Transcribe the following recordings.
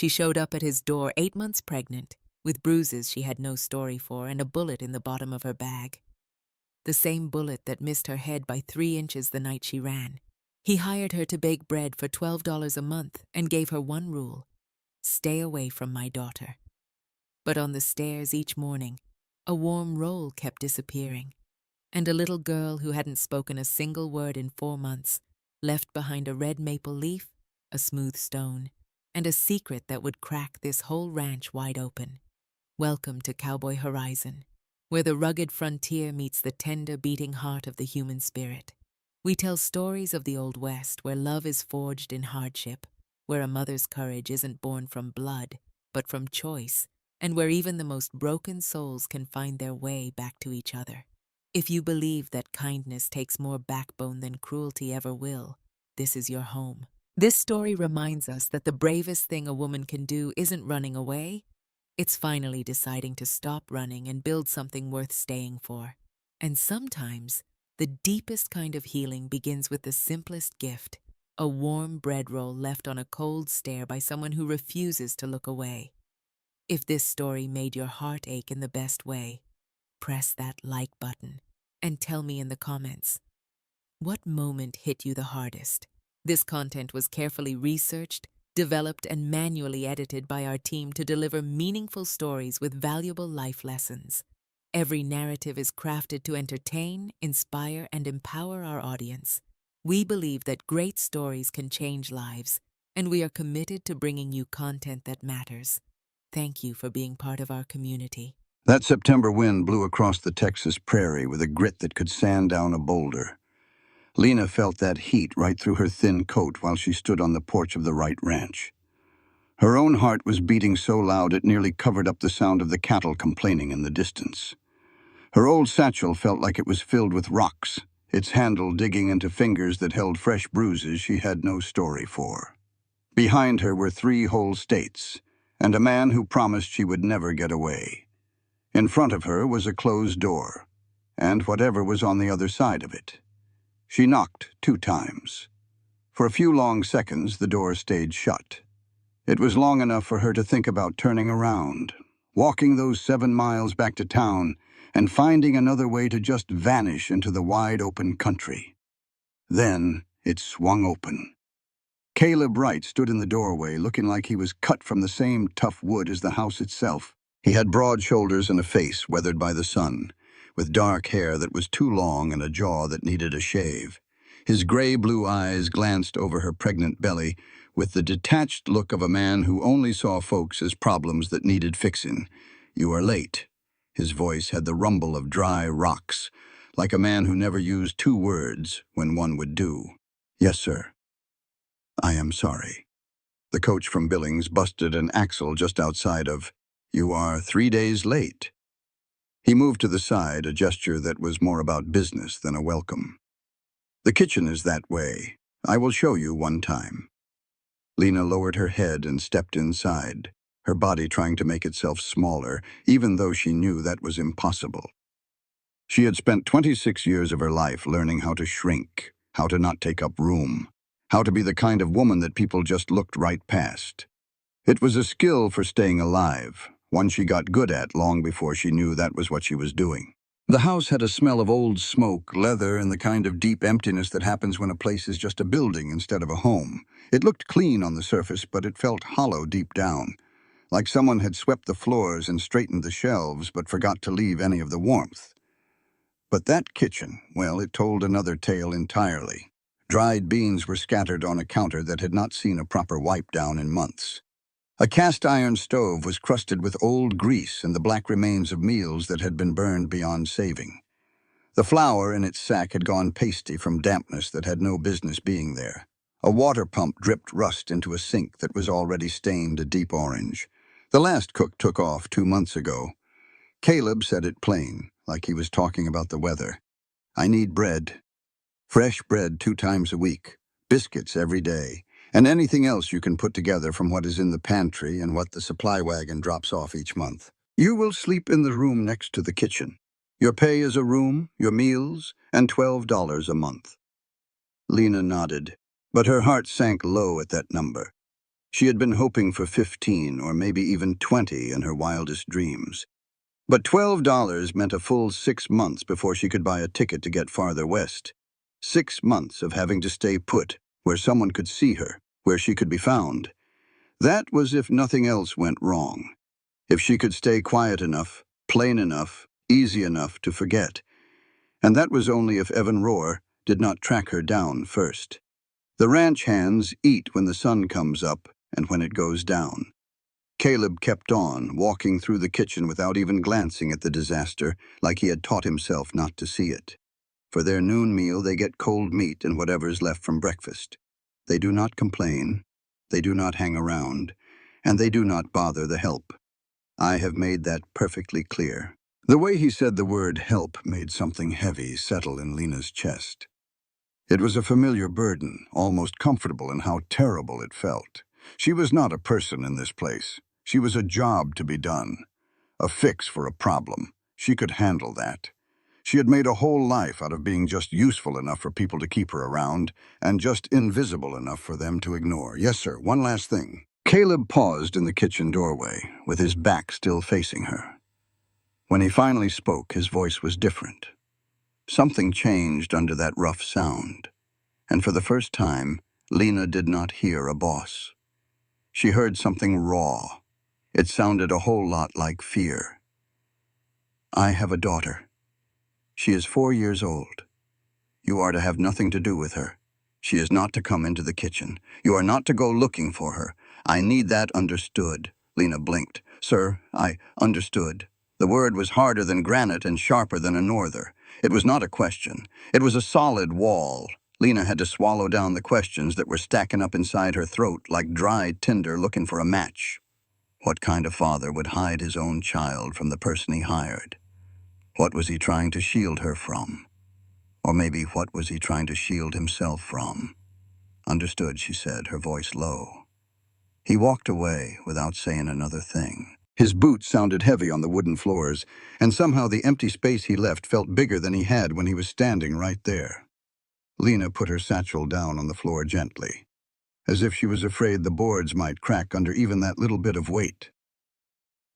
She showed up at his door 8 months pregnant, with bruises she had no story for and a bullet in the bottom of her bag. The same bullet that missed her head by 3 inches the night she ran. He hired her to bake bread for $12 a month and gave her one rule: stay away from my daughter. But on the stairs each morning, a warm roll kept disappearing, and a little girl who hadn't spoken a single word in 4 months left behind a red maple leaf, a smooth stone, and a secret that would crack this whole ranch wide open. Welcome to Cowboy Horizon, where the rugged frontier meets the tender beating heart of the human spirit. We tell stories of the Old West where love is forged in hardship, where a mother's courage isn't born from blood, but from choice, and where even the most broken souls can find their way back to each other. If you believe that kindness takes more backbone than cruelty ever will, this is your home. This story reminds us that the bravest thing a woman can do isn't running away. It's finally deciding to stop running and build something worth staying for. And sometimes, the deepest kind of healing begins with the simplest gift: a warm bread roll left on a cold stair by someone who refuses to look away. If this story made your heart ache in the best way, press that like button and tell me in the comments, what moment hit you the hardest? This content was carefully researched, developed, and manually edited by our team to deliver meaningful stories with valuable life lessons. Every narrative is crafted to entertain, inspire, and empower our audience. We believe that great stories can change lives, and we are committed to bringing you content that matters. Thank you for being part of our community. That September wind blew across the Texas prairie with a grit that could sand down a boulder. Lena felt that heat right through her thin coat while she stood on the porch of the Wright ranch. Her own heart was beating so loud it nearly covered up the sound of the cattle complaining in the distance. Her old satchel felt like it was filled with rocks, its handle digging into fingers that held fresh bruises she had no story for. Behind her were 3 whole states, and a man who promised she would never get away. In front of her was a closed door, and whatever was on the other side of it. She knocked 2 times. For a few long seconds, the door stayed shut. It was long enough for her to think about turning around, walking those 7 miles back to town, and finding another way to just vanish into the wide open country. Then it swung open. Caleb Wright stood in the doorway, looking like he was cut from the same tough wood as the house itself. He had broad shoulders and a face weathered by the sun, with dark hair that was too long and a jaw that needed a shave. His gray-blue eyes glanced over her pregnant belly with the detached look of a man who only saw folks as problems that needed fixing. "You are late." His voice had the rumble of dry rocks, like a man who never used 2 words when one would do. "Yes, sir." "I am sorry." The coach from Billings busted an axle just outside of, "You are 3 days late." He moved to the side, a gesture that was more about business than a welcome. "The kitchen is that way. I will show you one time." Lena lowered her head and stepped inside, her body trying to make itself smaller, even though she knew that was impossible. She had spent 26 years of her life learning how to shrink, how to not take up room, how to be the kind of woman that people just looked right past. It was a skill for staying alive, one she got good at long before she knew that was what she was doing. The house had a smell of old smoke, leather, and the kind of deep emptiness that happens when a place is just a building instead of a home. It looked clean on the surface, but it felt hollow deep down, like someone had swept the floors and straightened the shelves but forgot to leave any of the warmth. But that kitchen, well, it told another tale entirely. Dried beans were scattered on a counter that had not seen a proper wipe down in months. A cast-iron stove was crusted with old grease and the black remains of meals that had been burned beyond saving. The flour in its sack had gone pasty from dampness that had no business being there. A water pump dripped rust into a sink that was already stained a deep orange. The last cook took off 2 months ago. Caleb said it plain, like he was talking about the weather. "I need bread. Fresh bread 2 times a week, biscuits every day, and anything else you can put together from what is in the pantry and what the supply wagon drops off each month. You will sleep in the room next to the kitchen. Your pay is a room, your meals, and $12 a month." Lena nodded, but her heart sank low at that number. She had been hoping for 15 or maybe even 20 in her wildest dreams. But $12 meant a full 6 months before she could buy a ticket to get farther west. 6 months of having to stay put, where someone could see her, where she could be found. That was if nothing else went wrong. If she could stay quiet enough, plain enough, easy enough to forget. And that was only if Evan Rohr did not track her down first. The ranch hands eat when the sun comes up and when it goes down. Caleb kept on, walking through the kitchen without even glancing at the disaster, like he had taught himself not to see it. For their noon meal, they get cold meat and whatever's left from breakfast. They do not complain, they do not hang around, and they do not bother the help. I have made that perfectly clear. The way he said the word help made something heavy settle in Lena's chest. It was a familiar burden, almost comfortable in how terrible it felt. She was not a person in this place. She was a job to be done, a fix for a problem. She could handle that. She had made a whole life out of being just useful enough for people to keep her around, and just invisible enough for them to ignore. Yes, sir, one last thing. Caleb paused in the kitchen doorway, with his back still facing her. When he finally spoke, his voice was different. Something changed under that rough sound, and for the first time, Lena did not hear a boss. She heard something raw. It sounded a whole lot like fear. I have a daughter. She is 4 years old. You are to have nothing to do with her. She is not to come into the kitchen. You are not to go looking for her. I need that understood. Lena blinked. Sir, I understood. The word was harder than granite and sharper than a norther. It was not a question. It was a solid wall. Lena had to swallow down the questions that were stacking up inside her throat like dry tinder looking for a match. What kind of father would hide his own child from the person he hired? What was he trying to shield her from? Or maybe what was he trying to shield himself from? Understood, she said, her voice low. He walked away without saying another thing. His boots sounded heavy on the wooden floors, and somehow the empty space he left felt bigger than he had when he was standing right there. Lena put her satchel down on the floor gently, as if she was afraid the boards might crack under even that little bit of weight.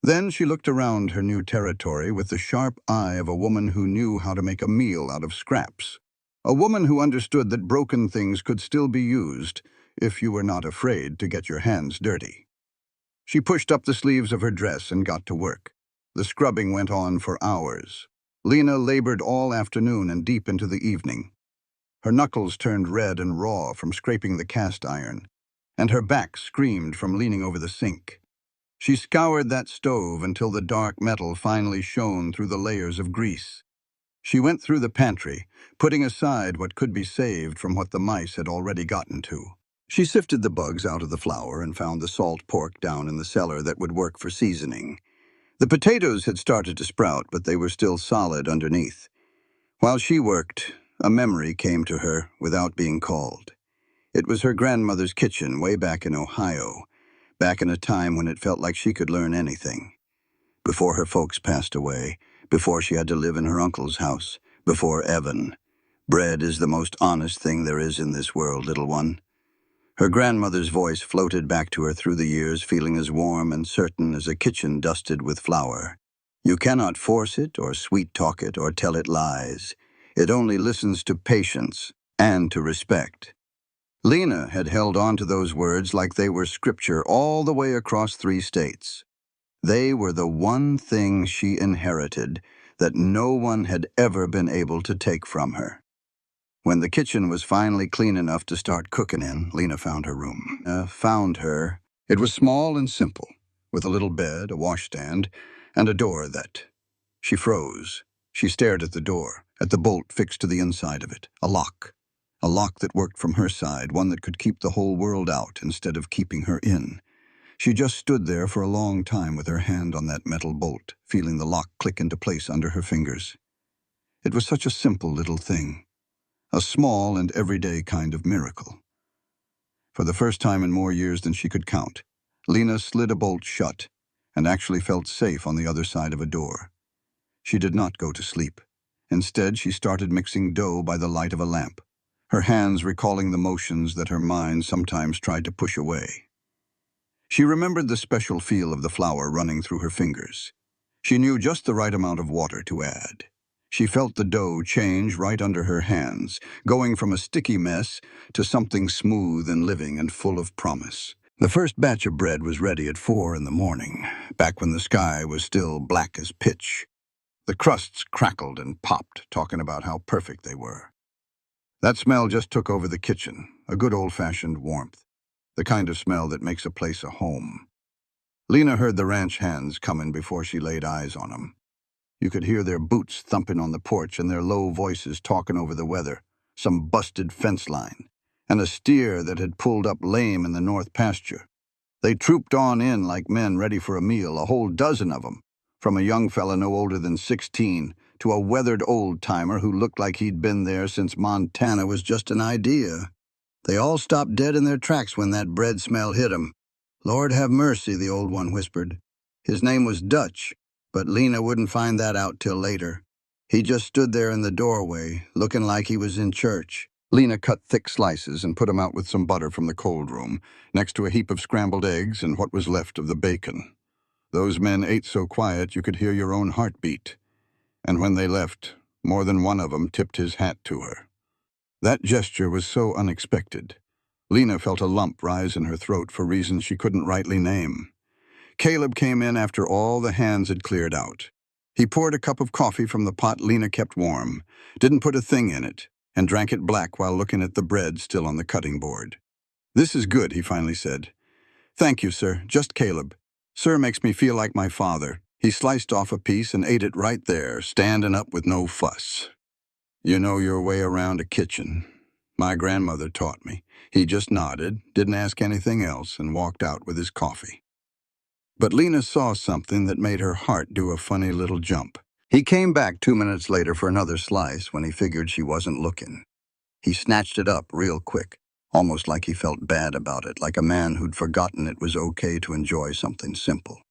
Then she looked around her new territory with the sharp eye of a woman who knew how to make a meal out of scraps. A woman who understood that broken things could still be used if you were not afraid to get your hands dirty. She pushed up the sleeves of her dress and got to work. The scrubbing went on for hours. Lena labored all afternoon and deep into the evening. Her knuckles turned red and raw from scraping the cast iron, and her back screamed from leaning over the sink. She scoured that stove until the dark metal finally shone through the layers of grease. She went through the pantry, putting aside what could be saved from what the mice had already gotten to. She sifted the bugs out of the flour and found the salt pork down in the cellar that would work for seasoning. The potatoes had started to sprout, but they were still solid underneath. While she worked, a memory came to her without being called. It was her grandmother's kitchen way back in Ohio, back in a time when it felt like she could learn anything. Before her folks passed away, before she had to live in her uncle's house, before Evan. Bread is the most honest thing there is in this world, little one. Her grandmother's voice floated back to her through the years, feeling as warm and certain as a kitchen dusted with flour. You cannot force it or sweet-talk it or tell it lies. It only listens to patience and to respect. Lena had held on to those words like they were scripture all the way across 3 states. They were the one thing she inherited that no one had ever been able to take from her. When the kitchen was finally clean enough to start cooking in, Lena found her room. Found her. It was small and simple, with a little bed, a washstand, and a door that... She froze. She stared at the door, at the bolt fixed to the inside of it, a lock. A lock that worked from her side, one that could keep the whole world out instead of keeping her in. She just stood there for a long time with her hand on that metal bolt, feeling the lock click into place under her fingers. It was such a simple little thing. A small and everyday kind of miracle. For the first time in more years than she could count, Lena slid a bolt shut and actually felt safe on the other side of a door. She did not go to sleep. Instead, she started mixing dough by the light of a lamp, her hands recalling the motions that her mind sometimes tried to push away. She remembered the special feel of the flour running through her fingers. She knew just the right amount of water to add. She felt the dough change right under her hands, going from a sticky mess to something smooth and living and full of promise. The first batch of bread was ready at 4 in the morning, back when the sky was still black as pitch. The crusts crackled and popped, talking about how perfect they were. That smell just took over the kitchen, a good old-fashioned warmth, the kind of smell that makes a place a home. Lena heard the ranch hands coming before she laid eyes on them. You could hear their boots thumping on the porch and their low voices talking over the weather, some busted fence line, and a steer that had pulled up lame in the north pasture. They trooped on in like men ready for a meal, a whole dozen of them, from a young fella no older than 16 to a weathered old-timer who looked like he'd been there since Montana was just an idea. They all stopped dead in their tracks when that bread smell hit 'em. "Lord have mercy," the old one whispered. His name was Dutch, but Lena wouldn't find that out till later. He just stood there in the doorway, looking like he was in church. Lena cut thick slices and put 'em out with some butter from the cold room, next to a heap of scrambled eggs and what was left of the bacon. Those men ate so quiet you could hear your own heartbeat. And when they left, more than one of 'em tipped his hat to her. That gesture was so unexpected. Lena felt a lump rise in her throat for reasons she couldn't rightly name. Caleb came in after all the hands had cleared out. He poured a cup of coffee from the pot Lena kept warm, didn't put a thing in it, and drank it black while looking at the bread still on the cutting board. "This is good," he finally said. "Thank you, sir, just Caleb. Sir makes me feel like my father." He sliced off a piece and ate it right there, standing up with no fuss. "You know your way around a kitchen. My grandmother taught me." He just nodded, didn't ask anything else, and walked out with his coffee. But Lena saw something that made her heart do a funny little jump. He came back 2 minutes later for another slice when he figured she wasn't looking. He snatched it up real quick, almost like he felt bad about it, like a man who'd forgotten it was okay to enjoy something simple.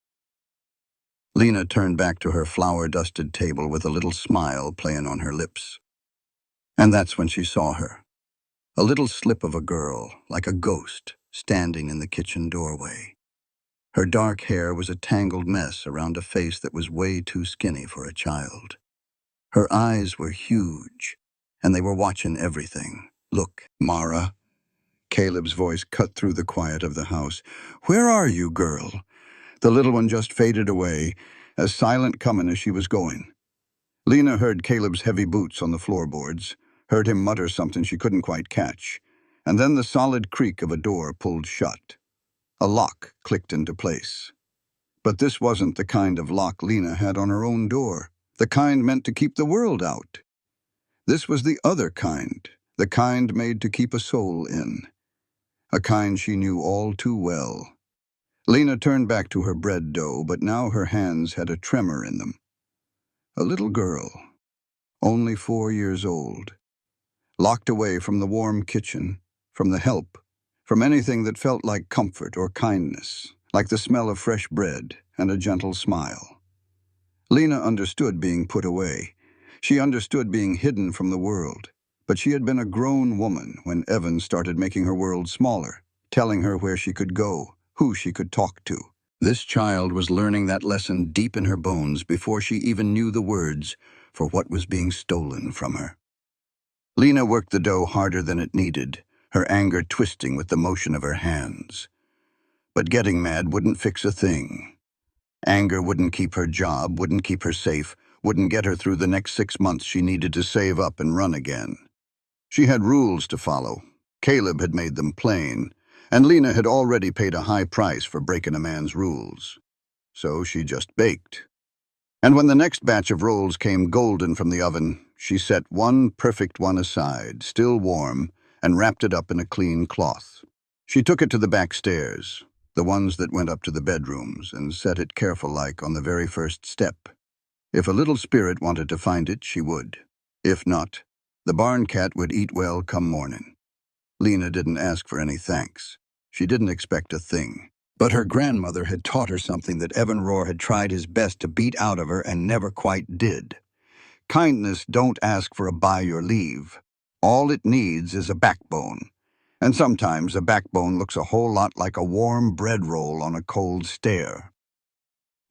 Lena turned back to her flour-dusted table with a little smile playing on her lips. And that's when she saw her. A little slip of a girl, like a ghost, standing in the kitchen doorway. Her dark hair was a tangled mess around a face that was way too skinny for a child. Her eyes were huge, and they were watching everything. "Look, Mara." Caleb's voice cut through the quiet of the house. "Where are you, girl?" The little one just faded away, as silent coming as she was going. Lena heard Caleb's heavy boots on the floorboards, heard him mutter something she couldn't quite catch, and then the solid creak of a door pulled shut. A lock clicked into place. But this wasn't the kind of lock Lena had on her own door, the kind meant to keep the world out. This was the other kind, the kind made to keep a soul in, a kind she knew all too well. Lena turned back to her bread dough, but now her hands had a tremor in them. A little girl, only 4 years old, locked away from the warm kitchen, from the help, from anything that felt like comfort or kindness, like the smell of fresh bread and a gentle smile. Lena understood being put away. She understood being hidden from the world, but she had been a grown woman when Evan started making her world smaller, telling her where she could go, who she could talk to. This child was learning that lesson deep in her bones before she even knew the words for what was being stolen from her. Lena worked the dough harder than it needed, her anger twisting with the motion of her hands. But getting mad wouldn't fix a thing. Anger wouldn't keep her job, wouldn't keep her safe, wouldn't get her through the next 6 months she needed to save up and run again. She had rules to follow. Caleb had made them plain, and Lena had already paid a high price for breaking a man's rules. So she just baked. And when the next batch of rolls came golden from the oven, she set one perfect one aside, still warm, and wrapped it up in a clean cloth. She took it to the back stairs, the ones that went up to the bedrooms, and set it careful-like on the very first step. If a little spirit wanted to find it, she would. If not, the barn cat would eat well come morning. Lena didn't ask for any thanks. She didn't expect a thing. But her grandmother had taught her something that Evan Rohr had tried his best to beat out of her and never quite did. Kindness don't ask for a by your leave. All it needs is a backbone. And sometimes a backbone looks a whole lot like a warm bread roll on a cold stare.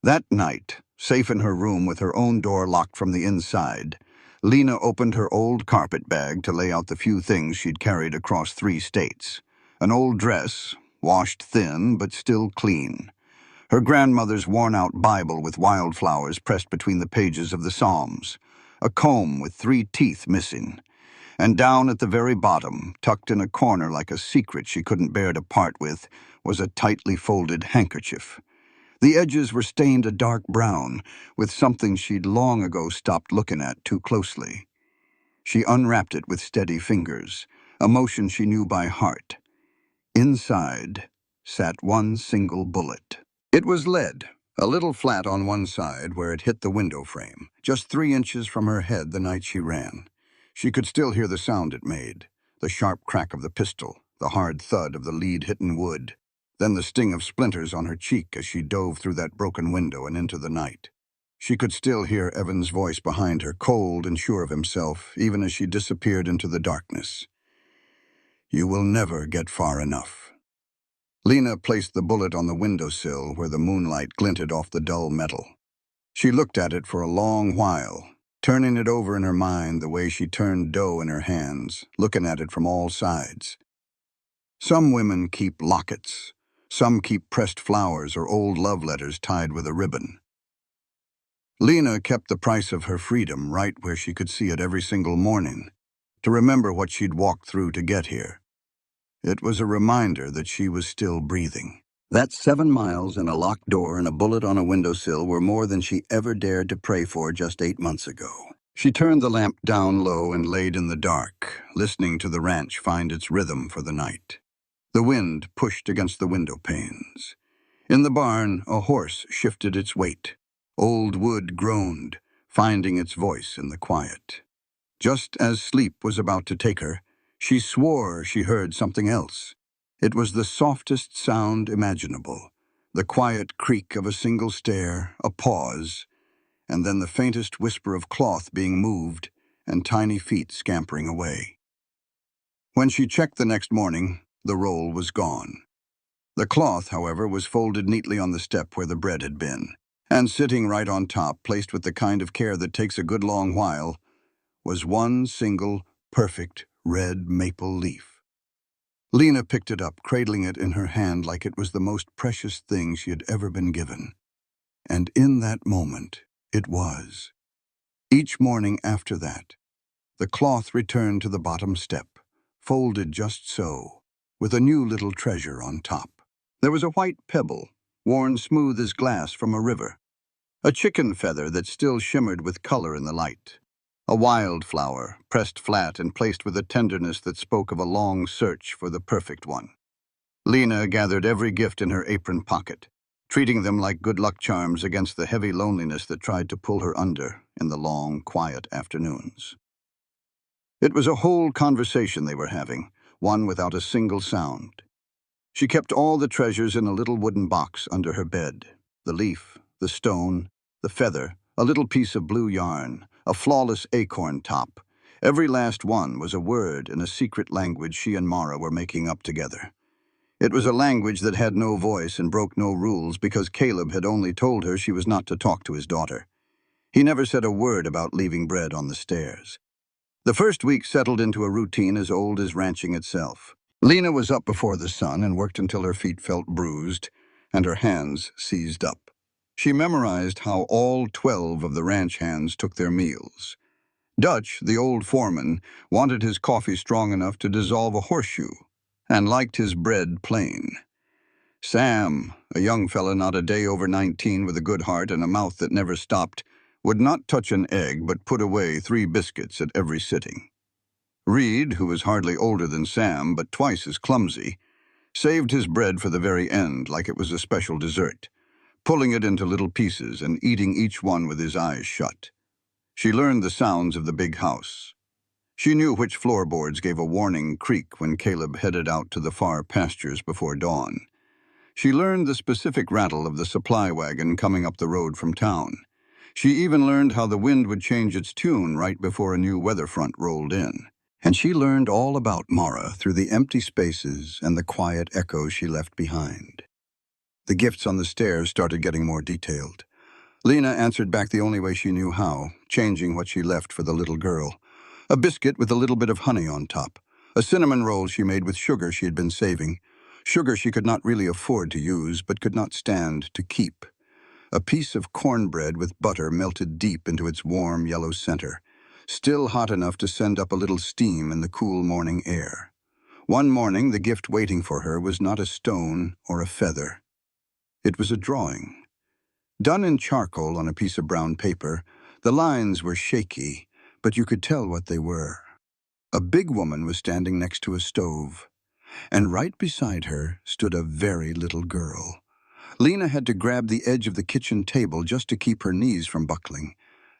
That night, safe in her room with her own door locked from the inside, Lena opened her old carpet bag to lay out the few things she'd carried across 3 states. An old dress, washed thin but still clean. Her grandmother's worn-out Bible with wildflowers pressed between the pages of the Psalms. A comb with 3 teeth missing. And down at the very bottom, tucked in a corner like a secret she couldn't bear to part with, was a tightly folded handkerchief. The edges were stained a dark brown, with something she'd long ago stopped looking at too closely. She unwrapped it with steady fingers, a motion she knew by heart. Inside sat one single bullet. It was lead, a little flat on one side where it hit the window frame, just 3 inches from her head the night she ran. She could still hear the sound it made, the sharp crack of the pistol, the hard thud of the lead hitting wood, then the sting of splinters on her cheek as she dove through that broken window and into the night. She could still hear Evan's voice behind her, cold and sure of himself, even as she disappeared into the darkness. "You will never get far enough." Lena placed the bullet on the windowsill where the moonlight glinted off the dull metal. She looked at it for a long while, turning it over in her mind the way she turned dough in her hands, looking at it from all sides. Some women keep lockets. Some keep pressed flowers or old love letters tied with a ribbon. Lena kept the price of her freedom right where she could see it every single morning, to remember what she'd walked through to get here. It was a reminder that she was still breathing. That 7 miles and a locked door and a bullet on a windowsill were more than she ever dared to pray for just 8 months ago. She turned the lamp down low and laid in the dark, listening to the ranch find its rhythm for the night. The wind pushed against the window panes. In the barn, a horse shifted its weight. Old wood groaned, finding its voice in the quiet. Just as sleep was about to take her, she swore she heard something else. It was the softest sound imaginable, the quiet creak of a single stair, a pause, and then the faintest whisper of cloth being moved and tiny feet scampering away. When she checked the next morning, the roll was gone. The cloth, however, was folded neatly on the step where the bread had been, and sitting right on top, placed with the kind of care that takes a good long while, was one single, perfect red maple leaf. Lena picked it up, cradling it in her hand like it was the most precious thing she had ever been given. And in that moment, it was. Each morning after that, the cloth returned to the bottom step, folded just so, with a new little treasure on top. There was a white pebble, worn smooth as glass from a river, a chicken feather that still shimmered with color in the light, a wildflower pressed flat and placed with a tenderness that spoke of a long search for the perfect one. Lena gathered every gift in her apron pocket, treating them like good luck charms against the heavy loneliness that tried to pull her under in the long, quiet afternoons. It was a whole conversation they were having, one without a single sound. She kept all the treasures in a little wooden box under her bed, the leaf, the stone, the feather, a little piece of blue yarn, a flawless acorn top. Every last one was a word in a secret language she and Mara were making up together. It was a language that had no voice and broke no rules because Caleb had only told her she was not to talk to his daughter. He never said a word about leaving bread on the stairs. The first week settled into a routine as old as ranching itself. Lena was up before the sun and worked until her feet felt bruised and her hands seized up. She memorized how all 12 of the ranch hands took their meals. Dutch, the old foreman, wanted his coffee strong enough to dissolve a horseshoe and liked his bread plain. Sam, a young fella not a day over 19 with a good heart and a mouth that never stopped, would not touch an egg but put away 3 biscuits at every sitting. Reed, who was hardly older than Sam but twice as clumsy, saved his bread for the very end like it was a special dessert, pulling it into little pieces and eating each one with his eyes shut. She learned the sounds of the big house. She knew which floorboards gave a warning creak when Caleb headed out to the far pastures before dawn. She learned the specific rattle of the supply wagon coming up the road from town. She even learned how the wind would change its tune right before a new weather front rolled in. And she learned all about Mara through the empty spaces and the quiet echoes she left behind. The gifts on the stairs started getting more detailed. Lena answered back the only way she knew how, changing what she left for the little girl. A biscuit with a little bit of honey on top. A cinnamon roll she made with sugar she had been saving. Sugar she could not really afford to use, but could not stand to keep. A piece of cornbread with butter melted deep into its warm yellow center, still hot enough to send up a little steam in the cool morning air. One morning, the gift waiting for her was not a stone or a feather. It was a drawing. Done in charcoal on a piece of brown paper, the lines were shaky, but you could tell what they were. A big woman was standing next to a stove, and right beside her stood a very little girl. Lena had to grab the edge of the kitchen table just to keep her knees from buckling.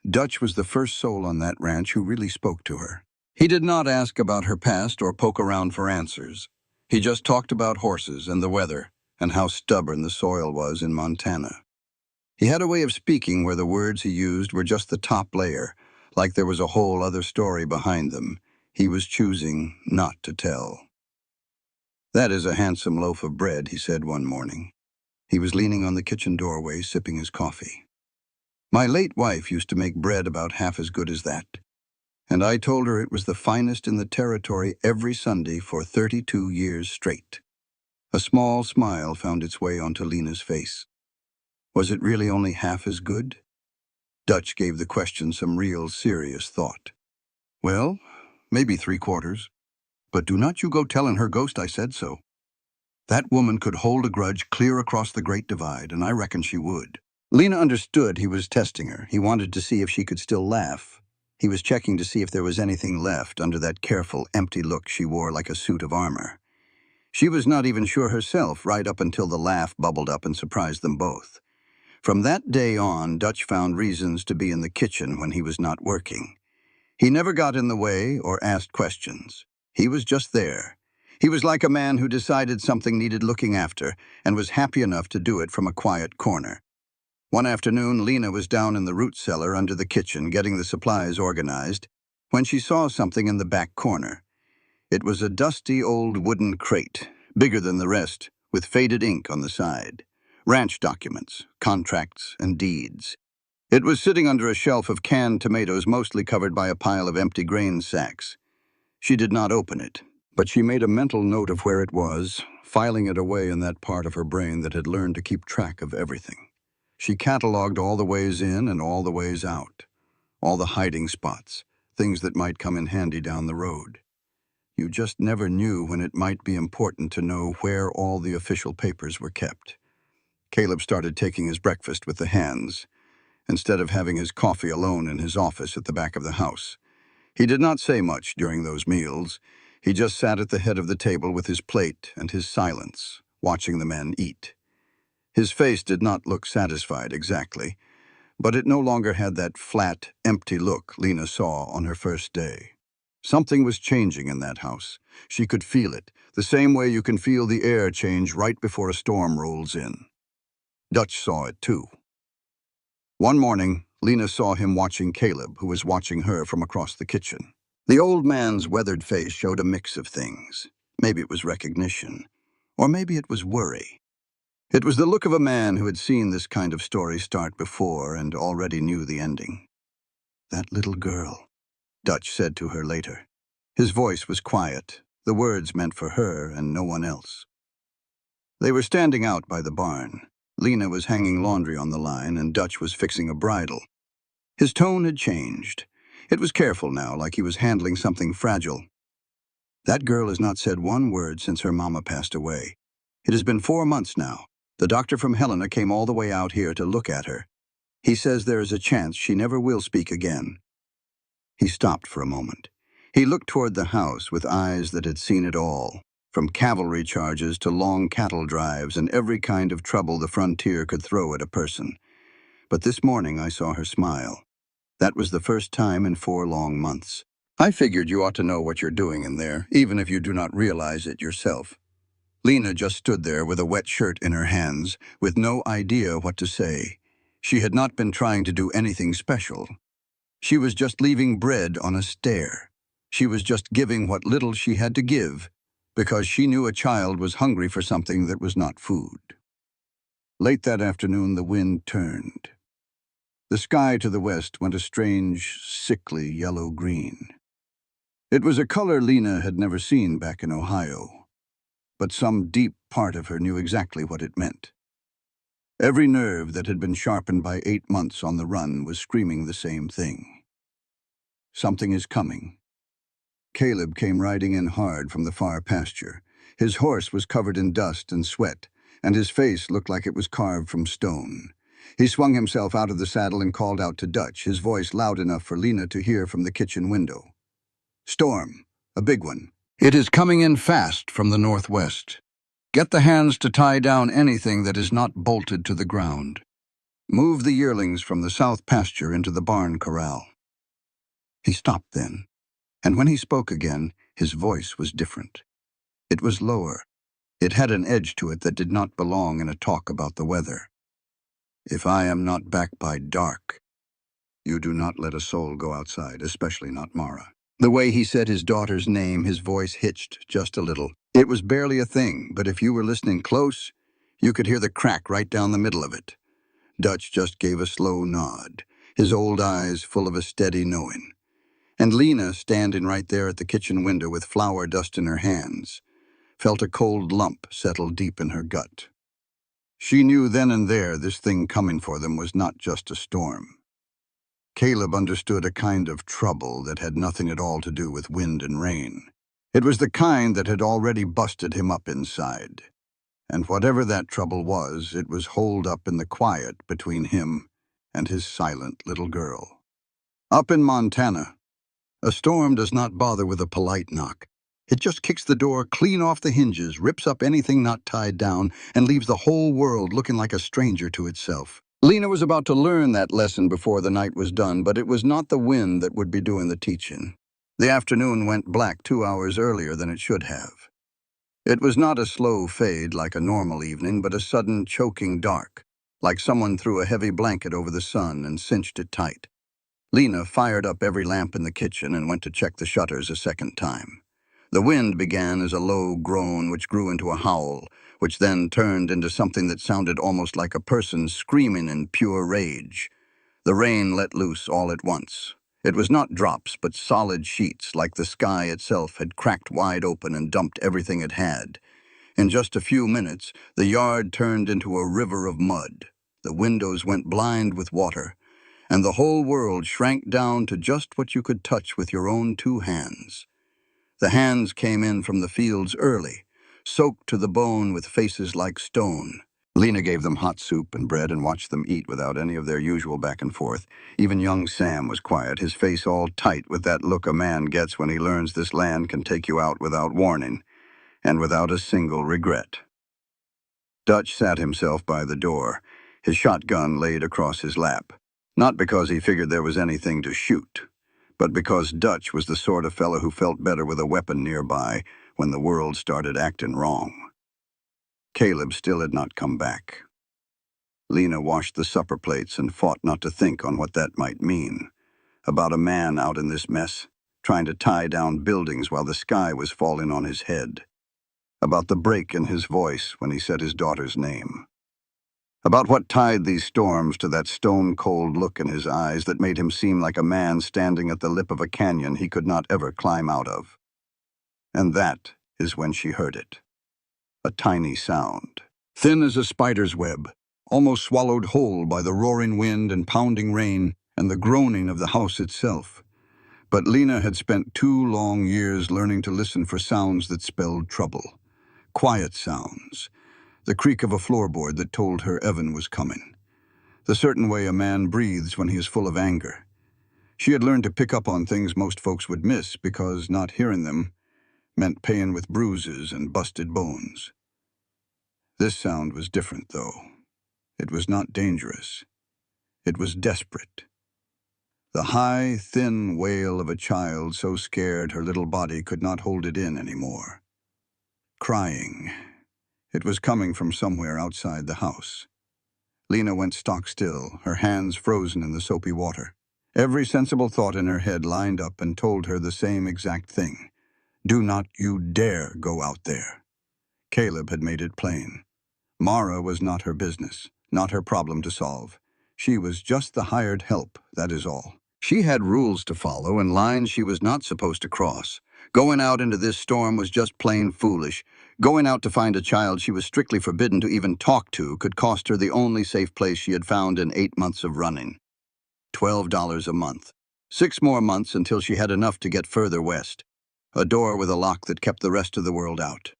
Dutch was the first soul on that ranch who really spoke to her. He did not ask about her past or poke around for answers. He just talked about horses and the weather and how stubborn the soil was in Montana. He had a way of speaking where the words he used were just the top layer, like there was a whole other story behind them he was choosing not to tell. "That is a handsome loaf of bread," he said one morning. He was leaning on the kitchen doorway, sipping his coffee. "My late wife used to make bread about half as good as that, and I told her it was the finest in the territory every Sunday for 32 years straight." A small smile found its way onto Lena's face. Was it really only half as good? Dutch gave the question some real serious thought. "Well, maybe 3/4. But do not you go telling her ghost I said so. That woman could hold a grudge clear across the Great Divide, and I reckon she would." Lena understood he was testing her. He wanted to see if she could still laugh. He was checking to see if there was anything left under that careful, empty look she wore like a suit of armor. She was not even sure herself right up until the laugh bubbled up and surprised them both. From that day on, Dutch found reasons to be in the kitchen when he was not working. He never got in the way or asked questions. He was just there. He was like a man who decided something needed looking after and was happy enough to do it from a quiet corner. One afternoon, Lena was down in the root cellar under the kitchen getting the supplies organized when she saw something in the back corner. It was a dusty old wooden crate, bigger than the rest, with faded ink on the side. Ranch documents, contracts, and deeds. It was sitting under a shelf of canned tomatoes mostly covered by a pile of empty grain sacks. She did not open it, but she made a mental note of where it was, filing it away in that part of her brain that had learned to keep track of everything. She cataloged all the ways in and all the ways out, all the hiding spots, things that might come in handy down the road. You just never knew when it might be important to know where all the official papers were kept. Caleb started taking his breakfast with the hands, instead of having his coffee alone in his office at the back of the house. He did not say much during those meals. He just sat at the head of the table with his plate and his silence, watching the men eat. His face did not look satisfied exactly, but it no longer had that flat, empty look Lena saw on her first day. Something was changing in that house. She could feel it, the same way you can feel the air change right before a storm rolls in. Dutch saw it too. One morning, Lena saw him watching Caleb, who was watching her from across the kitchen. The old man's weathered face showed a mix of things. Maybe it was recognition, or maybe it was worry. It was the look of a man who had seen this kind of story start before and already knew the ending. "That little girl," Dutch said to her later. His voice was quiet, the words meant for her and no one else. They were standing out by the barn. Lena was hanging laundry on the line and Dutch was fixing a bridle. His tone had changed. It was careful now, like he was handling something fragile. "That girl has not said one word since her mama passed away. It has been 4 months now. The doctor from Helena came all the way out here to look at her. He says there is a chance she never will speak again." He stopped for a moment. He looked toward the house with eyes that had seen it all, from cavalry charges to long cattle drives and every kind of trouble the frontier could throw at a person. But this morning I saw her smile. That was the first time in 4 long months. "I figured you ought to know what you're doing in there, even if you do not realize it yourself." Lena just stood there with a wet shirt in her hands, with no idea what to say. She had not been trying to do anything special. She was just leaving bread on a stair. She was just giving what little she had to give because she knew a child was hungry for something that was not food. Late that afternoon, the wind turned. The sky to the west went a strange, sickly yellow-green. It was a color Lena had never seen back in Ohio, but some deep part of her knew exactly what it meant. Every nerve that had been sharpened by 8 months on the run was screaming the same thing. Something is coming. Caleb came riding in hard from the far pasture. His horse was covered in dust and sweat, and his face looked like it was carved from stone. He swung himself out of the saddle and called out to Dutch, his voice loud enough for Lena to hear from the kitchen window. "Storm, a big one. It is coming in fast from the northwest. Get the hands to tie down anything that is not bolted to the ground. Move the yearlings from the south pasture into the barn corral." He stopped then, and when he spoke again, his voice was different. It was lower. It had an edge to it that did not belong in a talk about the weather. "If I am not back by dark, you do not let a soul go outside, especially not Mara." The way he said his daughter's name, his voice hitched just a little. It was barely a thing, but if you were listening close, you could hear the crack right down the middle of it. Dutch just gave a slow nod, his old eyes full of a steady knowing. And Lena, standing right there at the kitchen window with flour dust in her hands, felt a cold lump settle deep in her gut. She knew then and there this thing coming for them was not just a storm. Caleb understood a kind of trouble that had nothing at all to do with wind and rain. It was the kind that had already busted him up inside. And whatever that trouble was, it was holed up in the quiet between him and his silent little girl. Up in Montana, a storm does not bother with a polite knock. It just kicks the door clean off the hinges, rips up anything not tied down, and leaves the whole world looking like a stranger to itself. Lena was about to learn that lesson before the night was done, but it was not the wind that would be doing the teaching. The afternoon went black 2 hours earlier than it should have. It was not a slow fade like a normal evening, but a sudden choking dark, like someone threw a heavy blanket over the sun and cinched it tight. Lena fired up every lamp in the kitchen and went to check the shutters a second time. The wind began as a low groan which grew into a howl, which then turned into something that sounded almost like a person screaming in pure rage. The rain let loose all at once. It was not drops, but solid sheets, like the sky itself had cracked wide open and dumped everything it had. In just a few minutes, the yard turned into a river of mud. The windows went blind with water, and the whole world shrank down to just what you could touch with your own 2 hands. The hands came in from the fields early, soaked to the bone with faces like stone. Lena gave them hot soup and bread and watched them eat without any of their usual back and forth. Even young Sam was quiet, his face all tight with that look a man gets when he learns this land can take you out without warning, and without a single regret. Dutch sat himself by the door, his shotgun laid across his lap. Not because he figured there was anything to shoot, but because Dutch was the sort of fellow who felt better with a weapon nearby when the world started acting wrong. Caleb still had not come back. Lena washed the supper plates and fought not to think on what that might mean. About a man out in this mess, trying to tie down buildings while the sky was falling on his head. About the break in his voice when he said his daughter's name. About what tied these storms to that stone-cold look in his eyes that made him seem like a man standing at the lip of a canyon he could not ever climb out of. And that is when she heard it. A tiny sound, thin as a spider's web, almost swallowed whole by the roaring wind and pounding rain and the groaning of the house itself. But Lena had spent 2 long years learning to listen for sounds that spelled trouble. Quiet sounds. The creak of a floorboard that told her Evan was coming. The certain way a man breathes when he is full of anger. She had learned to pick up on things most folks would miss because not hearing them meant paying with bruises and busted bones. This sound was different, though. It was not dangerous. It was desperate. The high, thin wail of a child so scared her little body could not hold it in anymore. Crying. It was coming from somewhere outside the house. Lena went stock still, her hands frozen in the soapy water. Every sensible thought in her head lined up and told her the same exact thing. Do not you dare go out there. Caleb had made it plain. Mara was not her business, not her problem to solve. She was just the hired help, that is all. She had rules to follow and lines she was not supposed to cross. Going out into this storm was just plain foolish. Going out to find a child she was strictly forbidden to even talk to could cost her the only safe place she had found in 8 months of running. $12 a month. 6 more months until she had enough to get further west. A door with a lock that kept the rest of the world out.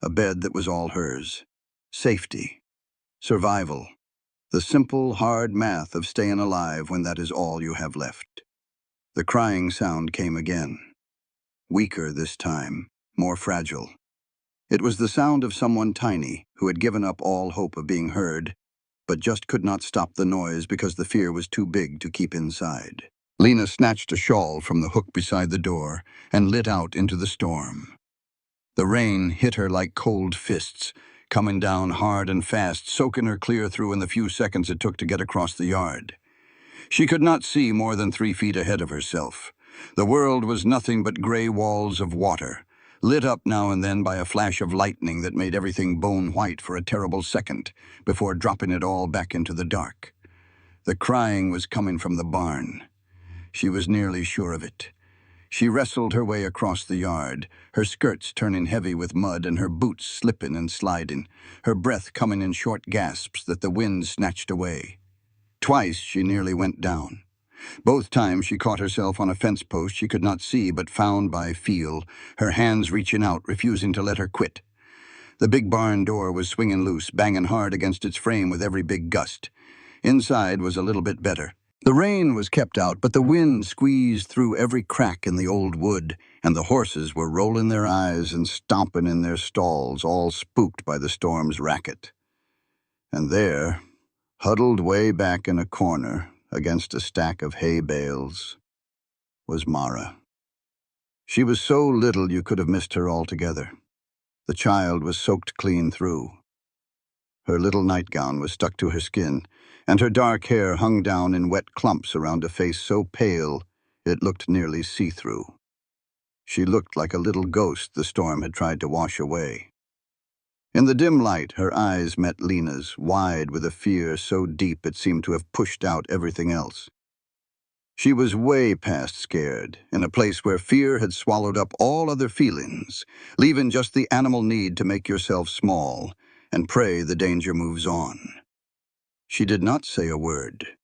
A bed that was all hers. Safety. Survival. The simple, hard math of staying alive when that is all you have left. The crying sound came again. Weaker this time, more fragile. It was the sound of someone tiny who had given up all hope of being heard, but just could not stop the noise because the fear was too big to keep inside. Lena snatched a shawl from the hook beside the door and lit out into the storm. The rain hit her like cold fists, coming down hard and fast, soaking her clear through in the few seconds it took to get across the yard. She could not see more than 3 feet ahead of herself. The world was nothing but gray walls of water, lit up now and then by a flash of lightning that made everything bone white for a terrible second, before dropping it all back into the dark. The crying was coming from the barn. She was nearly sure of it. She wrestled her way across the yard, her skirts turning heavy with mud and her boots slipping and sliding, her breath coming in short gasps that the wind snatched away. Twice she nearly went down. Both times she caught herself on a fence post she could not see but found by feel, her hands reaching out, refusing to let her quit. The big barn door was swinging loose, banging hard against its frame with every big gust. Inside was a little bit better. The rain was kept out, but the wind squeezed through every crack in the old wood, and the horses were rolling their eyes and stomping in their stalls, all spooked by the storm's racket. And there, huddled way back in a corner, against a stack of hay bales, was Mara. She was so little you could have missed her altogether. The child was soaked clean through. Her little nightgown was stuck to her skin, and her dark hair hung down in wet clumps around a face so pale it looked nearly see-through. She looked like a little ghost the storm had tried to wash away. In the dim light, her eyes met Lena's, wide with a fear so deep it seemed to have pushed out everything else. She was way past scared, in a place where fear had swallowed up all other feelings, leaving just the animal need to make yourself small and pray the danger moves on. She did not say a word.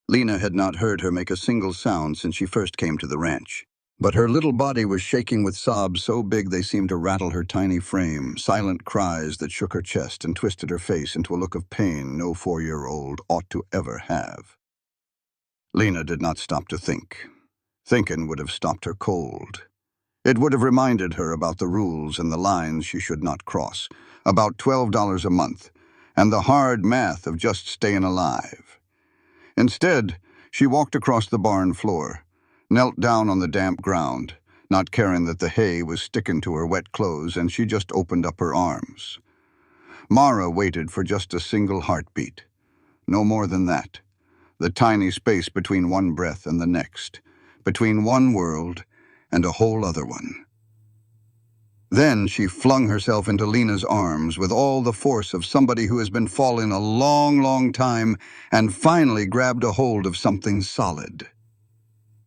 Lena had not heard her make a single sound since she first came to the ranch. But her little body was shaking with sobs so big they seemed to rattle her tiny frame, silent cries that shook her chest and twisted her face into a look of pain no 4-year-old ought to ever have. Lena did not stop to think. Thinking would have stopped her cold. It would have reminded her about the rules and the lines she should not cross, about $12 a month, and the hard math of just staying alive. Instead, she walked across the barn floor, knelt down on the damp ground, not caring that the hay was sticking to her wet clothes, and she just opened up her arms. Mara waited for just a single heartbeat. No more than that. The tiny space between one breath and the next, between one world and a whole other one. Then she flung herself into Lena's arms with all the force of somebody who has been falling a long, long time and finally grabbed a hold of something solid.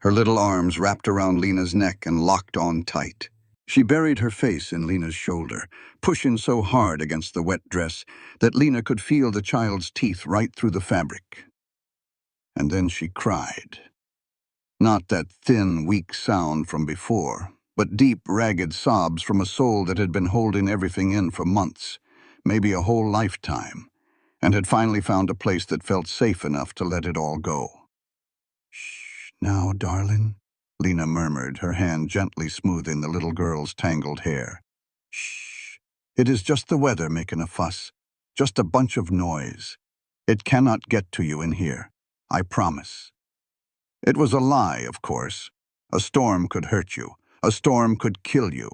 Her little arms wrapped around Lena's neck and locked on tight. She buried her face in Lena's shoulder, pushing so hard against the wet dress that Lena could feel the child's teeth right through the fabric. And then she cried. Not that thin, weak sound from before, but deep, ragged sobs from a soul that had been holding everything in for months, maybe a whole lifetime, and had finally found a place that felt safe enough to let it all go. "Shh, now, darling," Lena murmured, her hand gently smoothing the little girl's tangled hair. "Shh. It is just the weather making a fuss, just a bunch of noise. It cannot get to you in here, I promise." It was a lie, of course. A storm could hurt you. A storm could kill you.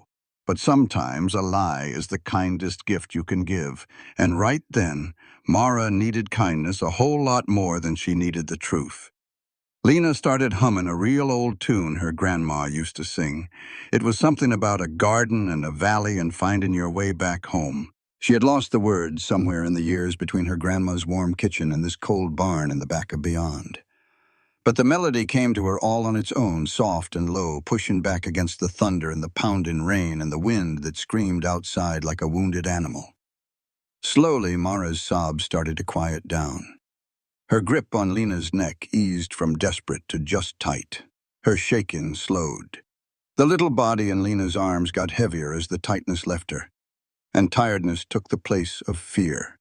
But sometimes a lie is the kindest gift you can give, and right then, Mara needed kindness a whole lot more than she needed the truth. Lena started humming a real old tune her grandma used to sing. It was something about a garden and a valley and finding your way back home. She had lost the words somewhere in the years between her grandma's warm kitchen and this cold barn in the back of beyond. But the melody came to her all on its own, soft and low, pushing back against the thunder and the pounding rain and the wind that screamed outside like a wounded animal. Slowly, Mara's sobs started to quiet down. Her grip on Lena's neck eased from desperate to just tight. Her shaking slowed. The little body in Lena's arms got heavier as the tightness left her, and tiredness took the place of fear.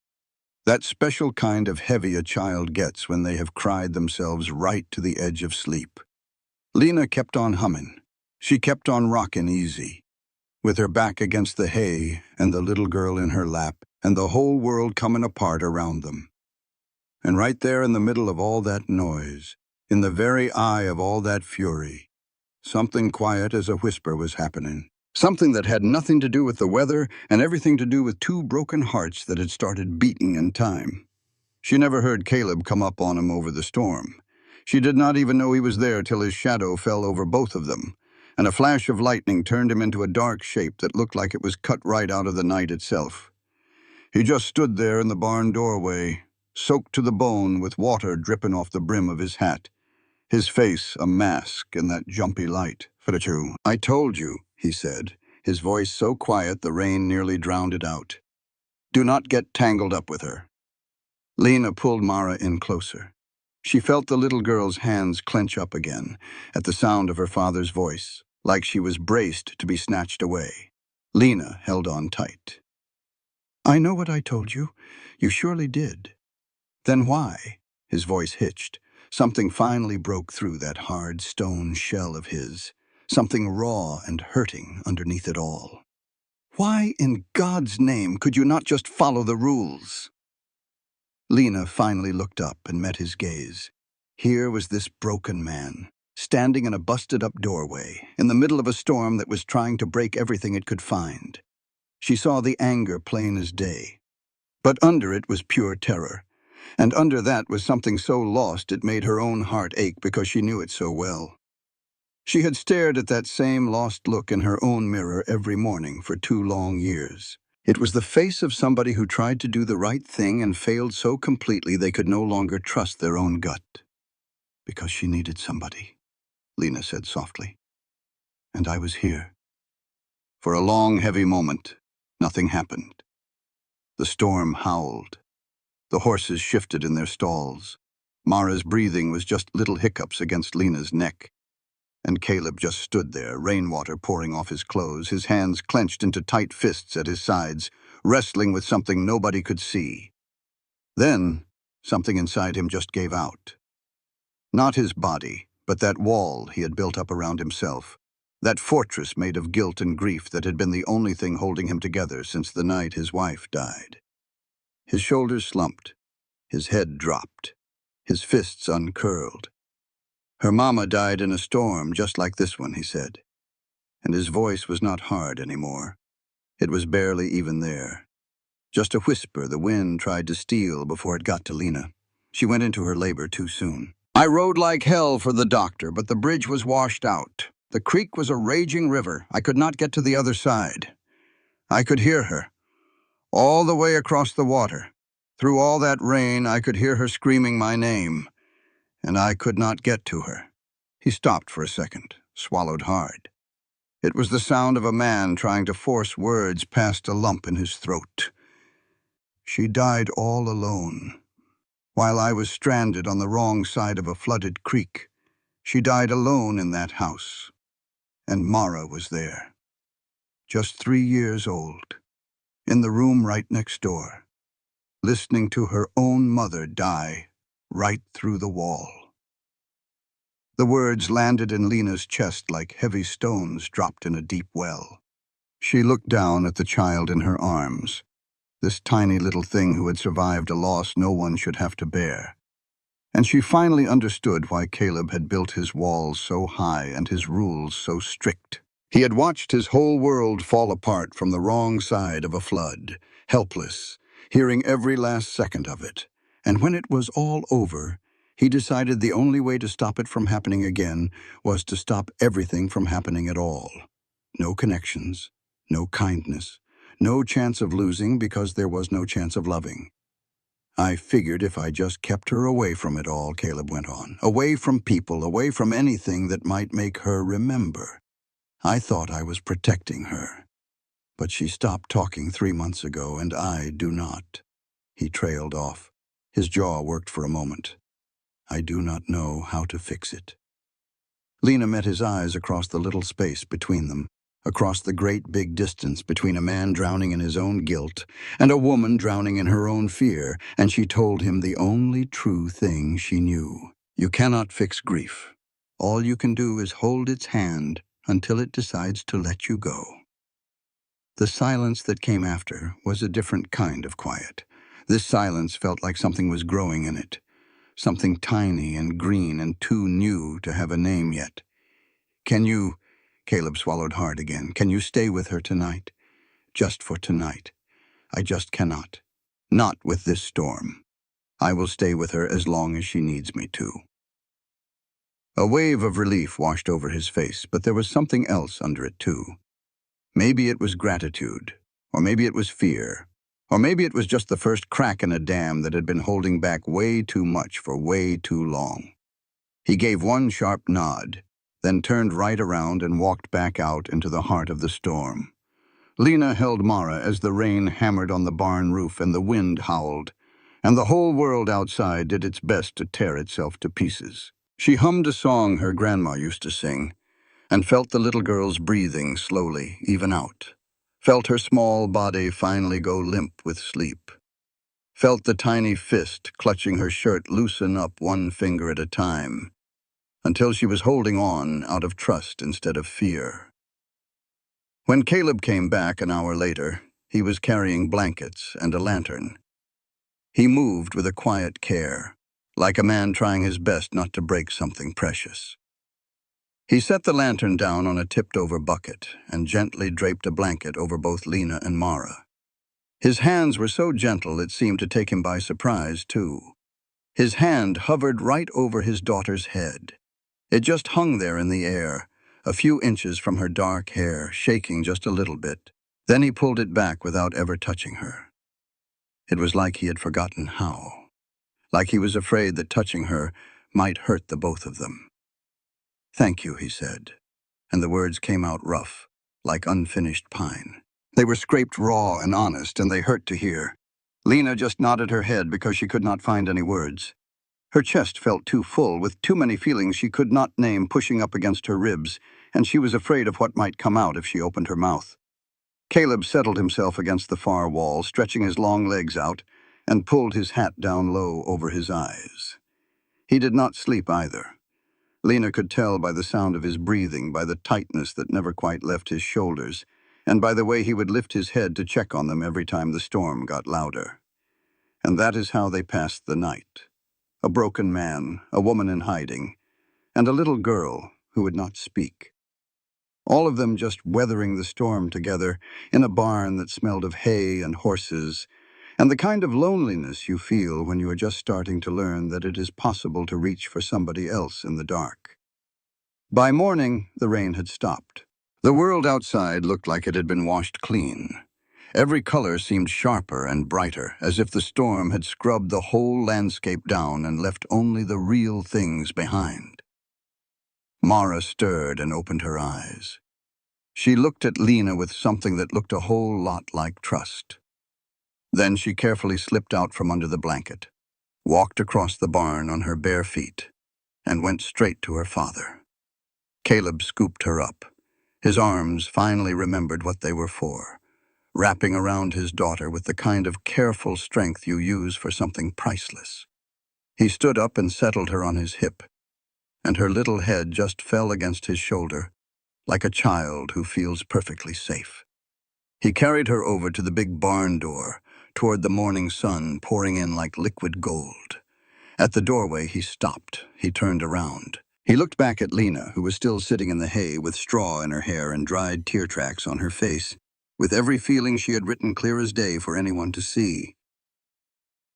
That special kind of heavy a child gets when they have cried themselves right to the edge of sleep. Lena kept on humming. She kept on rocking easy, with her back against the hay and the little girl in her lap and the whole world coming apart around them. And right there in the middle of all that noise, in the very eye of all that fury, something quiet as a whisper was happening. Something that had nothing to do with the weather and everything to do with two broken hearts that had started beating in time. She never heard Caleb come up on him over the storm. She did not even know he was there till his shadow fell over both of them, and a flash of lightning turned him into a dark shape that looked like it was cut right out of the night itself. He just stood there in the barn doorway, soaked to the bone with water dripping off the brim of his hat, his face a mask in that jumpy light. "Ferichu, I told you," he said, his voice so quiet the rain nearly drowned it out. "Do not get tangled up with her." Lena pulled Mara in closer. She felt the little girl's hands clench up again at the sound of her father's voice, like she was braced to be snatched away. Lena held on tight. "I know what I told you. You surely did." "Then why?" His voice hitched. Something finally broke through that hard stone shell of his. Something raw and hurting underneath it all. "Why in God's name could you not just follow the rules?" Lena finally looked up and met his gaze. Here was this broken man, standing in a busted-up doorway, in the middle of a storm that was trying to break everything it could find. She saw the anger plain as day. But under it was pure terror. And under that was something so lost it made her own heart ache because she knew it so well. She had stared at that same lost look in her own mirror every morning for 2 long years. It was the face of somebody who tried to do the right thing and failed so completely they could no longer trust their own gut. "Because she needed somebody," Lena said softly. "And I was here." For a long, heavy moment, nothing happened. The storm howled. The horses shifted in their stalls. Mara's breathing was just little hiccups against Lena's neck. And Caleb just stood there, rainwater pouring off his clothes, his hands clenched into tight fists at his sides, wrestling with something nobody could see. Then, something inside him just gave out. Not his body, but that wall he had built up around himself, that fortress made of guilt and grief that had been the only thing holding him together since the night his wife died. His shoulders slumped, his head dropped, his fists uncurled. "Her mama died in a storm just like this one," he said. And his voice was not hard anymore. It was barely even there. Just a whisper the wind tried to steal before it got to Lena. She went into her labor too soon. "I rode like hell for the doctor, but the bridge was washed out. The creek was a raging river. I could not get to the other side. I could hear her, all the way across the water. Through all that rain, I could hear her screaming my name, and I could not get to her." He stopped for a second, swallowed hard. It was the sound of a man trying to force words past a lump in his throat. "She died all alone, while I was stranded on the wrong side of a flooded creek. She died alone in that house, and Mara was there. Just 3 years old, in the room right next door, listening to her own mother die right through the wall." The words landed in Lena's chest like heavy stones dropped in a deep well. She looked down at the child in her arms, this tiny little thing who had survived a loss no one should have to bear. And she finally understood why Caleb had built his walls so high and his rules so strict. He had watched his whole world fall apart from the wrong side of a flood, helpless, hearing every last second of it. And when it was all over, He decided the only way to stop it from happening again was to stop everything from happening at all. No connections, no kindness, no chance of losing because there was no chance of loving. I figured if I just kept her away from it all, Caleb went on, away from people, away from anything that might make her remember. I thought I was protecting her. But she stopped talking 3 months ago, and I do not. He trailed off. His jaw worked for a moment. I do not know how to fix it. Lena met his eyes across the little space between them, across the great big distance between a man drowning in his own guilt and a woman drowning in her own fear, and she told him the only true thing she knew. You cannot fix grief. All you can do is hold its hand until it decides to let you go. The silence that came after was a different kind of quiet. This silence felt like something was growing in it, something tiny and green and too new to have a name yet. Can you, Caleb swallowed hard again, can you stay with her tonight? Just for tonight. I just cannot. Not with this storm. I will stay with her as long as she needs me to. A wave of relief washed over his face, but there was something else under it too. Maybe it was gratitude, or maybe it was fear, or maybe it was just the first crack in a dam that had been holding back way too much for way too long. He gave one sharp nod, then turned right around and walked back out into the heart of the storm. Lena held Mara as the rain hammered on the barn roof and the wind howled, and the whole world outside did its best to tear itself to pieces. She hummed a song her grandma used to sing, and felt the little girl's breathing slowly even out, felt her small body finally go limp with sleep, felt the tiny fist clutching her shirt loosen up one finger at a time, until she was holding on out of trust instead of fear. When Caleb came back an hour later, he was carrying blankets and a lantern. He moved with a quiet care, like a man trying his best not to break something precious. He set the lantern down on a tipped-over bucket and gently draped a blanket over both Lena and Mara. His hands were so gentle it seemed to take him by surprise, too. His hand hovered right over his daughter's head. It just hung there in the air, a few inches from her dark hair, shaking just a little bit. Then he pulled it back without ever touching her. It was like he had forgotten how, like he was afraid that touching her might hurt the both of them. "Thank you," he said, and the words came out rough, like unfinished pine. They were scraped raw and honest, and they hurt to hear. Lena just nodded her head because she could not find any words. Her chest felt too full, with too many feelings she could not name pushing up against her ribs, and she was afraid of what might come out if she opened her mouth. Caleb settled himself against the far wall, stretching his long legs out, and pulled his hat down low over his eyes. He did not sleep either. Lena could tell by the sound of his breathing, by the tightness that never quite left his shoulders, and by the way he would lift his head to check on them every time the storm got louder. And that is how they passed the night. A broken man, a woman in hiding, and a little girl who would not speak. All of them just weathering the storm together in a barn that smelled of hay and horses, and the kind of loneliness you feel when you are just starting to learn that it is possible to reach for somebody else in the dark. By morning, the rain had stopped. The world outside looked like it had been washed clean. Every color seemed sharper and brighter, as if the storm had scrubbed the whole landscape down and left only the real things behind. Mara stirred and opened her eyes. She looked at Lena with something that looked a whole lot like trust. Then she carefully slipped out from under the blanket, walked across the barn on her bare feet, and went straight to her father. Caleb scooped her up. His arms finally remembered what they were for, wrapping around his daughter with the kind of careful strength you use for something priceless. He stood up and settled her on his hip, and her little head just fell against his shoulder, like a child who feels perfectly safe. He carried her over to the big barn door, toward the morning sun pouring in like liquid gold. At the doorway, he stopped. He turned around. He looked back at Lena, who was still sitting in the hay with straw in her hair and dried tear tracks on her face, with every feeling she had written clear as day for anyone to see.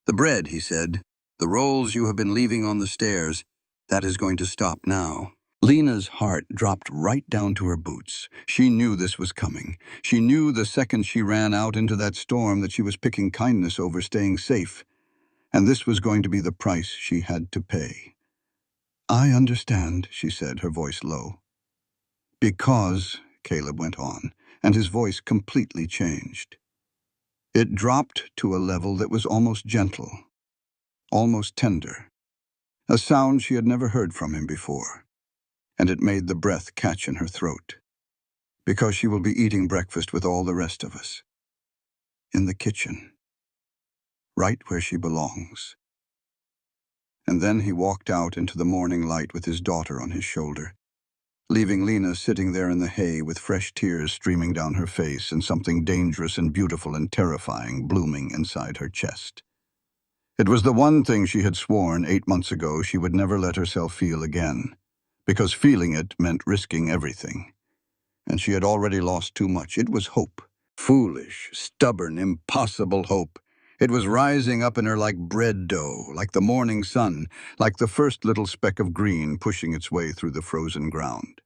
"The bread," he said. The rolls you have been leaving on the stairs, that is going to stop now. Lena's heart dropped right down to her boots. She knew this was coming. She knew the second she ran out into that storm that she was picking kindness over staying safe. And this was going to be the price she had to pay. I understand, she said, her voice low. Because, Caleb went on, and his voice completely changed. It dropped to a level that was almost gentle, almost tender, a sound she had never heard from him before, and it made the breath catch in her throat. Because she will be eating breakfast with all the rest of us. In the kitchen. Right where she belongs. And then he walked out into the morning light with his daughter on his shoulder, leaving Lena sitting there in the hay with fresh tears streaming down her face and something dangerous and beautiful and terrifying blooming inside her chest. It was the one thing she had sworn 8 months ago she would never let herself feel again, because feeling it meant risking everything. And she had already lost too much. It was hope. Foolish, stubborn, impossible hope. It was rising up in her like bread dough, like the morning sun, like the first little speck of green pushing its way through the frozen ground.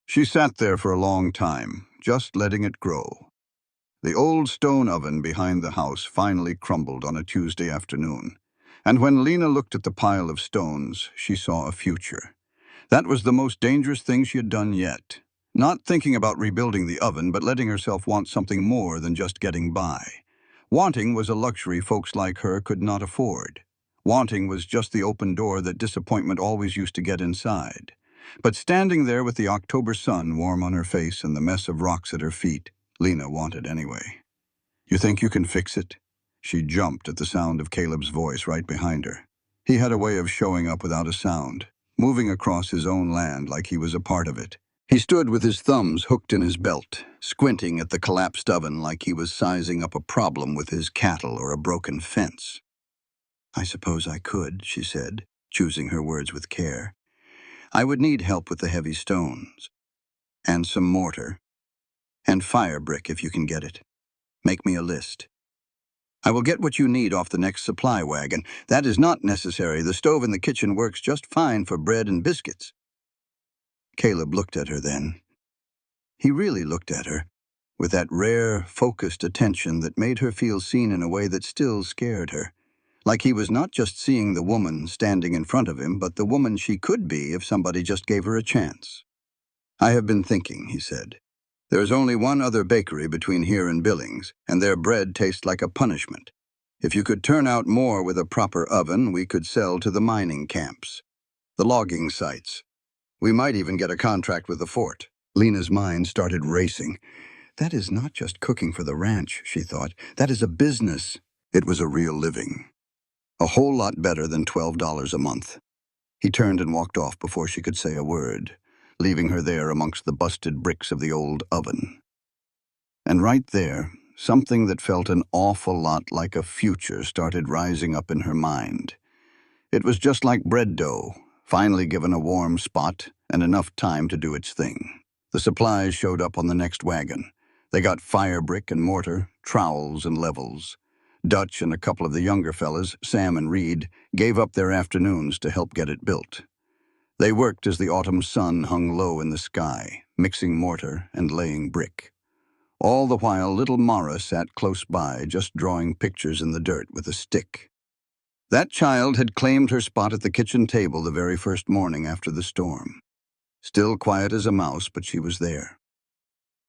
She sat there for a long time, just letting it grow. The old stone oven behind the house finally crumbled on a Tuesday afternoon, and when Lena looked at the pile of stones, she saw a future. That was the most dangerous thing she had done yet. Not thinking about rebuilding the oven, but letting herself want something more than just getting by. Wanting was a luxury folks like her could not afford. Wanting was just the open door that disappointment always used to get inside. But standing there with the October sun warm on her face and the mess of rocks at her feet, Lena wanted anyway. You think you can fix it? She jumped at the sound of Caleb's voice right behind her. He had a way of showing up without a sound, moving across his own land like he was a part of it. He stood with his thumbs hooked in his belt, squinting at the collapsed oven like he was sizing up a problem with his cattle or a broken fence. I suppose I could, she said, choosing her words with care. I would need help with the heavy stones, and some mortar, and fire brick if you can get it. Make me a list. I will get what you need off the next supply wagon. That is not necessary. The stove in the kitchen works just fine for bread and biscuits. Caleb looked at her then. He really looked at her, with that rare, focused attention that made her feel seen in a way that still scared her. Like he was not just seeing the woman standing in front of him, but the woman she could be if somebody just gave her a chance. I have been thinking, he said. There is only one other bakery between here and Billings, and their bread tastes like a punishment. If you could turn out more with a proper oven, we could sell to the mining camps, the logging sites. We might even get a contract with the fort. Lena's mind started racing. That is not just cooking for the ranch, she thought. That is a business. It was a real living. A whole lot better than $12 a month. He turned and walked off before she could say a word, leaving her there amongst the busted bricks of the old oven. And right there, something that felt an awful lot like a future started rising up in her mind. It was just like bread dough, finally given a warm spot and enough time to do its thing. The supplies showed up on the next wagon. They got fire brick and mortar, trowels and levels. Dutch and a couple of the younger fellas, Sam and Reed, gave up their afternoons to help get it built. They worked as the autumn sun hung low in the sky, mixing mortar and laying brick. All the while, little Mara sat close by, just drawing pictures in the dirt with a stick. That child had claimed her spot at the kitchen table the very first morning after the storm. Still quiet as a mouse, but she was there.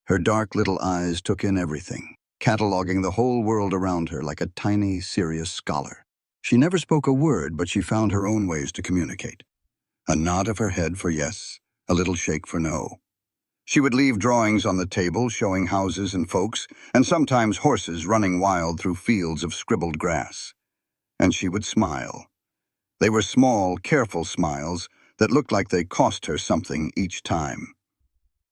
Her dark little eyes took in everything, cataloging the whole world around her like a tiny, serious scholar. She never spoke a word, but she found her own ways to communicate. A nod of her head for yes, a little shake for no. She would leave drawings on the table showing houses and folks, and sometimes horses running wild through fields of scribbled grass. And she would smile. They were small, careful smiles that looked like they cost her something each time.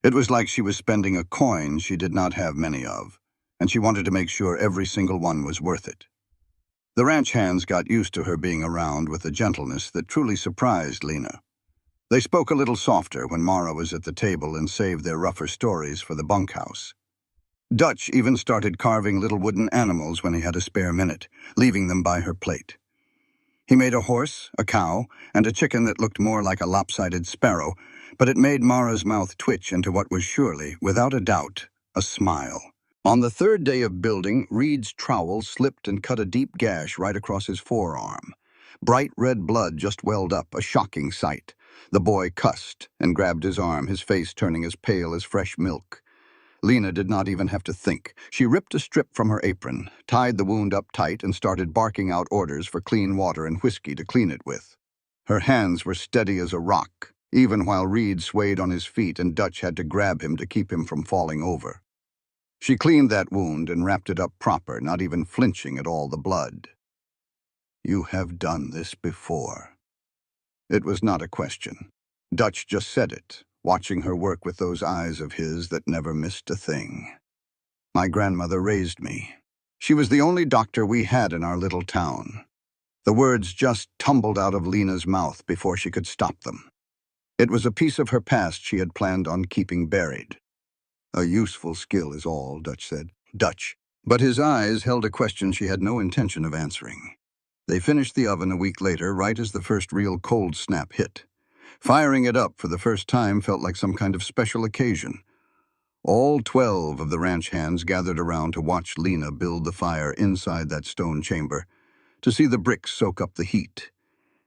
It was like she was spending a coin she did not have many of, and she wanted to make sure every single one was worth it. The ranch hands got used to her being around with a gentleness that truly surprised Lena. They spoke a little softer when Mara was at the table and saved their rougher stories for the bunkhouse. Dutch even started carving little wooden animals when he had a spare minute, leaving them by her plate. He made a horse, a cow, and a chicken that looked more like a lopsided sparrow, but it made Mara's mouth twitch into what was surely, without a doubt, a smile. On the third day of building, Reed's trowel slipped and cut a deep gash right across his forearm. Bright red blood just welled up, a shocking sight. The boy cussed and grabbed his arm, his face turning as pale as fresh milk. Lena did not even have to think. She ripped a strip from her apron, tied the wound up tight, and started barking out orders for clean water and whiskey to clean it with. Her hands were steady as a rock, even while Reed swayed on his feet and Dutch had to grab him to keep him from falling over. She cleaned that wound and wrapped it up proper, not even flinching at all the blood. "You have done this before." It was not a question. Dutch just said it, watching her work with those eyes of his that never missed a thing. "My grandmother raised me. She was the only doctor we had in our little town." The words just tumbled out of Lena's mouth before she could stop them. It was a piece of her past she had planned on keeping buried. "A useful skill is all," Dutch said. Dutch. But his eyes held a question she had no intention of answering. They finished the oven a week later, right as the first real cold snap hit. Firing it up for the first time felt like some kind of special occasion. All 12 of the ranch hands gathered around to watch Lena build the fire inside that stone chamber, to see the bricks soak up the heat,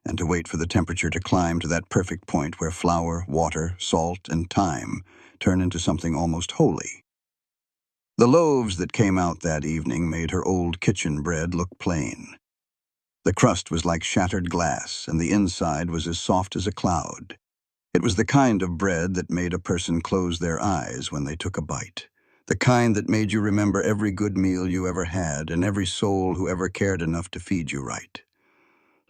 and to wait for the temperature to climb to that perfect point where flour, water, salt, and thyme turn into something almost holy. The loaves that came out that evening made her old kitchen bread look plain. The crust was like shattered glass, and the inside was as soft as a cloud. It was the kind of bread that made a person close their eyes when they took a bite. The kind that made you remember every good meal you ever had and every soul who ever cared enough to feed you right.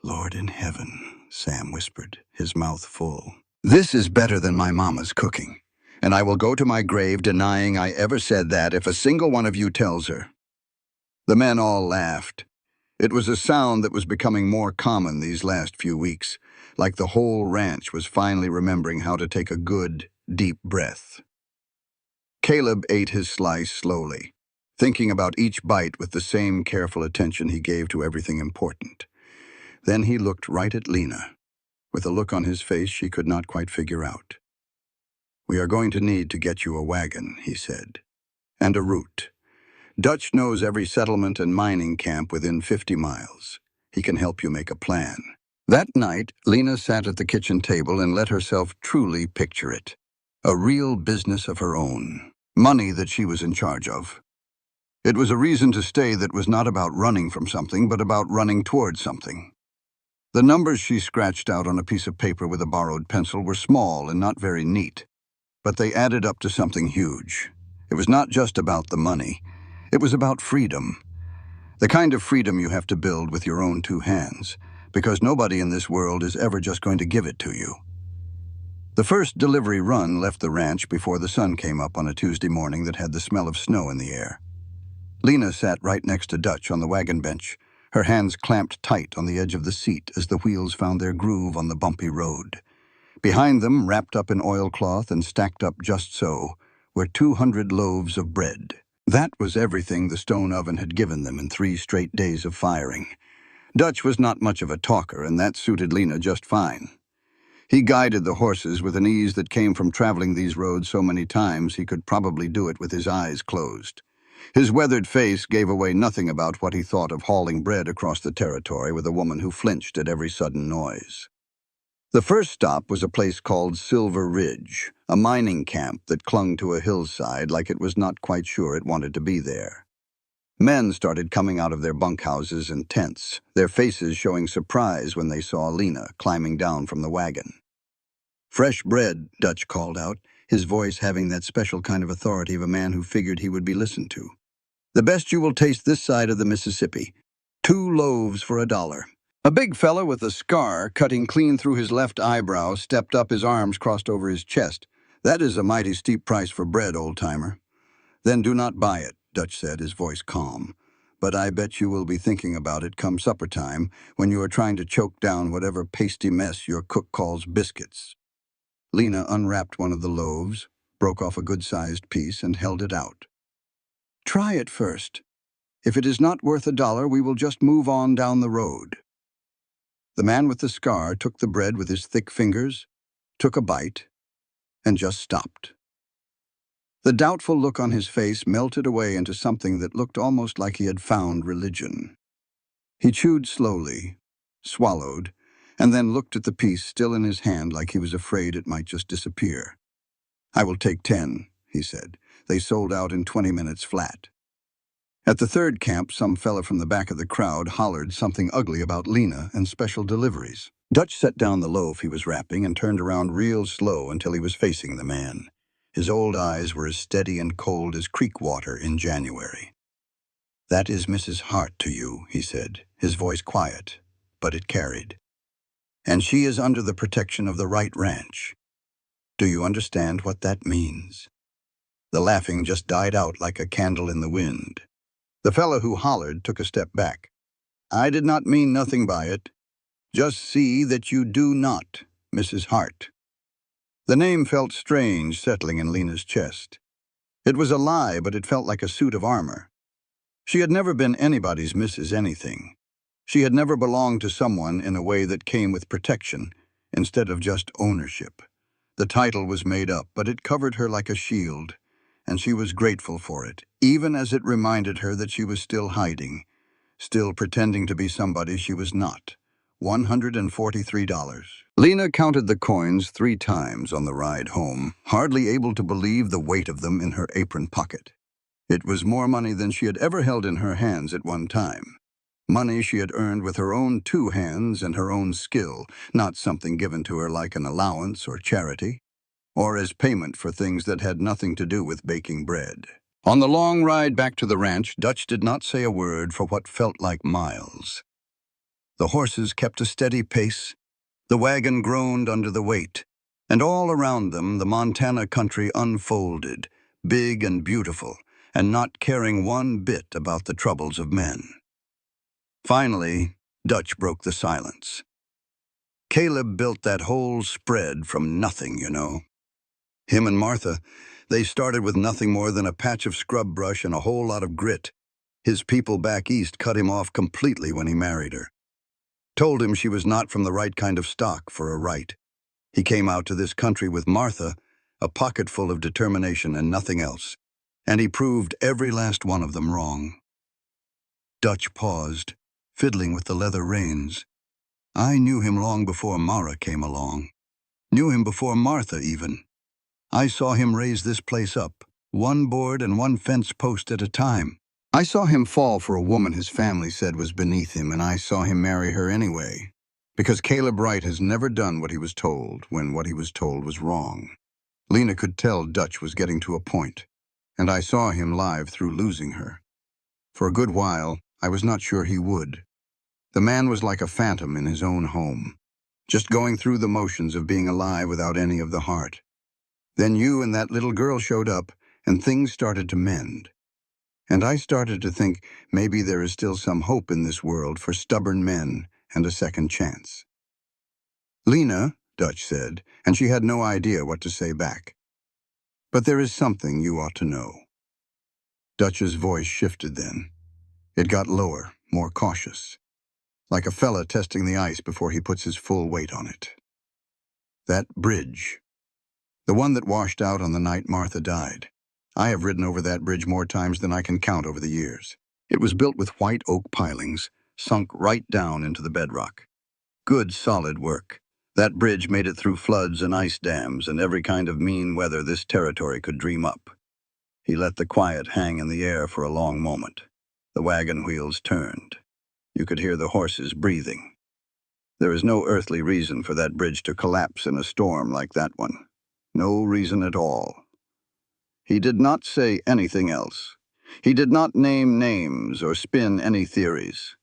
"Lord in heaven," Sam whispered, his mouth full. "This is better than my mama's cooking, and I will go to my grave denying I ever said that if a single one of you tells her." The men all laughed. It was a sound that was becoming more common these last few weeks, like the whole ranch was finally remembering how to take a good, deep breath. Caleb ate his slice slowly, thinking about each bite with the same careful attention he gave to everything important. Then he looked right at Lena, with a look on his face she could not quite figure out. "We are going to need to get you a wagon," he said, "and a route. Dutch knows every settlement and mining camp within 50 miles. He can help you make a plan." That night, Lena sat at the kitchen table and let herself truly picture it. A real business of her own. Money that she was in charge of. It was a reason to stay that was not about running from something, but about running towards something. The numbers she scratched out on a piece of paper with a borrowed pencil were small and not very neat, but they added up to something huge. It was not just about the money. It was about freedom. The kind of freedom you have to build with your own two hands, because nobody in this world is ever just going to give it to you. The first delivery run left the ranch before the sun came up on a Tuesday morning that had the smell of snow in the air. Lena sat right next to Dutch on the wagon bench, her hands clamped tight on the edge of the seat as the wheels found their groove on the bumpy road. Behind them, wrapped up in oilcloth and stacked up just so, were 200 loaves of bread. That was everything the stone oven had given them in 3 straight days of firing. Dutch was not much of a talker, and that suited Lena just fine. He guided the horses with an ease that came from traveling these roads so many times he could probably do it with his eyes closed. His weathered face gave away nothing about what he thought of hauling bread across the territory with a woman who flinched at every sudden noise. The first stop was a place called Silver Ridge, a mining camp that clung to a hillside like it was not quite sure it wanted to be there. Men started coming out of their bunkhouses and tents, their faces showing surprise when they saw Lena climbing down from the wagon. "Fresh bread," Dutch called out, his voice having that special kind of authority of a man who figured he would be listened to. "The best you will taste this side of the Mississippi. 2 loaves for $1. A big fella with a scar cutting clean through his left eyebrow stepped up, his arms crossed over his chest. "That is a mighty steep price for bread, old-timer." "Then do not buy it," Dutch said, his voice calm. "But I bet you will be thinking about it come supper time when you are trying to choke down whatever pasty mess your cook calls biscuits." Lena unwrapped one of the loaves, broke off a good-sized piece, and held it out. "Try it first. If it is not worth $1, we will just move on down the road." The man with the scar took the bread with his thick fingers, took a bite, and just stopped. The doubtful look on his face melted away into something that looked almost like he had found religion. He chewed slowly, swallowed, and then looked at the piece still in his hand like he was afraid it might just disappear. "I will take 10, he said. They sold out in 20 minutes flat. At the third camp, some fella from the back of the crowd hollered something ugly about Lena and special deliveries. Dutch set down the loaf he was wrapping and turned around real slow until he was facing the man. His old eyes were as steady and cold as creek water in January. "That is Mrs. Hart to you," he said, his voice quiet, but it carried. "And she is under the protection of the Wright Ranch. Do you understand what that means?" The laughing just died out like a candle in the wind. The fellow who hollered took a step back. "I did not mean nothing by it. Just see that you do not, Mrs. Hart." The name felt strange settling in Lena's chest. It was a lie, but it felt like a suit of armor. She had never been anybody's Mrs. Anything. She had never belonged to someone in a way that came with protection, instead of just ownership. The title was made up, but it covered her like a shield, and she was grateful for it, even as it reminded her that she was still hiding, still pretending to be somebody she was not. $143. Lena counted the coins 3 times on the ride home, hardly able to believe the weight of them in her apron pocket. It was more money than she had ever held in her hands at one time. Money she had earned with her own 2 hands and her own skill, not something given to her like an allowance or charity, or as payment for things that had nothing to do with baking bread. On the long ride back to the ranch, Dutch did not say a word for what felt like miles. The horses kept a steady pace, the wagon groaned under the weight, and all around them the Montana country unfolded, big and beautiful, and not caring one bit about the troubles of men. Finally, Dutch broke the silence. "Caleb built that whole spread from nothing, you know. Him and Martha, they started with nothing more than a patch of scrub brush and a whole lot of grit. His people back east cut him off completely when he married her. Told him she was not from the right kind of stock for a Wright. He came out to this country with Martha, a pocket full of determination and nothing else, and he proved every last one of them wrong." Dutch paused, fiddling with the leather reins. "I knew him long before Mara came along. Knew him before Martha, even. I saw him raise this place up, one board and one fence post at a time. I saw him fall for a woman his family said was beneath him, and I saw him marry her anyway. Because Caleb Wright has never done what he was told when what he was told was wrong." Lena could tell Dutch was getting to a point, and I saw him live through losing her. For a good while, I was not sure he would. The man was like a phantom in his own home, just going through the motions of being alive without any of the heart. Then you and that little girl showed up, and things started to mend. And I started to think maybe there is still some hope in this world for stubborn men and a second chance. "Lena," Dutch said, and she had no idea what to say back. "But there is something you ought to know." Dutch's voice shifted then. It got lower, more cautious, like a fella testing the ice before he puts his full weight on it. "That bridge, the one that washed out on the night Martha died. I have ridden over that bridge more times than I can count over the years. It was built with white oak pilings, sunk right down into the bedrock. Good, solid work. That bridge made it through floods and ice dams and every kind of mean weather this territory could dream up." He let the quiet hang in the air for a long moment. The wagon wheels turned. You could hear the horses breathing. "There is no earthly reason for that bridge to collapse in a storm like that one. No reason at all." He did not say anything else. He did not name names or spin any theories.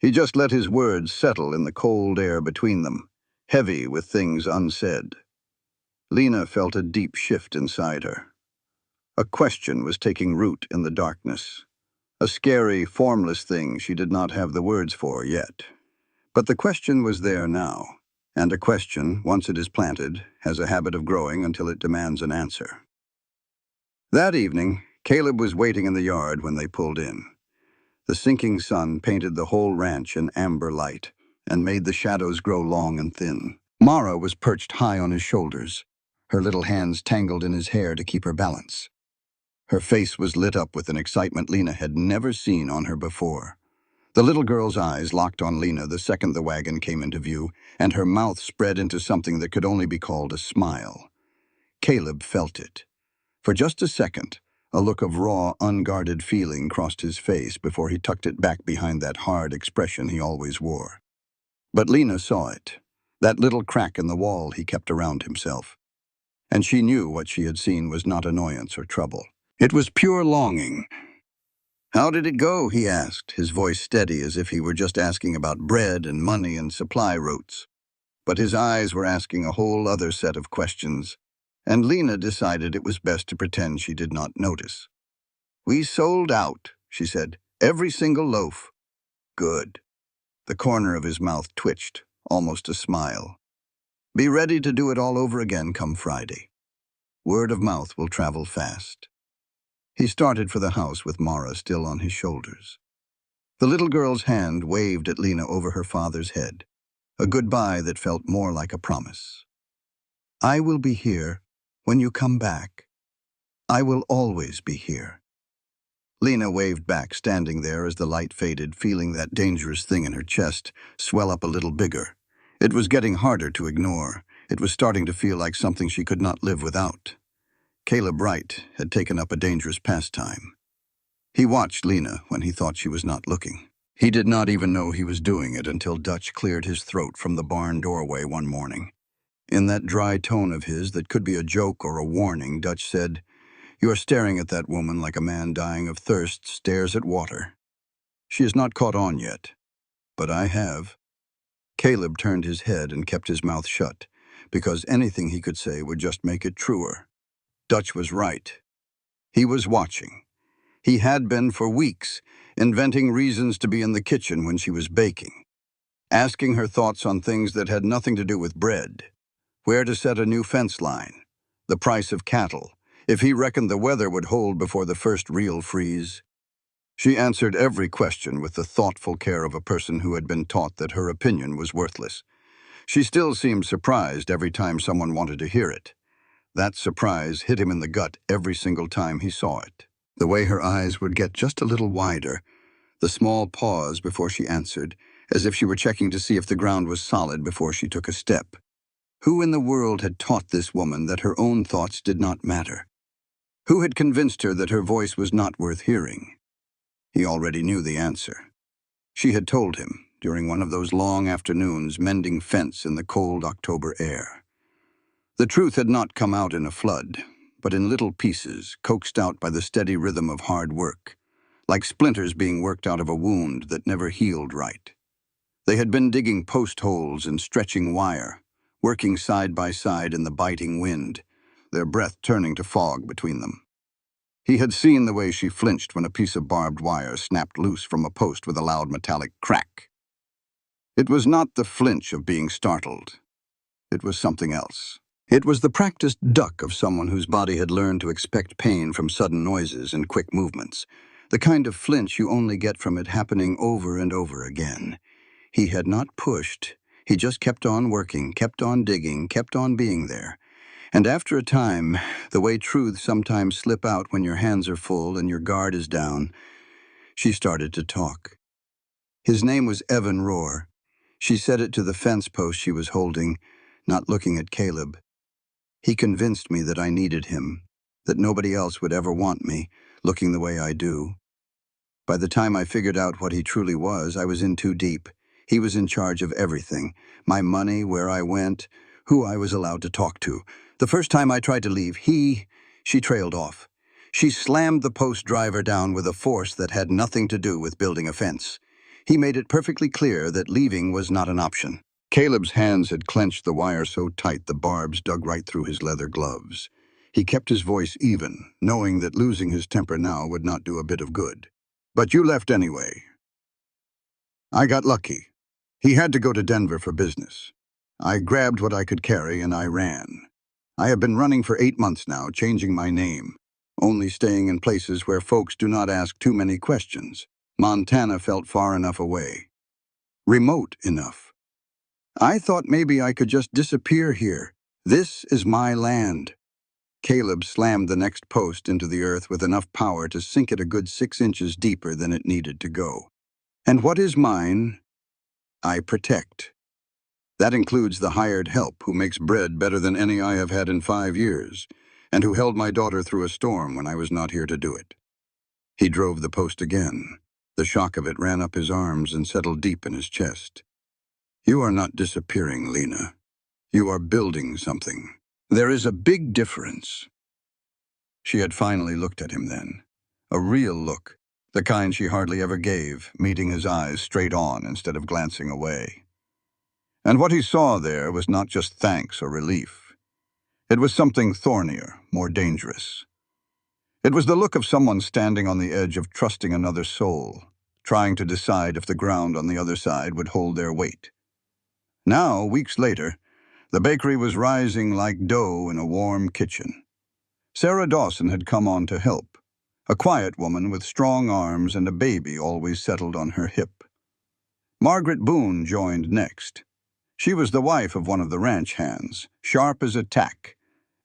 He just let his words settle in the cold air between them, heavy with things unsaid. Lena felt a deep shift inside her. A question was taking root in the darkness. A scary, formless thing she did not have the words for yet. But the question was there now, and a question, once it is planted, has a habit of growing until it demands an answer. That evening, Caleb was waiting in the yard when they pulled in. The sinking sun painted the whole ranch in amber light, and made the shadows grow long and thin. Mara was perched high on his shoulders, her little hands tangled in his hair to keep her balance. Her face was lit up with an excitement Lena had never seen on her before. The little girl's eyes locked on Lena the second the wagon came into view, and her mouth spread into something that could only be called a smile. Caleb felt it. For just a second, a look of raw, unguarded feeling crossed his face before he tucked it back behind that hard expression he always wore. But Lena saw it, that little crack in the wall he kept around himself. And she knew what she had seen was not annoyance or trouble. It was pure longing. "How did it go?" he asked, his voice steady as if he were just asking about bread and money and supply routes. But his eyes were asking a whole other set of questions, and Lena decided it was best to pretend she did not notice. "We sold out," she said. "Every single loaf." "Good." The corner of his mouth twitched, almost a smile. "Be ready to do it all over again come Friday. Word of mouth will travel fast." He started for the house with Mara still on his shoulders. The little girl's hand waved at Lena over her father's head, a goodbye that felt more like a promise. "I will be here when you come back. I will always be here." Lena waved back, standing there as the light faded, feeling that dangerous thing in her chest swell up a little bigger. It was getting harder to ignore. It was starting to feel like something she could not live without. Caleb Wright had taken up a dangerous pastime. He watched Lena when he thought she was not looking. He did not even know he was doing it until Dutch cleared his throat from the barn doorway one morning. In that dry tone of his that could be a joke or a warning, Dutch said, "You are staring at that woman like a man dying of thirst stares at water. She has not caught on yet, but I have." Caleb turned his head and kept his mouth shut, because anything he could say would just make it truer. Dutch was right. He was watching. He had been for weeks, inventing reasons to be in the kitchen when she was baking, asking her thoughts on things that had nothing to do with bread, where to set a new fence line, the price of cattle, if he reckoned the weather would hold before the first real freeze. She answered every question with the thoughtful care of a person who had been taught that her opinion was worthless. She still seemed surprised every time someone wanted to hear it. That surprise hit him in the gut every single time he saw it. The way her eyes would get just a little wider, the small pause before she answered, as if she were checking to see if the ground was solid before she took a step. Who in the world had taught this woman that her own thoughts did not matter? Who had convinced her that her voice was not worth hearing? He already knew the answer. She had told him, during one of those long afternoons mending fence in the cold October air. The truth had not come out in a flood, but in little pieces, coaxed out by the steady rhythm of hard work, like splinters being worked out of a wound that never healed right. They had been digging post holes and stretching wire, working side by side in the biting wind, their breath turning to fog between them. He had seen the way she flinched when a piece of barbed wire snapped loose from a post with a loud metallic crack. It was not the flinch of being startled. It was something else. It was the practiced duck of someone whose body had learned to expect pain from sudden noises and quick movements, the kind of flinch you only get from it happening over and over again. He had not pushed. He just kept on working, kept on digging, kept on being there. And after a time, the way truths sometimes slip out when your hands are full and your guard is down, she started to talk. His name was Evan Rohr. She said it to the fence post she was holding, not looking at Caleb. "He convinced me that I needed him, that nobody else would ever want me, looking the way I do. By the time I figured out what he truly was, I was in too deep. He was in charge of everything, my money, where I went, who I was allowed to talk to. The first time I tried to leave, she trailed off. She slammed the post driver down with a force that had nothing to do with building a fence. He made it perfectly clear that leaving was not an option." Caleb's hands had clenched the wire so tight the barbs dug right through his leather gloves. He kept his voice even, knowing that losing his temper now would not do a bit of good. "But you left anyway. I got lucky. He had to go to Denver for business. I grabbed what I could carry and I ran. I have been running for 8 months now, changing my name, only staying in places where folks do not ask too many questions. Montana felt far enough away. Remote enough. I thought maybe I could just disappear here. This is my land. Caleb slammed the next post into the earth with enough power to sink it a good 6 inches deeper than it needed to go. And what is mine, I protect. That includes the hired help who makes bread better than any I have had in 5 years, and who held my daughter through a storm when I was not here to do it. He drove the post again. The shock of it ran up his arms and settled deep in his chest. You are not disappearing, Lena. You are building something. There is a big difference. She had finally looked at him then. A real look, the kind she hardly ever gave, meeting his eyes straight on instead of glancing away. And what he saw there was not just thanks or relief. It was something thornier, more dangerous. It was the look of someone standing on the edge of trusting another soul, trying to decide if the ground on the other side would hold their weight. Now, weeks later, the bakery was rising like dough in a warm kitchen. Sarah Dawson had come on to help, a quiet woman with strong arms and a baby always settled on her hip. Margaret Boone joined next. She was the wife of one of the ranch hands, sharp as a tack,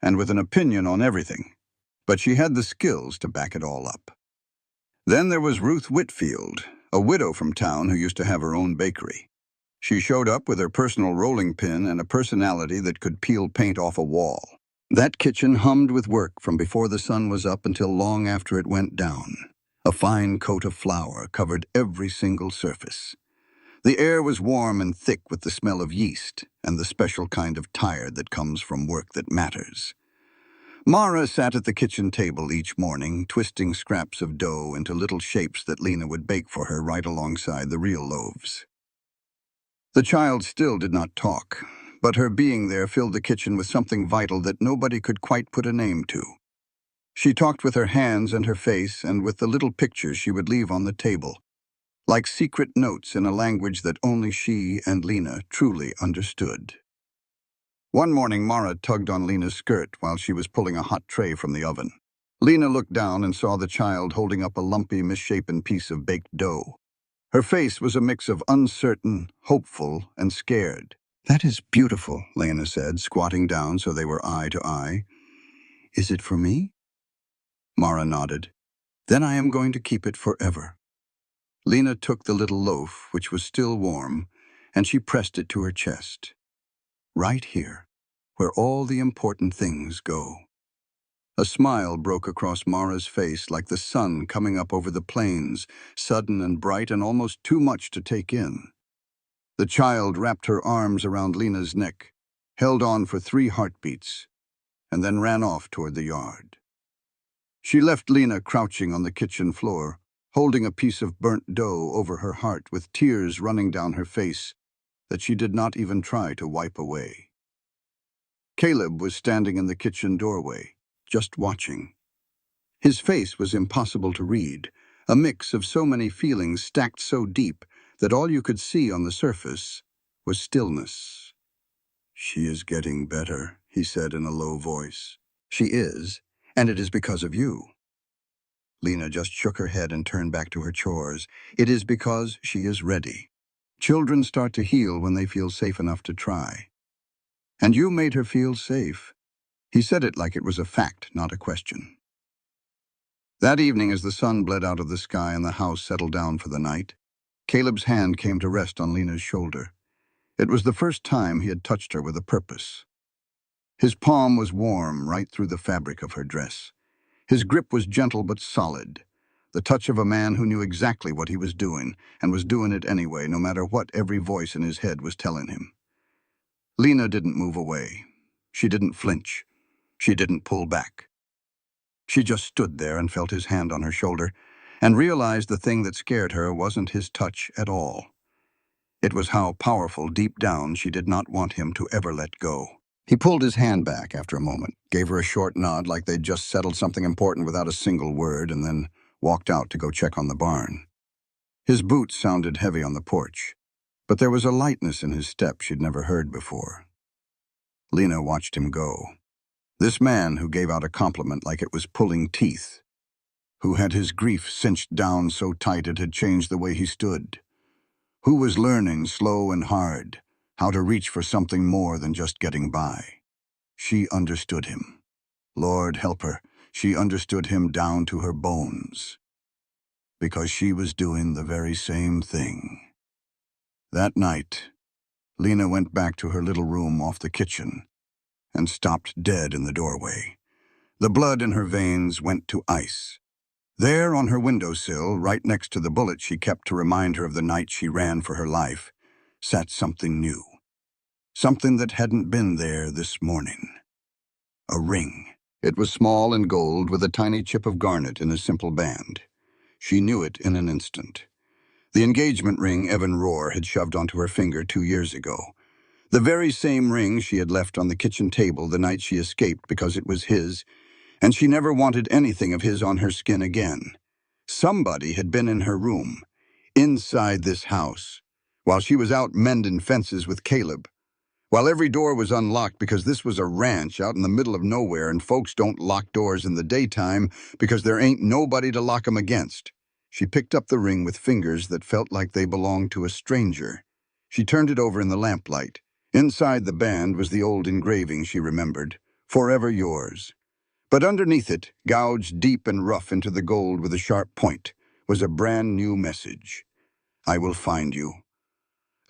and with an opinion on everything, but she had the skills to back it all up. Then there was Ruth Whitfield, a widow from town who used to have her own bakery. She showed up with her personal rolling pin and a personality that could peel paint off a wall. That kitchen hummed with work from before the sun was up until long after it went down. A fine coat of flour covered every single surface. The air was warm and thick with the smell of yeast and the special kind of tired that comes from work that matters. Mara sat at the kitchen table each morning, twisting scraps of dough into little shapes that Lena would bake for her right alongside the real loaves. The child still did not talk, but her being there filled the kitchen with something vital that nobody could quite put a name to. She talked with her hands and her face and with the little pictures she would leave on the table, like secret notes in a language that only she and Lena truly understood. One morning, Mara tugged on Lena's skirt while she was pulling a hot tray from the oven. Lena looked down and saw the child holding up a lumpy, misshapen piece of baked dough. Her face was a mix of uncertain, hopeful, and scared. "That is beautiful," Lena said, squatting down so they were eye to eye. "Is it for me?" Mara nodded. "Then I am going to keep it forever." Lena took the little loaf, which was still warm, and she pressed it to her chest. "Right here, where all the important things go." A smile broke across Mara's face like the sun coming up over the plains, sudden and bright and almost too much to take in. The child wrapped her arms around Lena's neck, held on for 3 heartbeats, and then ran off toward the yard. She left Lena crouching on the kitchen floor, holding a piece of burnt dough over her heart with tears running down her face that she did not even try to wipe away. Caleb was standing in the kitchen doorway, just watching. His face was impossible to read, a mix of so many feelings stacked so deep that all you could see on the surface was stillness. "She is getting better," he said in a low voice. "She is, and it is because of you." Lena just shook her head and turned back to her chores. "It is because she is ready. Children start to heal when they feel safe enough to try. And you made her feel safe." He said it like it was a fact, not a question. That evening, as the sun bled out of the sky and the house settled down for the night, Caleb's hand came to rest on Lena's shoulder. It was the first time he had touched her with a purpose. His palm was warm right through the fabric of her dress. His grip was gentle but solid, the touch of a man who knew exactly what he was doing and was doing it anyway, no matter what every voice in his head was telling him. Lena didn't move away. She didn't flinch. She didn't pull back. She just stood there and felt his hand on her shoulder and realized the thing that scared her wasn't his touch at all. It was how powerful, deep down, she did not want him to ever let go. He pulled his hand back after a moment, gave her a short nod like they'd just settled something important without a single word, and then walked out to go check on the barn. His boots sounded heavy on the porch, but there was a lightness in his step she'd never heard before. Lena watched him go. This man who gave out a compliment like it was pulling teeth, who had his grief cinched down so tight it had changed the way he stood, who was learning slow and hard how to reach for something more than just getting by. She understood him. Lord help her, she understood him down to her bones. Because she was doing the very same thing. That night, Lena went back to her little room off the kitchen and stopped dead in the doorway. The blood in her veins went to ice. There on her windowsill, right next to the bullet she kept to remind her of the night she ran for her life, sat something new. Something that hadn't been there this morning. A ring. It was small and gold with a tiny chip of garnet in a simple band. She knew it in an instant. The engagement ring Evan Rohr had shoved onto her finger 2 years ago. The very same ring she had left on the kitchen table the night she escaped because it was his, and she never wanted anything of his on her skin again. Somebody had been in her room, inside this house, while she was out mending fences with Caleb, while every door was unlocked because this was a ranch out in the middle of nowhere and folks don't lock doors in the daytime because there ain't nobody to lock 'em against. She picked up the ring with fingers that felt like they belonged to a stranger. She turned it over in the lamplight. Inside the band was the old engraving she remembered, "Forever yours." But underneath it, gouged deep and rough into the gold with a sharp point, was a brand new message. "I will find you."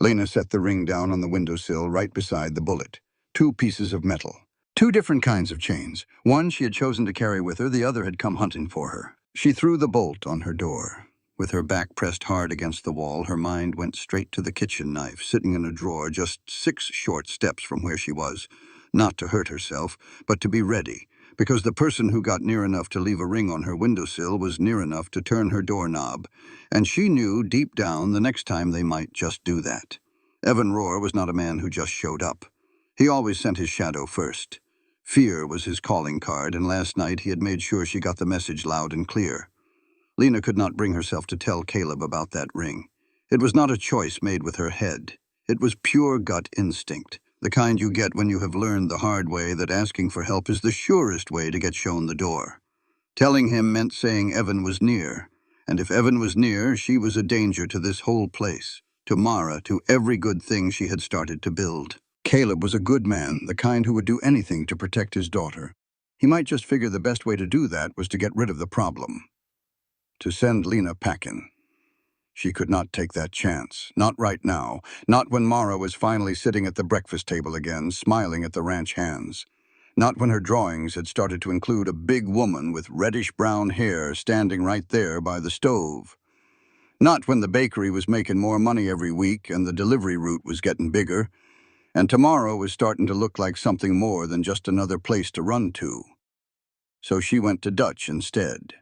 Lena set the ring down on the windowsill right beside the bullet. 2 pieces of metal. 2 different kinds of chains. One she had chosen to carry with her, the other had come hunting for her. She threw the bolt on her door. With her back pressed hard against the wall, her mind went straight to the kitchen knife, sitting in a drawer just 6 short steps from where she was. Not to hurt herself, but to be ready, because the person who got near enough to leave a ring on her windowsill was near enough to turn her doorknob, and she knew deep down the next time they might just do that. Evan Rohr was not a man who just showed up. He always sent his shadow first. Fear was his calling card, and last night he had made sure she got the message loud and clear. Lena could not bring herself to tell Caleb about that ring. It was not a choice made with her head. It was pure gut instinct, the kind you get when you have learned the hard way that asking for help is the surest way to get shown the door. Telling him meant saying Evan was near, and if Evan was near, she was a danger to this whole place, to Mara, to every good thing she had started to build. Caleb was a good man, the kind who would do anything to protect his daughter. He might just figure the best way to do that was to get rid of the problem. To send Lena packing. She could not take that chance. Not right now. Not when Mara was finally sitting at the breakfast table again, smiling at the ranch hands. Not when her drawings had started to include a big woman with reddish-brown hair standing right there by the stove. Not when the bakery was making more money every week and the delivery route was getting bigger, and tomorrow was starting to look like something more than just another place to run to. So she went to Dutch instead.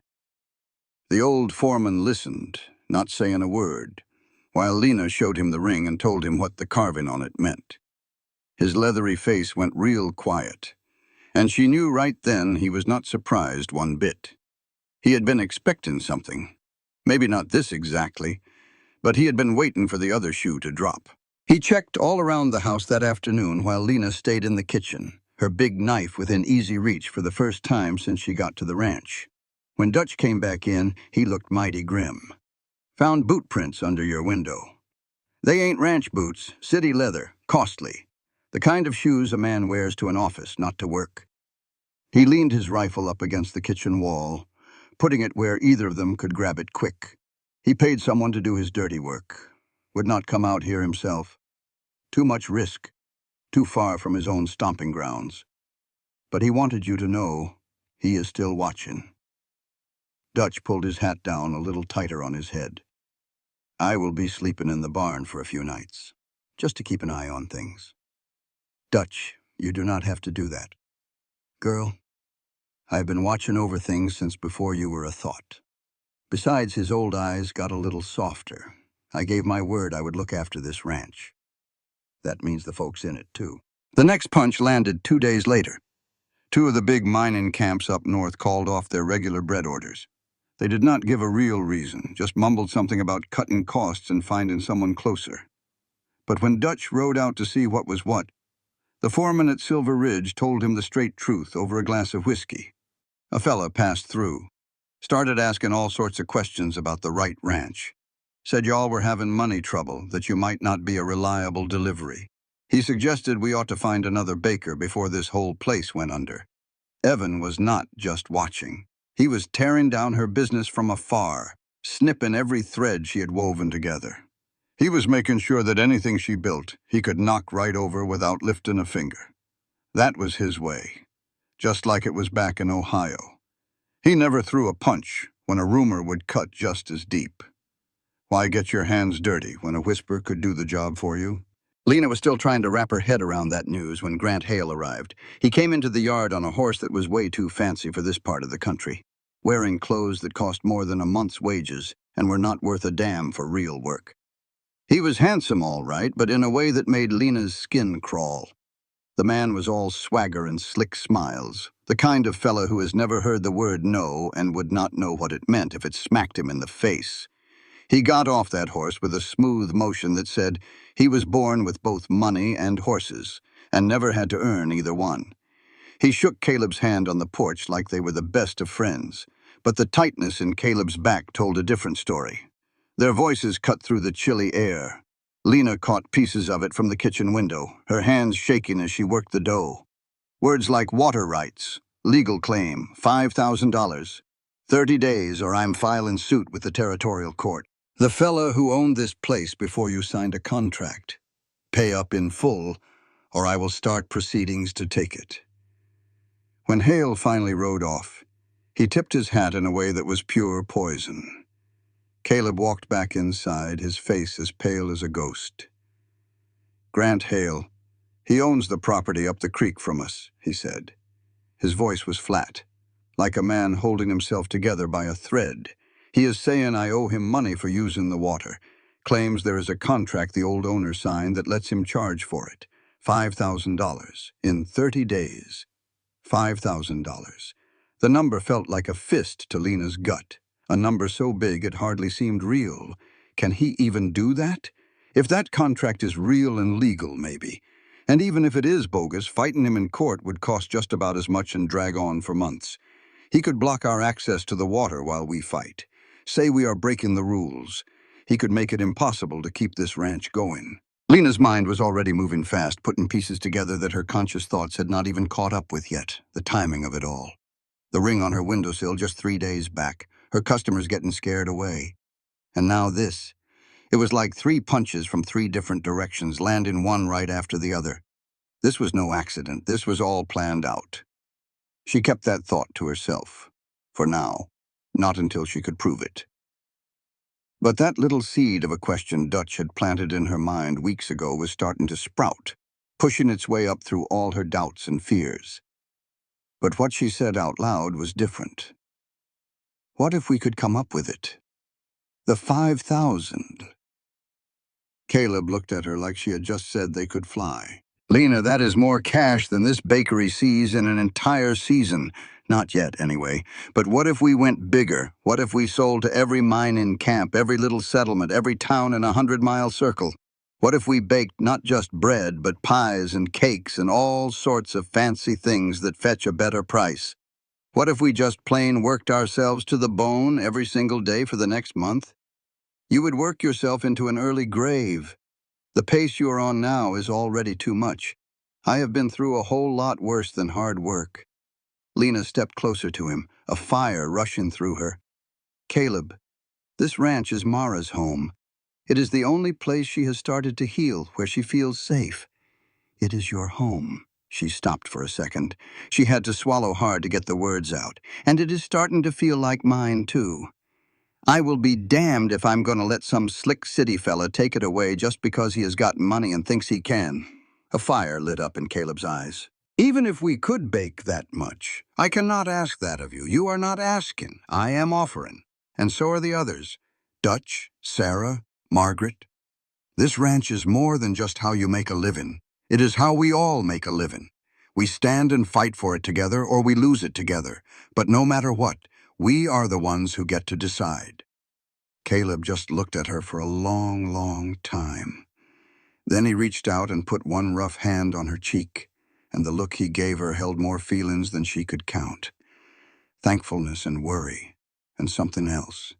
The old foreman listened, not saying a word, while Lena showed him the ring and told him what the carving on it meant. His leathery face went real quiet, and she knew right then he was not surprised one bit. He had been expecting something. Maybe not this exactly, but he had been waiting for the other shoe to drop. He checked all around the house that afternoon while Lena stayed in the kitchen, her big knife within easy reach for the first time since she got to the ranch. When Dutch came back in, he looked mighty grim. "Found boot prints under your window. They ain't ranch boots, city leather, costly. The kind of shoes a man wears to an office, not to work." He leaned his rifle up against the kitchen wall, putting it where either of them could grab it quick. He paid someone to do his dirty work. Would not come out here himself. Too much risk. Too far from his own stomping grounds. But he wanted you to know he is still watching. Dutch pulled his hat down a little tighter on his head. "I will be sleeping in the barn for a few nights, just to keep an eye on things. Dutch, you do not have to do that. Girl, I've been watching over things since before you were a thought." Besides, his old eyes got a little softer. "I gave my word I would look after this ranch. That means the folks in it, too." The next punch landed 2 days later. 2 of the big mining camps up north called off their regular bread orders. They did not give a real reason, just mumbled something about cutting costs and finding someone closer. But when Dutch rode out to see what was what, the foreman at Silver Ridge told him the straight truth over a glass of whiskey. A fella passed through, started asking all sorts of questions about the Wright ranch. Said y'all were having money trouble, that you might not be a reliable delivery. He suggested we ought to find another baker before this whole place went under. Evan was not just watching. He was tearing down her business from afar, snipping every thread she had woven together. He was making sure that anything she built, he could knock right over without lifting a finger. That was his way, just like it was back in Ohio. He never threw a punch when a rumor would cut just as deep. Why get your hands dirty when a whisper could do the job for you? Lena was still trying to wrap her head around that news when Grant Hale arrived. He came into the yard on a horse that was way too fancy for this part of the country, wearing clothes that cost more than a month's wages and were not worth a damn for real work. He was handsome, all right, but in a way that made Lena's skin crawl. The man was all swagger and slick smiles, the kind of fellow who has never heard the word no and would not know what it meant if it smacked him in the face. He got off that horse with a smooth motion that said he was born with both money and horses, and never had to earn either one. He shook Caleb's hand on the porch like they were the best of friends, but the tightness in Caleb's back told a different story. Their voices cut through the chilly air. Lena caught pieces of it from the kitchen window, her hands shaking as she worked the dough. Words like water rights, legal claim, $5,000, 30 days or I'm filing suit with the territorial court. The fella who owned this place before you signed a contract. Pay up in full, or I will start proceedings to take it. When Hale finally rode off, he tipped his hat in a way that was pure poison. Caleb walked back inside, his face as pale as a ghost. Grant Hale, he owns the property up the creek from us, he said. His voice was flat, like a man holding himself together by a thread. He is saying I owe him money for using the water. Claims there is a contract the old owner signed that lets him charge for it. $5,000 in 30 days. $5,000. The number felt like a fist to Lena's gut. A number so big it hardly seemed real. Can he even do that? If that contract is real and legal, maybe. And even if it is bogus, fighting him in court would cost just about as much and drag on for months. He could block our access to the water while we fight. Say we are breaking the rules. He could make it impossible to keep this ranch going. Lena's mind was already moving fast, putting pieces together that her conscious thoughts had not even caught up with yet, the timing of it all. The ring on her windowsill just 3 days back, her customers getting scared away. And now this. It was like 3 punches from 3 different directions, landing one right after the other. This was no accident. This was all planned out. She kept that thought to herself. For now. Not until she could prove it. But that little seed of a question Dutch had planted in her mind weeks ago was starting to sprout, pushing its way up through all her doubts and fears. But what she said out loud was different. What if we could come up with it? The 5,000. Caleb looked at her like she had just said they could fly. Lena, that is more cash than this bakery sees in an entire season. Not yet, anyway. But what if we went bigger? What if we sold to every mine in camp, every little settlement, every town in a 100-mile circle? What if we baked not just bread, but pies and cakes and all sorts of fancy things that fetch a better price? What if we just plain worked ourselves to the bone every single day for the next month? You would work yourself into an early grave. The pace you are on now is already too much. I have been through a whole lot worse than hard work. Lena stepped closer to him, a fire rushing through her. Caleb, this ranch is Mara's home. It is the only place she has started to heal, where she feels safe. It is your home. She stopped for a second. She had to swallow hard to get the words out. And it is starting to feel like mine, too. I will be damned if I'm going to let some slick city fella take it away just because he has got money and thinks he can. A fire lit up in Caleb's eyes. Even if we could bake that much, I cannot ask that of you. You are not asking. I am offering. And so are the others. Dutch, Sarah, Margaret. This ranch is more than just how you make a living. It is how we all make a living. We stand and fight for it together or we lose it together. But no matter what, we are the ones who get to decide. Caleb just looked at her for a long, long time. Then he reached out and put one rough hand on her cheek, and the look he gave her held more feelings than she could count. Thankfulness and worry, and something else.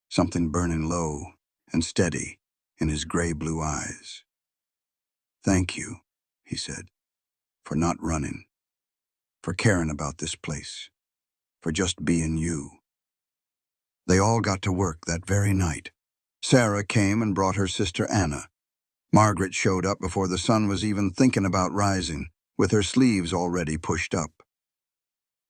Something burning low and steady in his gray-blue eyes. "Thank you," he said, "for not running, for caring about this place, for just being you." They all got to work that very night. Sarah came and brought her sister Anna. Margaret showed up before the sun was even thinking about rising, with her sleeves already pushed up.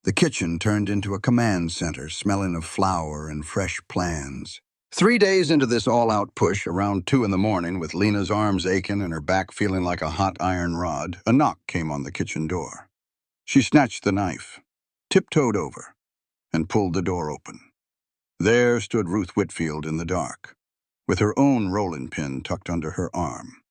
The kitchen turned into a command center, smelling of flour and fresh plans. 3 days into this all-out push, around 2 in the morning, with Lena's arms aching and her back feeling like a hot iron rod, a knock came on the kitchen door. She snatched the knife, tiptoed over, and pulled the door open. There stood Ruth Whitfield in the dark, with her own rolling pin tucked under her arm.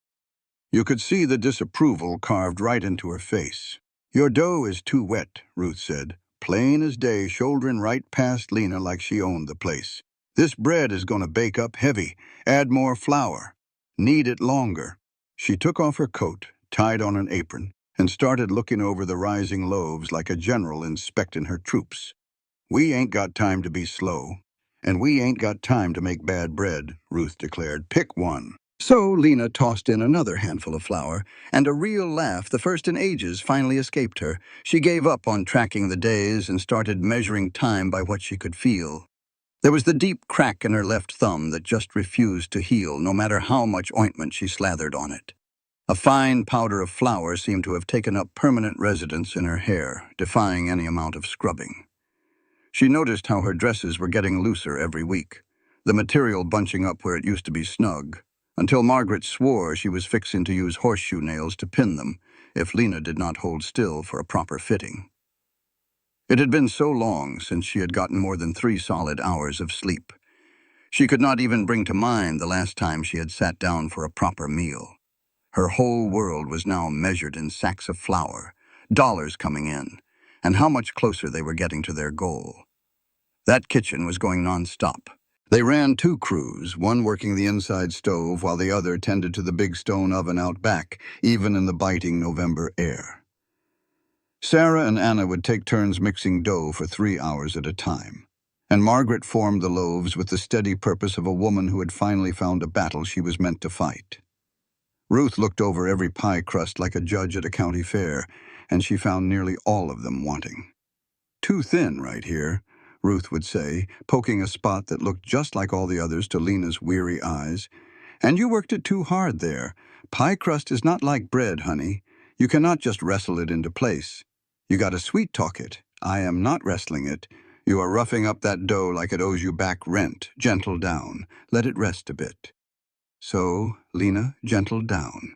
You could see the disapproval carved right into her face. "Your dough is too wet," Ruth said, plain as day, shouldering right past Lena like she owned the place. "This bread is going to bake up heavy. Add more flour. Knead it longer." She took off her coat, tied on an apron, and started looking over the rising loaves like a general inspecting her troops. "We ain't got time to be slow, and we ain't got time to make bad bread," Ruth declared. "Pick one." So Lena tossed in another handful of flour, and a real laugh, the first in ages, finally escaped her. She gave up on tracking the days and started measuring time by what she could feel. There was the deep crack in her left thumb that just refused to heal, no matter how much ointment she slathered on it. A fine powder of flour seemed to have taken up permanent residence in her hair, defying any amount of scrubbing. She noticed how her dresses were getting looser every week, the material bunching up where it used to be snug, until Margaret swore she was fixing to use horseshoe nails to pin them if Lena did not hold still for a proper fitting. It had been so long since she had gotten more than 3 solid hours of sleep. She could not even bring to mind the last time she had sat down for a proper meal. Her whole world was now measured in sacks of flour, dollars coming in, and how much closer they were getting to their goal. That kitchen was going non-stop. They ran 2 crews, one working the inside stove while the other tended to the big stone oven out back, even in the biting November air. Sarah and Anna would take turns mixing dough for 3 hours at a time, and Margaret formed the loaves with the steady purpose of a woman who had finally found a battle she was meant to fight. Ruth looked over every pie crust like a judge at a county fair, and she found nearly all of them wanting. "Too thin right here," Ruth would say, poking a spot that looked just like all the others to Lena's weary eyes. "And you worked it too hard there. Pie crust is not like bread, honey. You cannot just wrestle it into place. You gotta sweet-talk it. I am not wrestling it. You are roughing up that dough like it owes you back rent. Gentle down. Let it rest a bit." So Lena gentled down.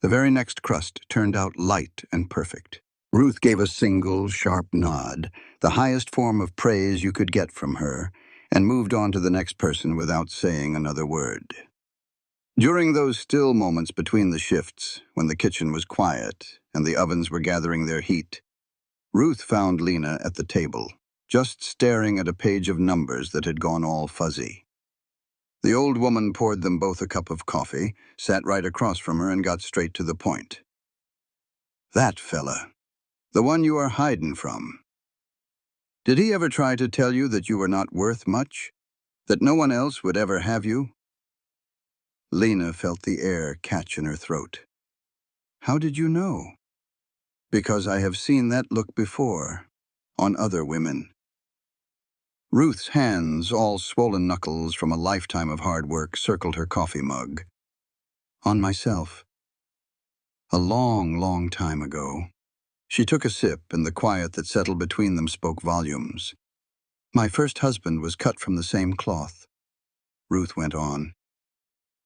The very next crust turned out light and perfect. Ruth gave a single, sharp nod, the highest form of praise you could get from her, and moved on to the next person without saying another word. During those still moments between the shifts, when the kitchen was quiet and the ovens were gathering their heat, Ruth found Lena at the table, just staring at a page of numbers that had gone all fuzzy. The old woman poured them both a cup of coffee, sat right across from her, and got straight to the point. "That fella. The one you are hiding from. Did he ever try to tell you that you were not worth much? That no one else would ever have you?" Lena felt the air catch in her throat. "How did you know?" "Because I have seen that look before, on other women." Ruth's hands, all swollen knuckles from a lifetime of hard work, circled her coffee mug. "On myself. A long, long time ago." She took a sip, and the quiet that settled between them spoke volumes. "My first husband was cut from the same cloth," Ruth went on.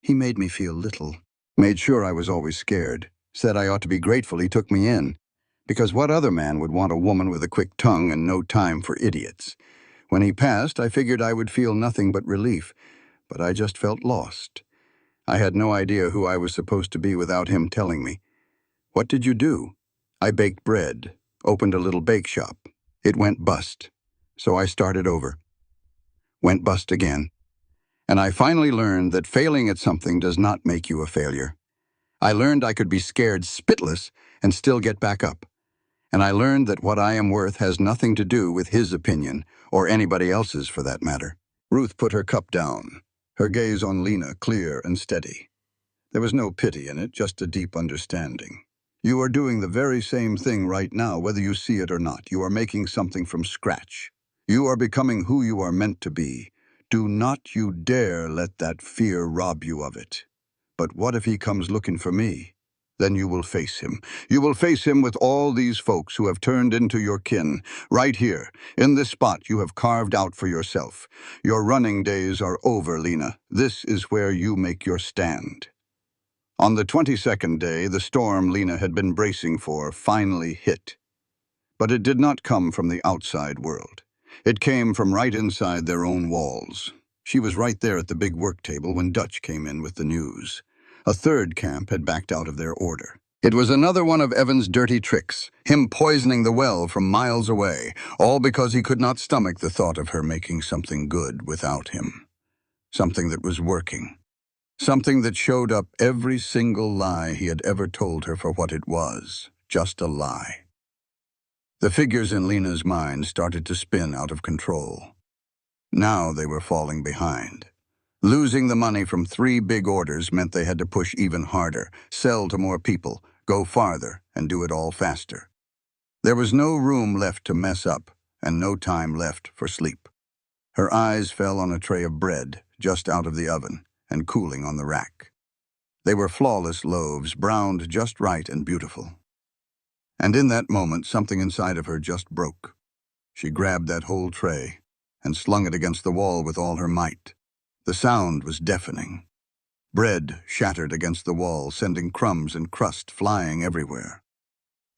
"He made me feel little. Made sure I was always scared. Said I ought to be grateful he took me in. Because what other man would want a woman with a quick tongue and no time for idiots? When he passed, I figured I would feel nothing but relief, but I just felt lost. I had no idea who I was supposed to be without him telling me. What did you do? I baked bread, opened a little bake shop. It went bust. So I started over. Went bust again. And I finally learned that failing at something does not make you a failure. I learned I could be scared spitless and still get back up. And I learned that what I am worth has nothing to do with his opinion, or anybody else's for that matter." Ruth put her cup down, her gaze on Lena clear and steady. There was no pity in it, just a deep understanding. You are doing the very same thing right now, whether you see it or not. You are making something from scratch. You are becoming who you are meant to be. Do not you dare let that fear rob you of it. But what if he comes looking for me? Then you will face him. You will face him with all these folks who have turned into your kin, right here, in this spot you have carved out for yourself. Your running days are over, Lena. This is where you make your stand. On the 22nd day, the storm Lena had been bracing for finally hit. But it did not come from the outside world. It came from right inside their own walls. She was right there at the big work table when Dutch came in with the news. A third camp had backed out of their order. It was another one of Evan's dirty tricks, him poisoning the well from miles away, all because he could not stomach the thought of her making something good without him. Something that was working. Something that showed up every single lie he had ever told her for what it was, just a lie. The figures in Lena's mind started to spin out of control. Now they were falling behind. Losing the money from 3 big orders meant they had to push even harder, sell to more people, go farther, and do it all faster. There was no room left to mess up, and no time left for sleep. Her eyes fell on a tray of bread, just out of the oven, and cooling on the rack. They were flawless loaves, browned just right and beautiful. And in that moment, something inside of her just broke. She grabbed that whole tray and slung it against the wall with all her might. The sound was deafening. Bread shattered against the wall, sending crumbs and crust flying everywhere.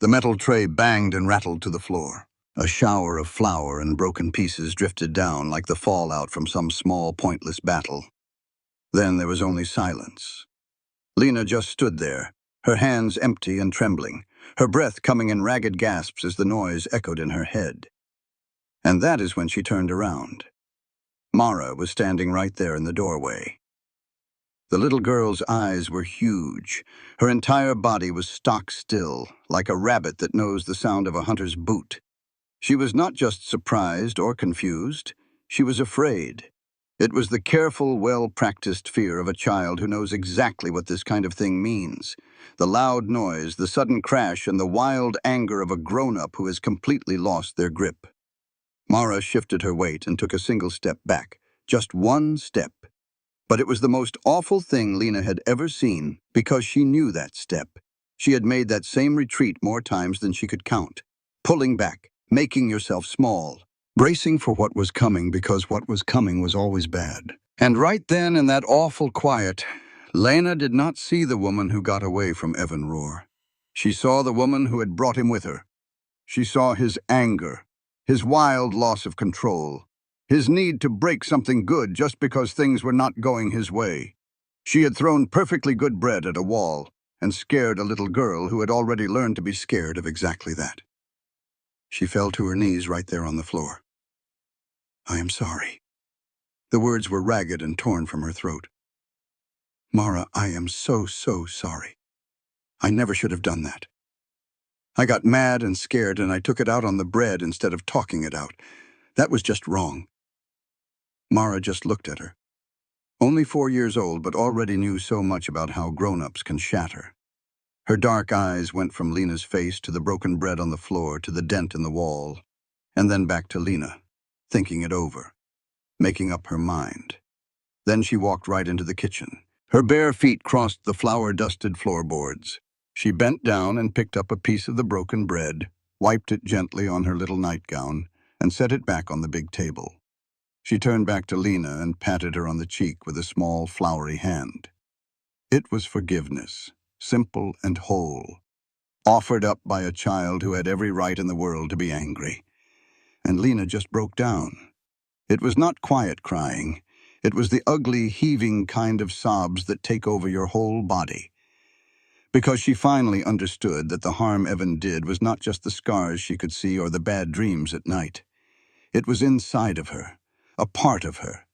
The metal tray banged and rattled to the floor. A shower of flour and broken pieces drifted down like the fallout from some small, pointless battle. Then there was only silence. Lena just stood there, her hands empty and trembling, her breath coming in ragged gasps as the noise echoed in her head. And that is when she turned around. Mara was standing right there in the doorway. The little girl's eyes were huge. Her entire body was stock still, like a rabbit that knows the sound of a hunter's boot. She was not just surprised or confused. She was afraid. It was the careful, well-practiced fear of a child who knows exactly what this kind of thing means. The loud noise, the sudden crash, and the wild anger of a grown-up who has completely lost their grip. Mara shifted her weight and took a single step back. Just one step. But it was the most awful thing Lena had ever seen because she knew that step. She had made that same retreat more times than she could count. Pulling back, making yourself small. Bracing for what was coming because what was coming was always bad. And right then in that awful quiet, Lena did not see the woman who got away from Evan Roar. She saw the woman who had brought him with her. She saw his anger, his wild loss of control, his need to break something good just because things were not going his way. She had thrown perfectly good bread at a wall and scared a little girl who had already learned to be scared of exactly that. She fell to her knees right there on the floor. "I am sorry." The words were ragged and torn from her throat. "Mara, I am so sorry. I never should have done that. I got mad and scared and I took it out on the bread instead of talking it out. That was just wrong." Mara just looked at her. Only 4 years old, but already knew so much about how grown-ups can shatter. Her dark eyes went from Lena's face to the broken bread on the floor to the dent in the wall, and then back to Lena, thinking it over, making up her mind. Then she walked right into the kitchen. Her bare feet crossed the flour-dusted floorboards. She bent down and picked up a piece of the broken bread, wiped it gently on her little nightgown, and set it back on the big table. She turned back to Lena and patted her on the cheek with a small, floury hand. It was forgiveness, simple and whole, offered up by a child who had every right in the world to be angry. And Lena just broke down. It was not quiet crying. It was the ugly, heaving kind of sobs that take over your whole body. Because she finally understood that the harm Evan did was not just the scars she could see or the bad dreams at night. It was inside of her, a part of her.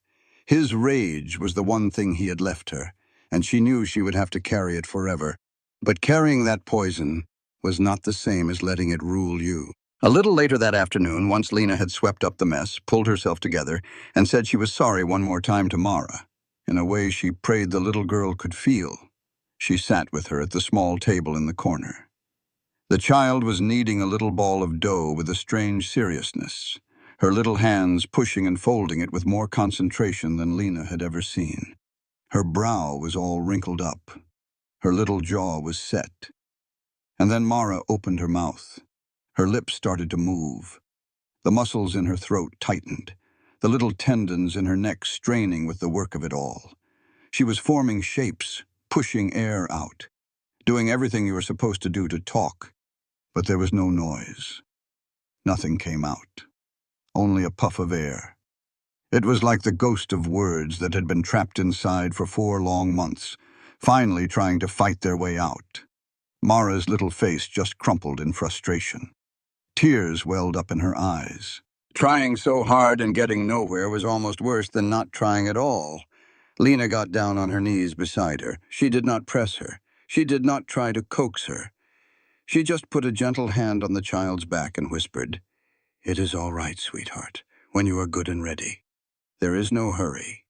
His rage was the one thing he had left her, and she knew she would have to carry it forever. But carrying that poison was not the same as letting it rule you. A little later that afternoon, once Lena had swept up the mess, pulled herself together, and said she was sorry one more time to Mara, in a way she prayed the little girl could feel, She sat with her at the small table in the corner. The child was kneading a little ball of dough with a strange seriousness, her little hands pushing and folding it with more concentration than Lena had ever seen. Her brow was all wrinkled up. Her little jaw was set. And then Mara opened her mouth. Her lips started to move. The muscles in her throat tightened, the little tendons in her neck straining with the work of it all. She was forming shapes, pushing air out, doing everything you were supposed to do to talk. But there was no noise. Nothing came out. Only a puff of air. It was like the ghost of words that had been trapped inside for 4 long months, finally trying to fight their way out. Mara's little face just crumpled in frustration. Tears welled up in her eyes. Trying so hard and getting nowhere was almost worse than not trying at all. Lena got down on her knees beside her. She did not press her. She did not try to coax her. She just put a gentle hand on the child's back and whispered, "It is all right, sweetheart, when you are good and ready. There is no hurry."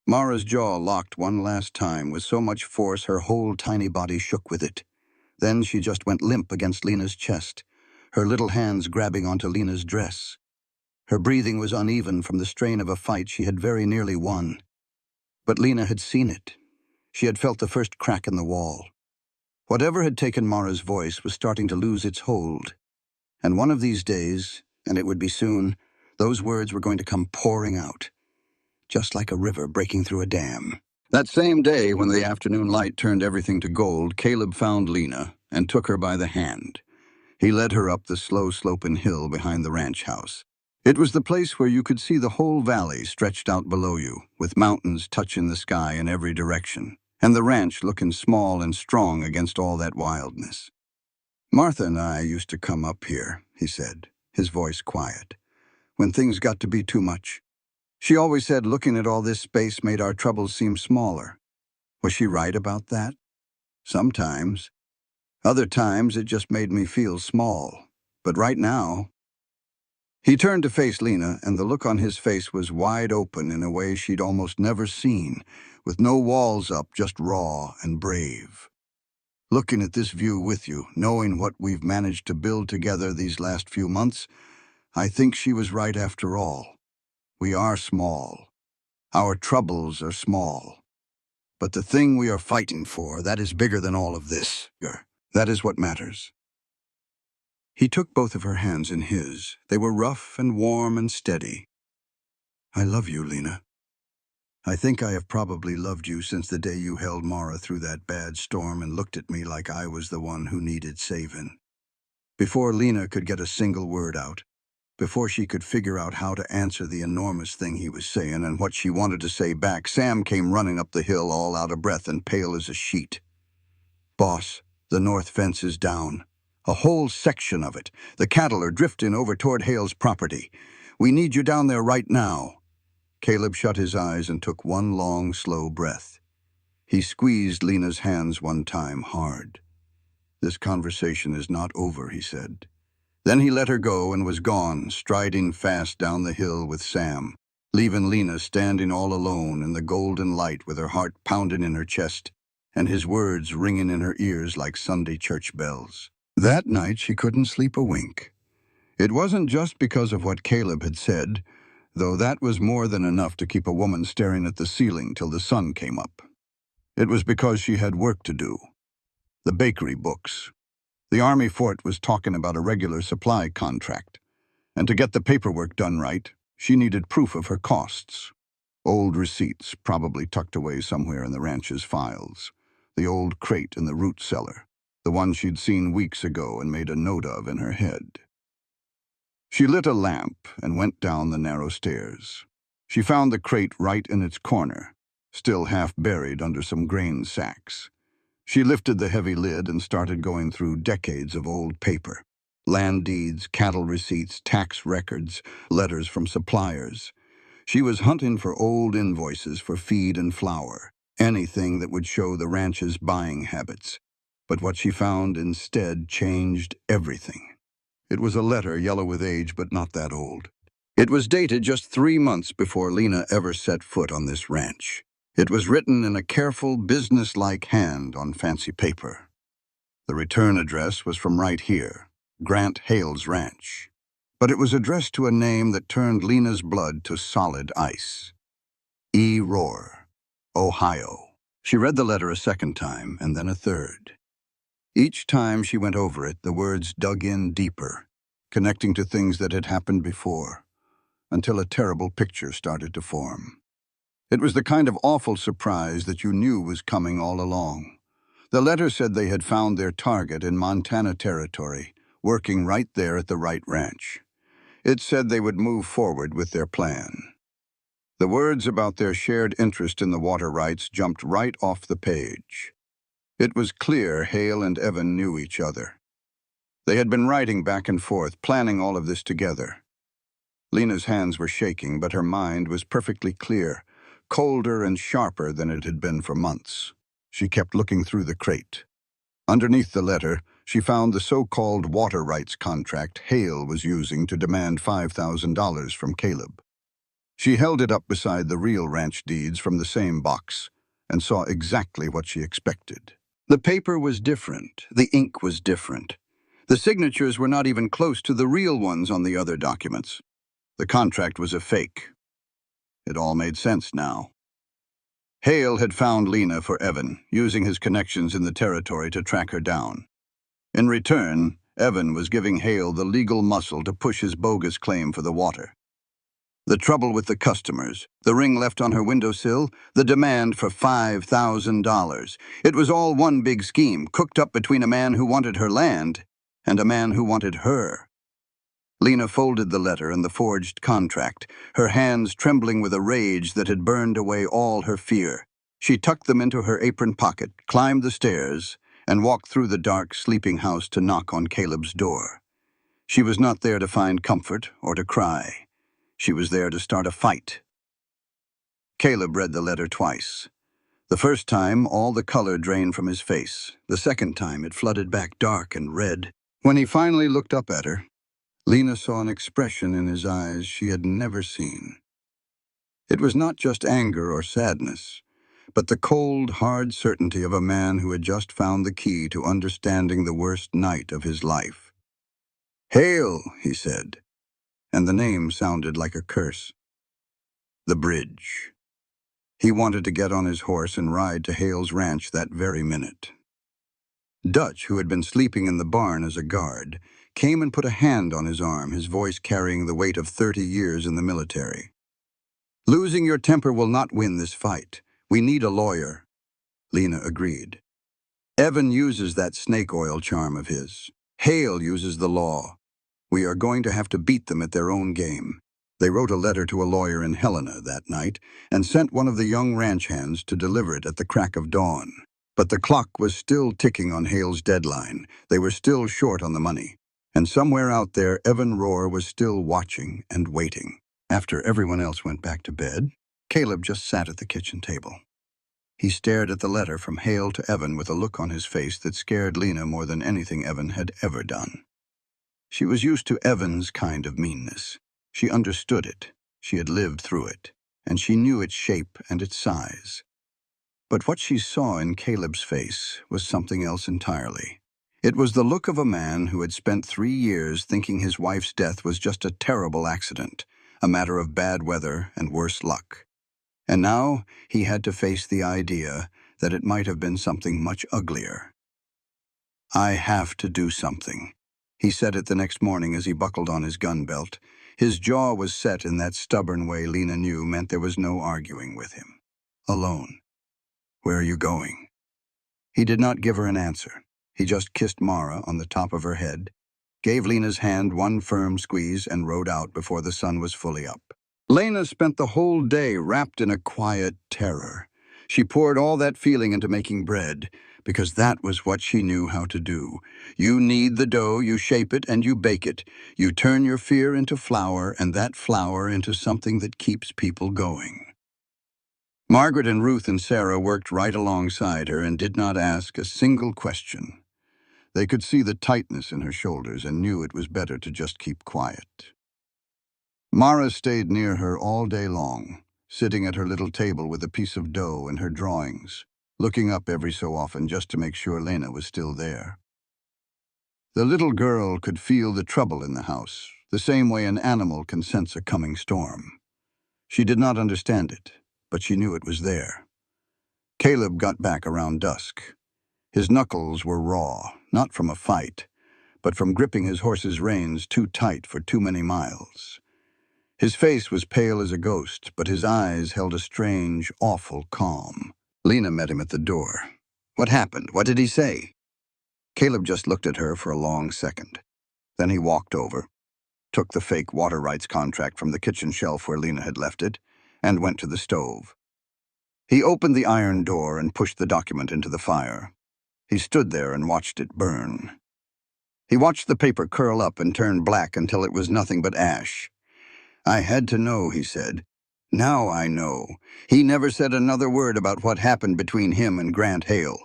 Mara's jaw locked one last time with so much force her whole tiny body shook with it. Then she just went limp against Lena's chest, her little hands grabbing onto Lena's dress. Her breathing was uneven from the strain of a fight she had very nearly won. But Lena had seen it. She had felt the first crack in the wall. Whatever had taken Mara's voice was starting to lose its hold. And one of these days, and it would be soon, those words were going to come pouring out, just like a river breaking through a dam. That same day, when the afternoon light turned everything to gold, Caleb found Lena and took her by the hand. He led her up the slow sloping hill behind the ranch house. It was the place where you could see the whole valley stretched out below you, with mountains touching the sky in every direction, and the ranch looking small and strong against all that wildness. "Martha and I used to come up here," he said, his voice quiet, "when things got to be too much. She always said looking at all this space made our troubles seem smaller. Was she right about that? Sometimes. Other times it just made me feel small. But right now—" He turned to face Lena, and the look on his face was wide open in a way she'd almost never seen, with no walls up, just raw and brave. "Looking at this view with you, knowing what we've managed to build together these last few months, I think she was right after all. We are small. Our troubles are small. But the thing we are fighting for, that is bigger than all of this. That is what matters." He took both of her hands in his. They were rough and warm and steady. "I love you, Lena. I think I have probably loved you since the day you held Mara through that bad storm and looked at me like I was the one who needed saving." Before Lena could get a single word out, before she could figure out how to answer the enormous thing he was saying and what she wanted to say back, Sam came running up the hill all out of breath and pale as a sheet. "Boss, the north fence is down. A whole section of it. The cattle are drifting over toward Hale's property. We need you down there right now." Caleb shut his eyes and took one long, slow breath. He squeezed Lena's hands one time hard. "This conversation is not over," he said. Then he let her go and was gone, striding fast down the hill with Sam, leaving Lena standing all alone in the golden light with her heart pounding in her chest and his words ringing in her ears like Sunday church bells. That night she couldn't sleep a wink. It wasn't just because of what Caleb had said, though that was more than enough to keep a woman staring at the ceiling till the sun came up. It was because she had work to do. The bakery books. The Army fort was talking about a regular supply contract, and to get the paperwork done right, she needed proof of her costs. Old receipts, probably tucked away somewhere in the ranch's files. The old crate in the root cellar, the one she'd seen weeks ago and made a note of in her head. She lit a lamp and went down the narrow stairs. She found the crate right in its corner, still half buried under some grain sacks. She lifted the heavy lid and started going through decades of old paper. Land deeds, cattle receipts, tax records, letters from suppliers. She was hunting for old invoices for feed and flour, anything that would show the ranch's buying habits. But what she found instead changed everything. It was a letter yellow with age, but not that old. It was dated just 3 months before Lena ever set foot on this ranch. It was written in a careful, business-like hand on fancy paper. The return address was from right here, Grant Hale's ranch. But it was addressed to a name that turned Lena's blood to solid ice. E. Rohr, Ohio. She read the letter a second time, and then a third. Each time she went over it, the words dug in deeper, connecting to things that had happened before, until a terrible picture started to form. It was the kind of awful surprise that you knew was coming all along. The letter said they had found their target in Montana Territory, working right there at the Wright Ranch. It said they would move forward with their plan. The words about their shared interest in the water rights jumped right off the page. It was clear Hale and Evan knew each other. They had been writing back and forth, planning all of this together. Lena's hands were shaking, but her mind was perfectly clear, colder and sharper than it had been for months. She kept looking through the crate. Underneath the letter, she found the so-called water rights contract Hale was using to demand $5,000 from Caleb. She held it up beside the real ranch deeds from the same box and saw exactly what she expected. The paper was different. The ink was different. The signatures were not even close to the real ones on the other documents. The contract was a fake. It all made sense now. Hale had found Lena for Evan, using his connections in the territory to track her down. In return, Evan was giving Hale the legal muscle to push his bogus claim for the water. The trouble with the customers, the ring left on her windowsill, the demand for $5,000. It was all one big scheme, cooked up between a man who wanted her land and a man who wanted her. Lena folded the letter and the forged contract, her hands trembling with a rage that had burned away all her fear. She tucked them into her apron pocket, climbed the stairs, and walked through the dark sleeping house to knock on Caleb's door. She was not there to find comfort or to cry. She was there to start a fight. Caleb read the letter twice. The first time, all the color drained from his face. The second time, it flooded back dark and red. When he finally looked up at her, Lena saw an expression in his eyes she had never seen. It was not just anger or sadness, but the cold, hard certainty of a man who had just found the key to understanding the worst night of his life. "Hale," he said, and the name sounded like a curse. The bridge. He wanted to get on his horse and ride to Hale's ranch that very minute. Dutch, who had been sleeping in the barn as a guard, came and put a hand on his arm, his voice carrying the weight of 30 years in the military. "Losing your temper will not win this fight. We need a lawyer." Lena agreed. "Evan uses that snake oil charm of his. Hale uses the law. We are going to have to beat them at their own game." They wrote a letter to a lawyer in Helena that night and sent one of the young ranch hands to deliver it at the crack of dawn. But the clock was still ticking on Hale's deadline. They were still short on the money. And somewhere out there, Evan Rohr was still watching and waiting. After everyone else went back to bed, Caleb just sat at the kitchen table. He stared at the letter from Hale to Evan with a look on his face that scared Lena more than anything Evan had ever done. She was used to Evan's kind of meanness. She understood it. She had lived through it. And she knew its shape and its size. But what she saw in Caleb's face was something else entirely. It was the look of a man who had spent 3 years thinking his wife's death was just a terrible accident, a matter of bad weather and worse luck. And now he had to face the idea that it might have been something much uglier. "I have to do something," he said it the next morning as he buckled on his gun belt. His jaw was set in that stubborn way Lena knew meant there was no arguing with him. "Alone. Where are you going?" He did not give her an answer. He just kissed Mara on the top of her head, gave Lena's hand one firm squeeze, and rode out before the sun was fully up. Lena spent the whole day wrapped in a quiet terror. She poured all that feeling into making bread, because that was what she knew how to do. You knead the dough, you shape it, and you bake it. You turn your fear into flour, and that flour into something that keeps people going. Margaret and Ruth and Sarah worked right alongside her and did not ask a single question. They could see the tightness in her shoulders and knew it was better to just keep quiet. Mara stayed near her all day long, sitting at her little table with a piece of dough and her drawings, looking up every so often just to make sure Lena was still there. The little girl could feel the trouble in the house, the same way an animal can sense a coming storm. She did not understand it, but she knew it was there. Caleb got back around dusk. His knuckles were raw, not from a fight, but from gripping his horse's reins too tight for too many miles. His face was pale as a ghost, but his eyes held a strange, awful calm. Lena met him at the door. "What happened? What did he say?" Caleb just looked at her for a long second. Then he walked over, took the fake water rights contract from the kitchen shelf where Lena had left it, and went to the stove. He opened the iron door and pushed the document into the fire. He stood there and watched it burn. He watched the paper curl up and turn black until it was nothing but ash. "I had to know," he said. "Now I know." He never said another word about what happened between him and Grant Hale.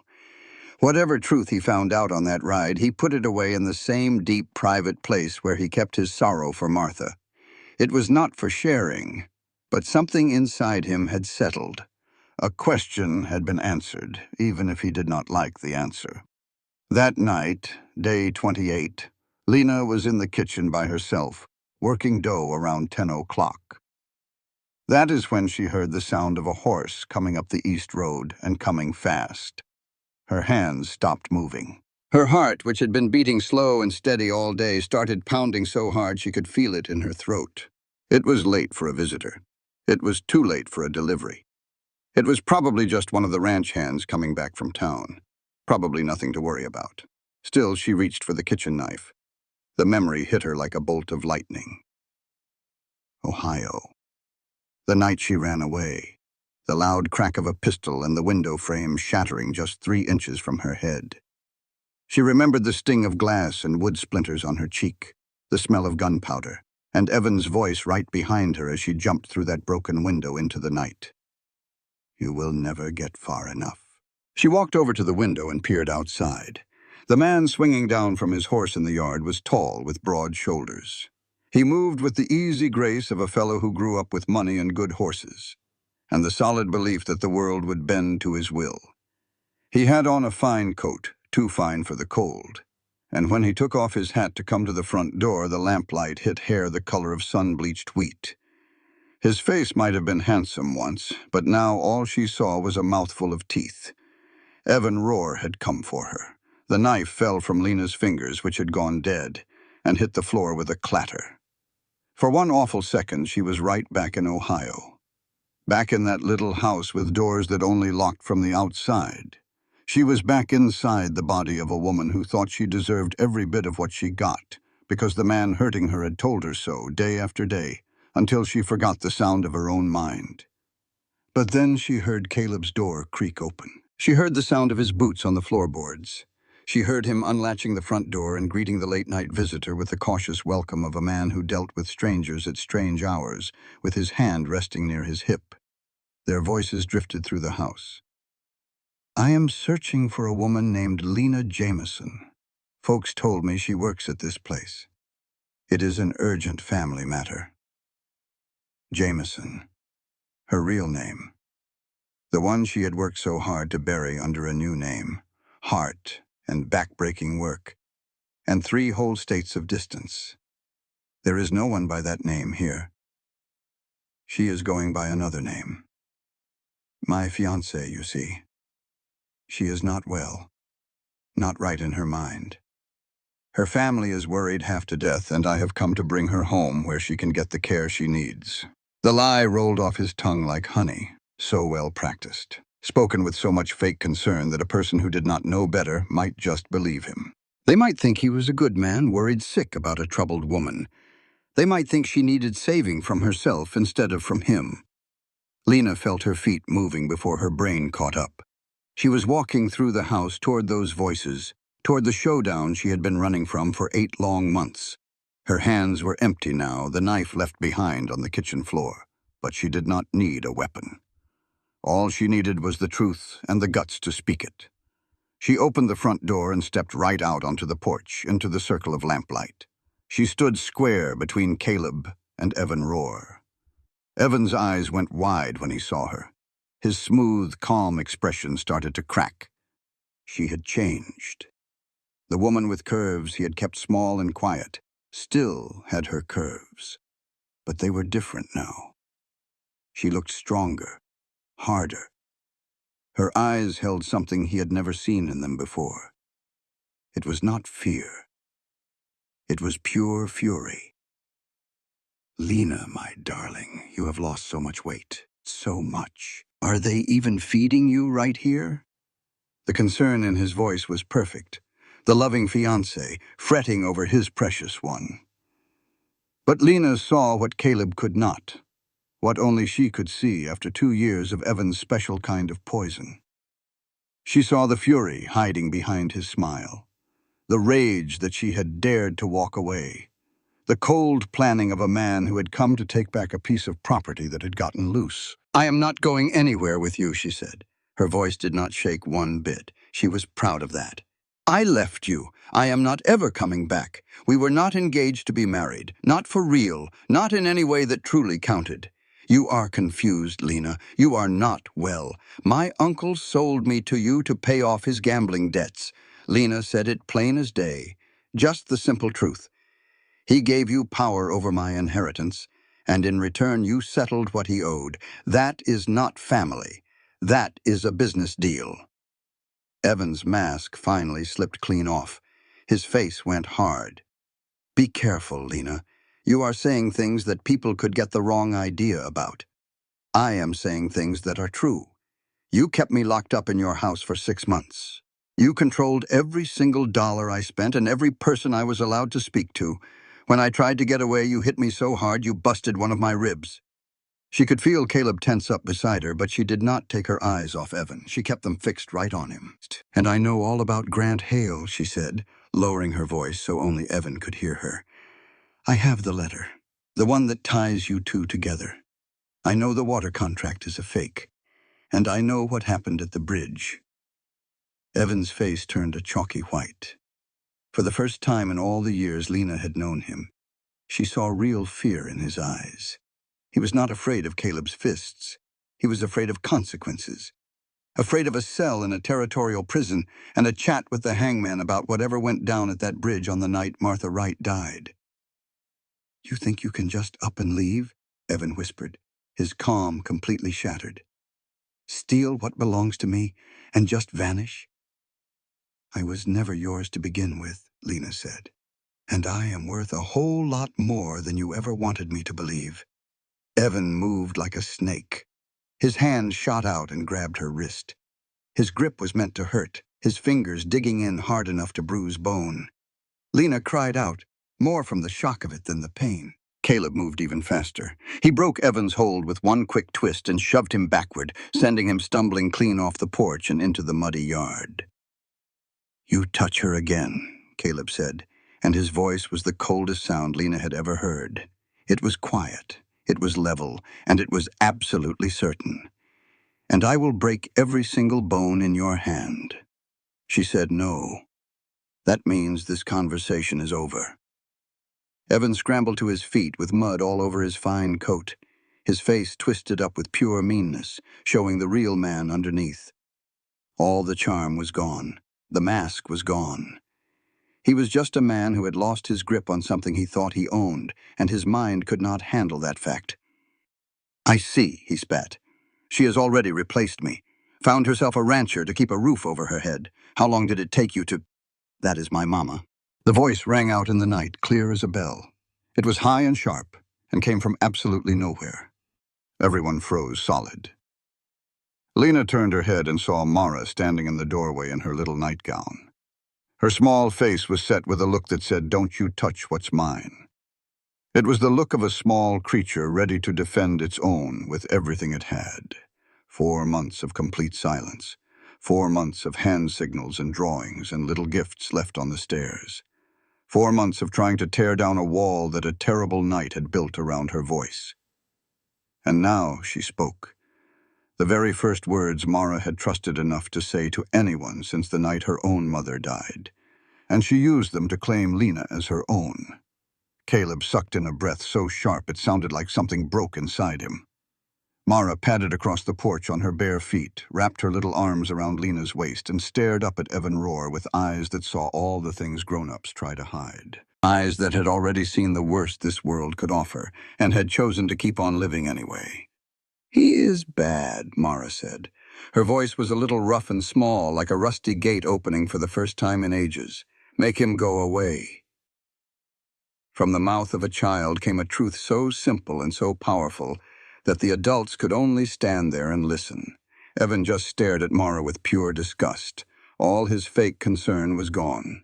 Whatever truth he found out on that ride, he put it away in the same deep, private place where he kept his sorrow for Martha. It was not for sharing, but something inside him had settled. A question had been answered, even if he did not like the answer. That night, day 28, Lena was in the kitchen by herself, working dough around 10 o'clock. That is when she heard the sound of a horse coming up the east road and coming fast. Her hands stopped moving. Her heart, which had been beating slow and steady all day, started pounding so hard she could feel it in her throat. It was late for a visitor. It was too late for a delivery. It was probably just one of the ranch hands coming back from town. Probably nothing to worry about. Still, she reached for the kitchen knife. The memory hit her like a bolt of lightning. Ohio. The night she ran away. The loud crack of a pistol and the window frame shattering just 3 inches from her head. She remembered the sting of glass and wood splinters on her cheek, the smell of gunpowder, and Evan's voice right behind her as she jumped through that broken window into the night. "You will never get far enough." She walked over to the window and peered outside. The man swinging down from his horse in the yard was tall with broad shoulders. He moved with the easy grace of a fellow who grew up with money and good horses, and the solid belief that the world would bend to his will. He had on a fine coat, too fine for the cold, and when he took off his hat to come to the front door, the lamplight hit hair the color of sun-bleached wheat. His face might have been handsome once, but now all she saw was a mouthful of teeth. Evan Rohr had come for her. The knife fell from Lena's fingers, which had gone dead, and hit the floor with a clatter. For one awful second, she was right back in Ohio. Back in that little house with doors that only locked from the outside. She was back inside the body of a woman who thought she deserved every bit of what she got, because the man hurting her had told her so day after day, until she forgot the sound of her own mind. But then she heard Caleb's door creak open. She heard the sound of his boots on the floorboards. She heard him unlatching the front door and greeting the late-night visitor with the cautious welcome of a man who dealt with strangers at strange hours, with his hand resting near his hip. Their voices drifted through the house. "I am searching for a woman named Lena Jameson. Folks told me she works at this place. It is an urgent family matter." Jameson. Her real name. The one she had worked so hard to bury under a new name. Heart and back-breaking work. And 3 whole states of distance. There is no one by that name here. She is going by another name. My fiancée, you see. She is not well. Not right in her mind. Her family is worried half to death, and I have come to bring her home where she can get the care she needs. The lie rolled off his tongue like honey, so well practiced, spoken with so much fake concern that a person who did not know better might just believe him. They might think he was a good man, worried sick about a troubled woman. They might think she needed saving from herself instead of from him. Lena felt her feet moving before her brain caught up. She was walking through the house toward those voices, toward the showdown she had been running from for 8 long months. Her hands were empty now, the knife left behind on the kitchen floor, but she did not need a weapon. All she needed was the truth and the guts to speak it. She opened the front door and stepped right out onto the porch, into the circle of lamplight. She stood square between Caleb and Evan Rohr. Evan's eyes went wide when he saw her. His smooth, calm expression started to crack. She had changed. The woman with curves he had kept small and quiet still had her curves, but they were different now. She looked stronger, harder. Her eyes held something he had never seen in them before. It was not fear. It was pure fury. "Lena, my darling, you have lost so much weight. So much. Are they even feeding you right here?" The concern in his voice was perfect. The loving fiancé, fretting over his precious one. But Lena saw what Caleb could not, what only she could see after 2 years of Evan's special kind of poison. She saw the fury hiding behind his smile, the rage that she had dared to walk away, the cold planning of a man who had come to take back a piece of property that had gotten loose. "I am not going anywhere with you," she said. Her voice did not shake one bit. She was proud of that. "I left you. I am not ever coming back. We were not engaged to be married. Not for real. Not in any way that truly counted. You are confused, Lena. You are not well. My uncle sold me to you to pay off his gambling debts." Lena said it plain as day. Just the simple truth. "He gave you power over my inheritance, and in return you settled what he owed. That is not family. That is a business deal." Evan's mask finally slipped clean off. His face went hard. "Be careful, Lena. You are saying things that people could get the wrong idea about. I am saying things that are true. You kept me locked up in your house for 6 months. You controlled every single dollar I spent and every person I was allowed to speak to. When I tried to get away, you hit me so hard you busted one of my ribs." She could feel Caleb tense up beside her, but she did not take her eyes off Evan. She kept them fixed right on him. "And I know all about Grant Hale," she said, lowering her voice so only Evan could hear her. "I have the letter, the one that ties you two together. I know the water contract is a fake, and I know what happened at the bridge." Evan's face turned a chalky white. For the first time in all the years Lena had known him, she saw real fear in his eyes. He was not afraid of Caleb's fists. He was afraid of consequences. Afraid of a cell in a territorial prison and a chat with the hangman about whatever went down at that bridge on the night Martha Wright died. "You think you can just up and leave?" Evan whispered, his calm completely shattered. "Steal what belongs to me and just vanish?" "I was never yours to begin with," Lena said. "And I am worth a whole lot more than you ever wanted me to believe." Evan moved like a snake. His hand shot out and grabbed her wrist. His grip was meant to hurt, his fingers digging in hard enough to bruise bone. Lena cried out, more from the shock of it than the pain. Caleb moved even faster. He broke Evan's hold with one quick twist and shoved him backward, sending him stumbling clean off the porch and into the muddy yard. "You touch her again," Caleb said, and his voice was the coldest sound Lena had ever heard. It was quiet, it was level, and it was absolutely certain. "And I will break every single bone in your hand." She said no. "That means this conversation is over." Evan scrambled to his feet with mud all over his fine coat, his face twisted up with pure meanness, showing the real man underneath. All the charm was gone. The mask was gone. He was just a man who had lost his grip on something he thought he owned, and his mind could not handle that fact. "I see," he spat. "She has already replaced me. Found herself a rancher to keep a roof over her head. How long did it take you to—" "That is my mama." The voice rang out in the night, clear as a bell. It was high and sharp, and came from absolutely nowhere. Everyone froze solid. Lena turned her head and saw Mara standing in the doorway in her little nightgown. Her small face was set with a look that said, "Don't you touch what's mine." It was the look of a small creature ready to defend its own with everything it had. 4 months of complete silence. 4 months of hand signals and drawings and little gifts left on the stairs. 4 months of trying to tear down a wall that a terrible night had built around her voice. And now she spoke. The very first words Mara had trusted enough to say to anyone since the night her own mother died. And she used them to claim Lena as her own. Caleb sucked in a breath so sharp it sounded like something broke inside him. Mara padded across the porch on her bare feet, wrapped her little arms around Lena's waist, and stared up at Evan Roar with eyes that saw all the things grown-ups try to hide. Eyes that had already seen the worst this world could offer, and had chosen to keep on living anyway. "He is bad," Mara said. Her voice was a little rough and small, like a rusty gate opening for the first time in ages. "Make him go away." From the mouth of a child came a truth so simple and so powerful that the adults could only stand there and listen. Evan just stared at Mara with pure disgust. All his fake concern was gone.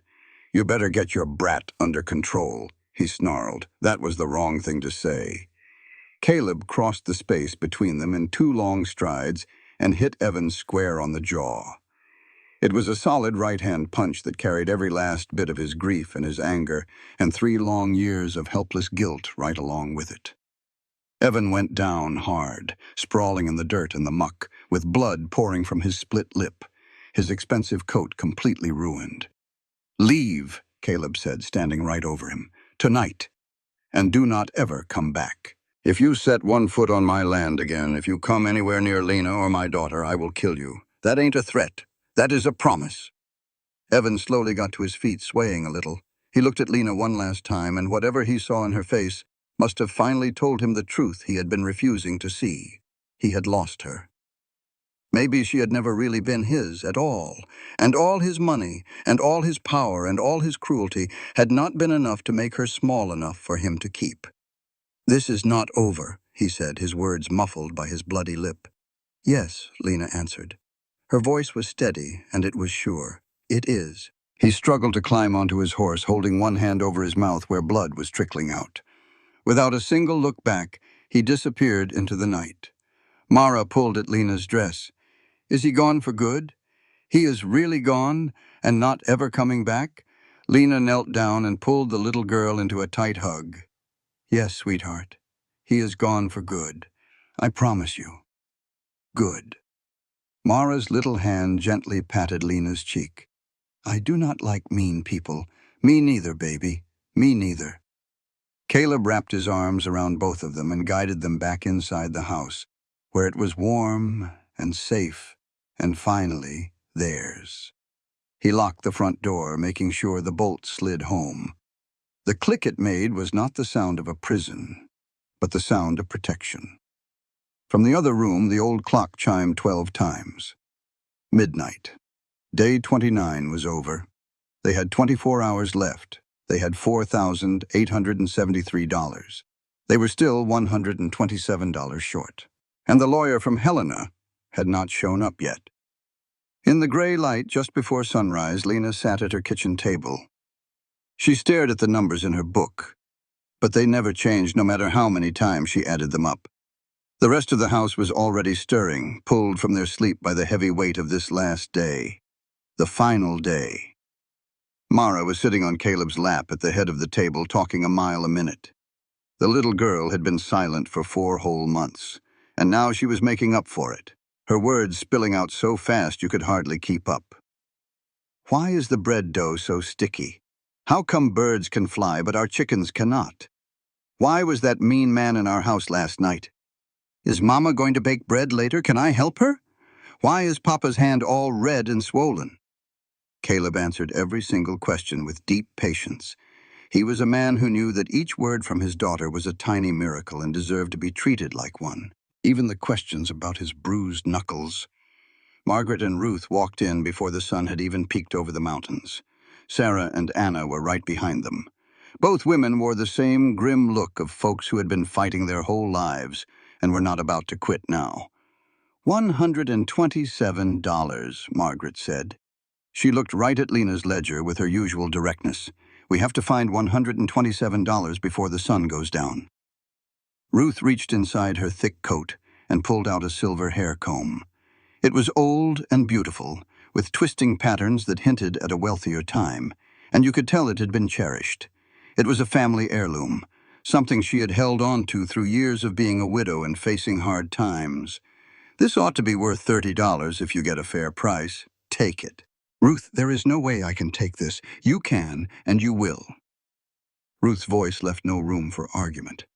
"You better get your brat under control," he snarled. That was the wrong thing to say. Caleb crossed the space between them in 2 long strides and hit Evan square on the jaw. It was a solid right-hand punch that carried every last bit of his grief and his anger, and 3 long years of helpless guilt right along with it. Evan went down hard, sprawling in the dirt and the muck, with blood pouring from his split lip, his expensive coat completely ruined. "Leave," Caleb said, standing right over him. "Tonight. And do not ever come back. If you set 1 foot on my land again, if you come anywhere near Lena or my daughter, I will kill you. That ain't a threat. That is a promise." Evan slowly got to his feet, swaying a little. He looked at Lena one last time, and whatever he saw in her face must have finally told him the truth he had been refusing to see. He had lost her. Maybe she had never really been his at all, and all his money, and all his power, and all his cruelty had not been enough to make her small enough for him to keep. "This is not over," he said, his words muffled by his bloody lip. "Yes," Lena answered. Her voice was steady, and it was sure. "It is." He struggled to climb onto his horse, holding one hand over his mouth where blood was trickling out. Without a single look back, he disappeared into the night. Mara pulled at Lena's dress. "Is he gone for good? He is really gone, and not ever coming back?" Lena knelt down and pulled the little girl into a tight hug. "Yes, sweetheart. He is gone for good. I promise you. Good." Mara's little hand gently patted Lena's cheek. "I do not like mean people. Me neither, baby. Me neither." Caleb wrapped his arms around both of them and guided them back inside the house, where it was warm and safe, and finally theirs. He locked the front door, making sure the bolt slid home. The click it made was not the sound of a prison, but the sound of protection. From the other room, the old clock chimed 12 times. Midnight. Day 29 was over. They had 24 hours left. They had $4,873. They were still $127 short. And the lawyer from Helena had not shown up yet. In the gray light just before sunrise, Lena sat at her kitchen table. She stared at the numbers in her book, but they never changed no matter how many times she added them up. The rest of the house was already stirring, pulled from their sleep by the heavy weight of this last day. The final day. Mara was sitting on Caleb's lap at the head of the table, talking a mile a minute. The little girl had been silent for 4 whole months, and now she was making up for it, her words spilling out so fast you could hardly keep up. "Why is the bread dough so sticky? How come birds can fly but our chickens cannot? Why was that mean man in our house last night? Is Mama going to bake bread later? Can I help her? Why is Papa's hand all red and swollen?" Caleb answered every single question with deep patience. He was a man who knew that each word from his daughter was a tiny miracle and deserved to be treated like one. Even the questions about his bruised knuckles. Margaret and Ruth walked in before the sun had even peeked over the mountains. Sarah and Anna were right behind them. Both women wore the same grim look of folks who had been fighting their whole lives and were not about to quit now. $127, Margaret said. She looked right at Lena's ledger with her usual directness. "We have to find $127 before the sun goes down." Ruth reached inside her thick coat and pulled out a silver hair comb. It was old and beautiful, with twisting patterns that hinted at a wealthier time, and you could tell it had been cherished. It was a family heirloom, something she had held on to through years of being a widow and facing hard times. "This ought to be worth $30 if you get a fair price. Take it." "Ruth, there is no way I can take this. You can, and you will." Ruth's voice left no room for argument.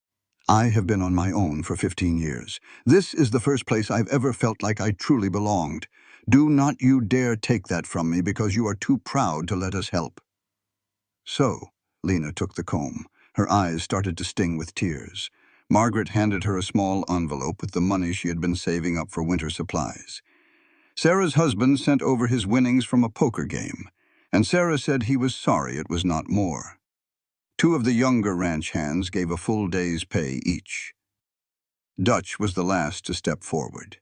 I have been on my own for 15 years. This is the first place I've ever felt like I truly belonged. Do not you dare take that from me because you are too proud to let us help." "So," Lena took the comb. Her eyes started to sting with tears. Margaret handed her a small envelope with the money she had been saving up for winter supplies. Sarah's husband sent over his winnings from a poker game, and Sarah said he was sorry it was not more. Two of the younger ranch hands gave a full day's pay each. Dutch was the last to step forward.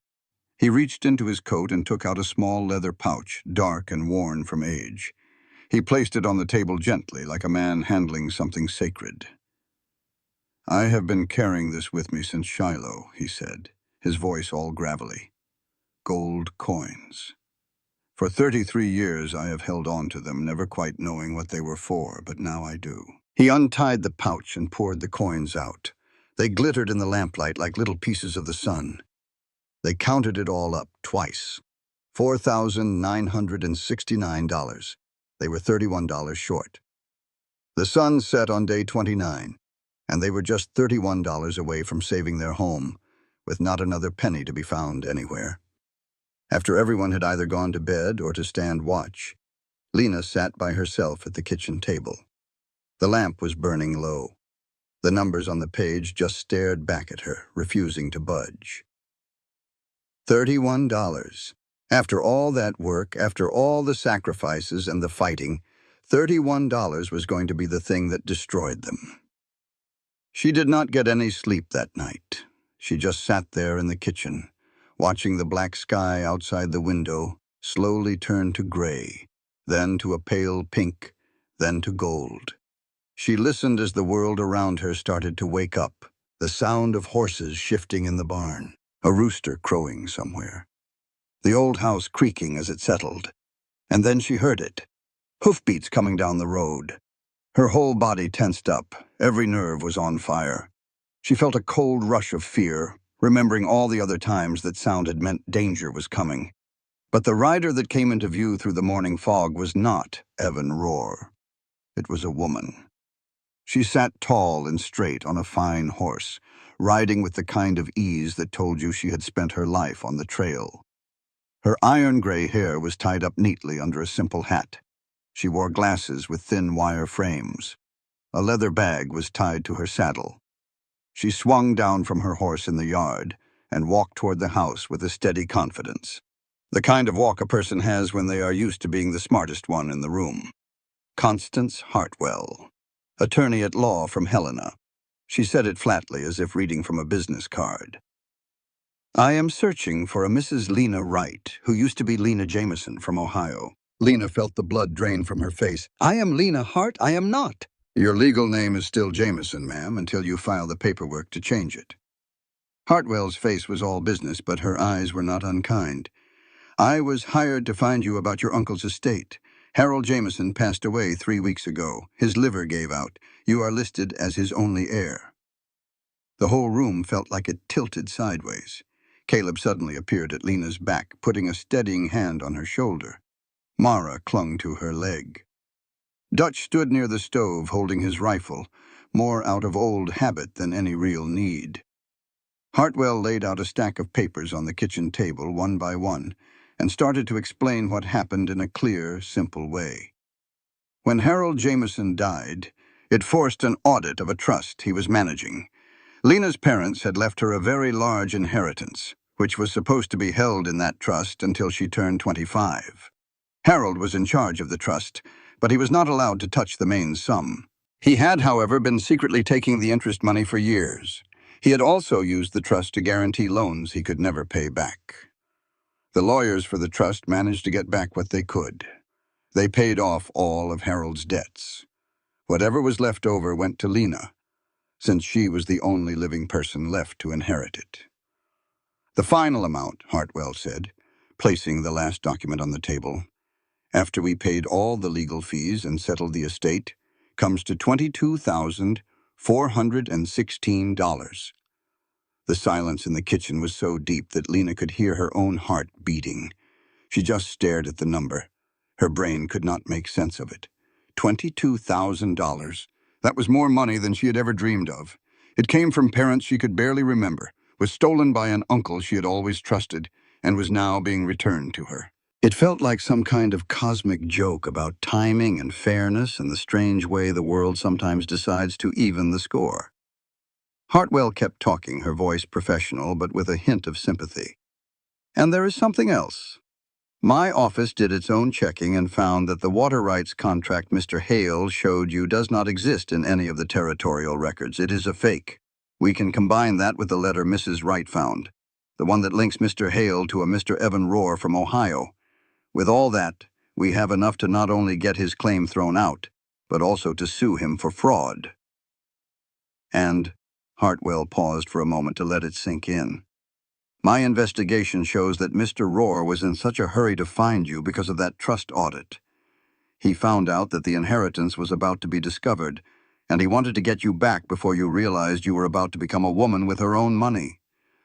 He reached into his coat and took out a small leather pouch, dark and worn from age. He placed it on the table gently, like a man handling something sacred. "I have been carrying this with me since Shiloh," he said, his voice all gravelly. "Gold coins. For 33 years I have held on to them, never quite knowing what they were for, but now I do." He untied the pouch and poured the coins out. They glittered in the lamplight like little pieces of the sun. They counted it all up twice. $4,969. They were $31 short. The sun set on day 29, and they were just $31 away from saving their home, with not another penny to be found anywhere. After everyone had either gone to bed or to stand watch, Lena sat by herself at the kitchen table. The lamp was burning low. The numbers on the page just stared back at her, refusing to budge. $31. After all that work, after all the sacrifices and the fighting, $31 was going to be the thing that destroyed them. She did not get any sleep that night. She just sat there in the kitchen, watching the black sky outside the window slowly turn to gray, then to a pale pink, then to gold. She listened as the world around her started to wake up, the sound of horses shifting in the barn, a rooster crowing somewhere, the old house creaking as it settled. And then she heard it, hoofbeats coming down the road. Her whole body tensed up, every nerve was on fire. She felt a cold rush of fear, remembering all the other times that sound had meant danger was coming. But the rider that came into view through the morning fog was not Evan Rohr. It was a woman. She sat tall and straight on a fine horse, riding with the kind of ease that told you she had spent her life on the trail. Her iron-gray hair was tied up neatly under a simple hat. She wore glasses with thin wire frames. A leather bag was tied to her saddle. She swung down from her horse in the yard and walked toward the house with a steady confidence. The kind of walk a person has when they are used to being the smartest one in the room. Constance Hartwell, attorney at law from Helena. She said it flatly, as if reading from a business card. "I am searching for a Mrs. Lena Wright, who used to be Lena Jameson from Ohio." Lena felt the blood drain from her face. "I am Lena Hart, I am not." "Your legal name is still Jameson, ma'am, until you file the paperwork to change it." Hartwell's face was all business, but her eyes were not unkind. "I was hired to find you about your uncle's estate. Harold Jameson passed away 3 weeks ago. His liver gave out. You are listed as his only heir." The whole room felt like it tilted sideways. Caleb suddenly appeared at Lena's back, putting a steadying hand on her shoulder. Mara clung to her leg. Dutch stood near the stove holding his rifle, more out of old habit than any real need. Hartwell laid out a stack of papers on the kitchen table, one by one, and started to explain what happened in a clear, simple way. When Harold Jameson died, it forced an audit of a trust he was managing. Lena's parents had left her a very large inheritance, which was supposed to be held in that trust until she turned 25. Harold was in charge of the trust, but he was not allowed to touch the main sum. He had, however, been secretly taking the interest money for years. He had also used the trust to guarantee loans he could never pay back. The lawyers for the trust managed to get back what they could. They paid off all of Harold's debts. Whatever was left over went to Lena, since she was the only living person left to inherit it. "The final amount," Hartwell said, placing the last document on the table, "after we paid all the legal fees and settled the estate, comes to $22,416. The silence in the kitchen was so deep that Lena could hear her own heart beating. She just stared at the number. Her brain could not make sense of it. $22,000. That was more money than she had ever dreamed of. It came from parents she could barely remember, was stolen by an uncle she had always trusted, and was now being returned to her. It felt like some kind of cosmic joke about timing and fairness and the strange way the world sometimes decides to even the score. Hartwell kept talking, her voice professional but with a hint of sympathy. And there is something else. My office did its own checking and found that the water rights contract Mr. Hale showed you does not exist in any of the territorial records. It is a fake. We can combine that with the letter Mrs. Wright found, the one that links Mr. Hale to a Mr. Evan Rohr from Ohio. With all that, we have enough to not only get his claim thrown out, but also to sue him for fraud. And Hartwell paused for a moment to let it sink in. My investigation shows that Mr. Rohr was in such a hurry to find you because of that trust audit. He found out that the inheritance was about to be discovered, and he wanted to get you back before you realized you were about to become a woman with her own money.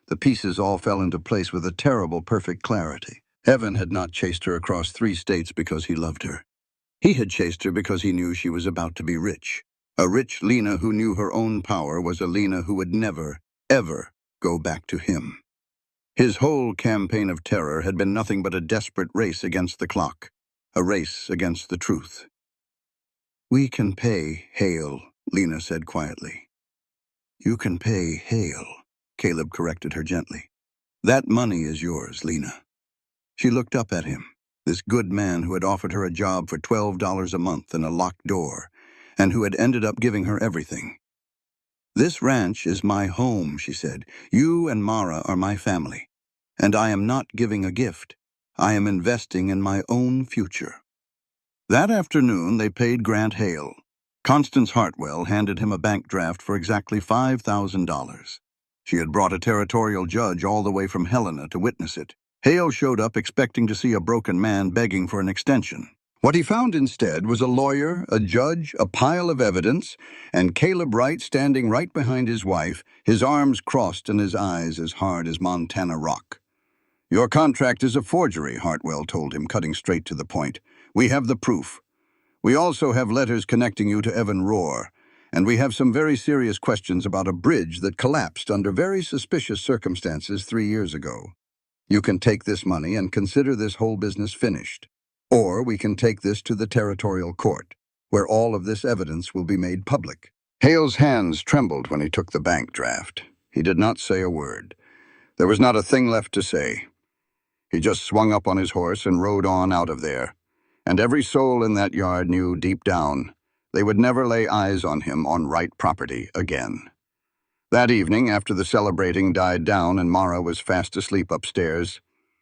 The pieces all fell into place with a terrible, perfect clarity. Evan had not chased her across 3 states because he loved her. He had chased her because he knew she was about to be rich. A rich Lena who knew her own power was a Lena who would never, ever go back to him. His whole campaign of terror had been nothing but a desperate race against the clock, a race against the truth. "We can pay Hale," Lena said quietly. "You can pay Hale," Caleb corrected her gently. "That money is yours, Lena." She looked up at him, this good man who had offered her a job for $12 a month and a locked door, and who had ended up giving her everything. "This ranch is my home," she said. "You and Mara are my family. And I am not giving a gift. I am investing in my own future." That afternoon, they paid Grant Hale. Constance Hartwell handed him a bank draft for exactly $5,000. She had brought a territorial judge all the way from Helena to witness it. Hale showed up expecting to see a broken man begging for an extension. What he found instead was a lawyer, a judge, a pile of evidence, and Caleb Wright standing right behind his wife, his arms crossed and his eyes as hard as Montana rock. "Your contract is a forgery," Hartwell told him, cutting straight to the point. "We have the proof. We also have letters connecting you to Evan Rohr, and we have some very serious questions about a bridge that collapsed under very suspicious circumstances 3 years ago. You can take this money and consider this whole business finished. Or we can take this to the territorial court, where all of this evidence will be made public." Hale's hands trembled when he took the bank draft. He did not say a word. There was not a thing left to say. He just swung up on his horse and rode on out of there. And every soul in that yard knew deep down they would never lay eyes on him on Wright property again. That evening, after the celebrating died down and Mara was fast asleep upstairs,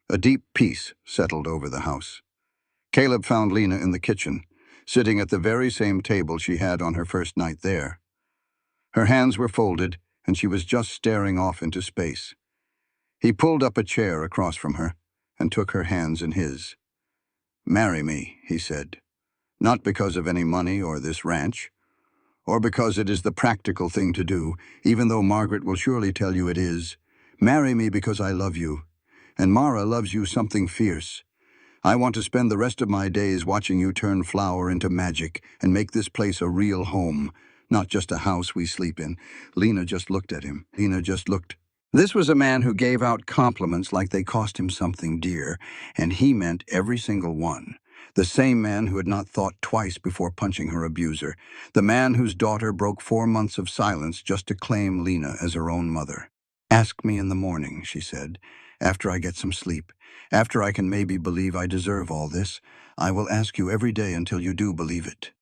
a deep peace settled over the house. Caleb found Lena in the kitchen, sitting at the very same table she had on her first night there. Her hands were folded, and she was just staring off into space. He pulled up a chair across from her and took her hands in his. "Marry me," he said, "not because of any money or this ranch, or because it is the practical thing to do, even though Margaret will surely tell you it is. Marry me because I love you, and Mara loves you something fierce. I want to spend the rest of my days watching you turn flour into magic and make this place a real home, not just a house we sleep in." Lena just looked at him. This was a man who gave out compliments like they cost him something dear, and he meant every single one. The same man who had not thought twice before punching her abuser. The man whose daughter broke 4 months of silence just to claim Lena as her own mother. "Ask me in the morning," she said, "after I get some sleep. After I can maybe believe I deserve all this, I will ask you every day until you do believe it."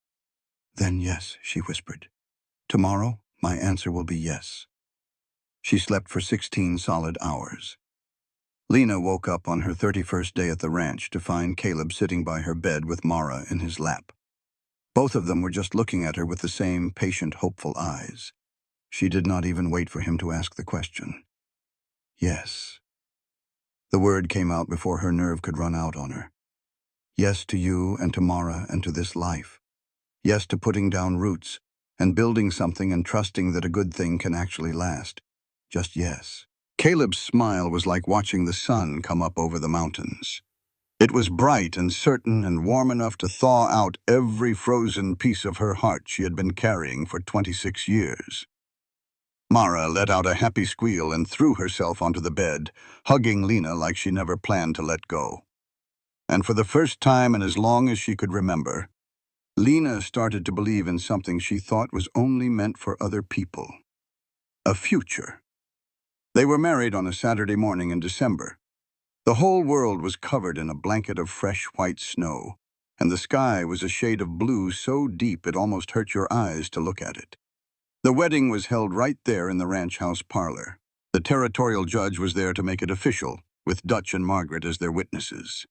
"Then yes," she whispered. "Tomorrow, my answer will be yes." She slept for 16 solid hours. Lena woke up on her 31st day at the ranch to find Caleb sitting by her bed with Mara in his lap. Both of them were just looking at her with the same patient, hopeful eyes. She did not even wait for him to ask the question. "Yes." The word came out before her nerve could run out on her. "Yes to you and to Mara and to this life. Yes to putting down roots and building something and trusting that a good thing can actually last. Just yes." Caleb's smile was like watching the sun come up over the mountains. It was bright and certain and warm enough to thaw out every frozen piece of her heart she had been carrying for 26 years. Mara let out a happy squeal and threw herself onto the bed, hugging Lena like she never planned to let go. And for the first time in as long as she could remember, Lena started to believe in something she thought was only meant for other people. A future. They were married on a Saturday morning in December. The whole world was covered in a blanket of fresh white snow, and the sky was a shade of blue so deep it almost hurt your eyes to look at it. The wedding was held right there in the ranch house parlor. The territorial judge was there to make it official, with Dutch and Margaret as their witnesses.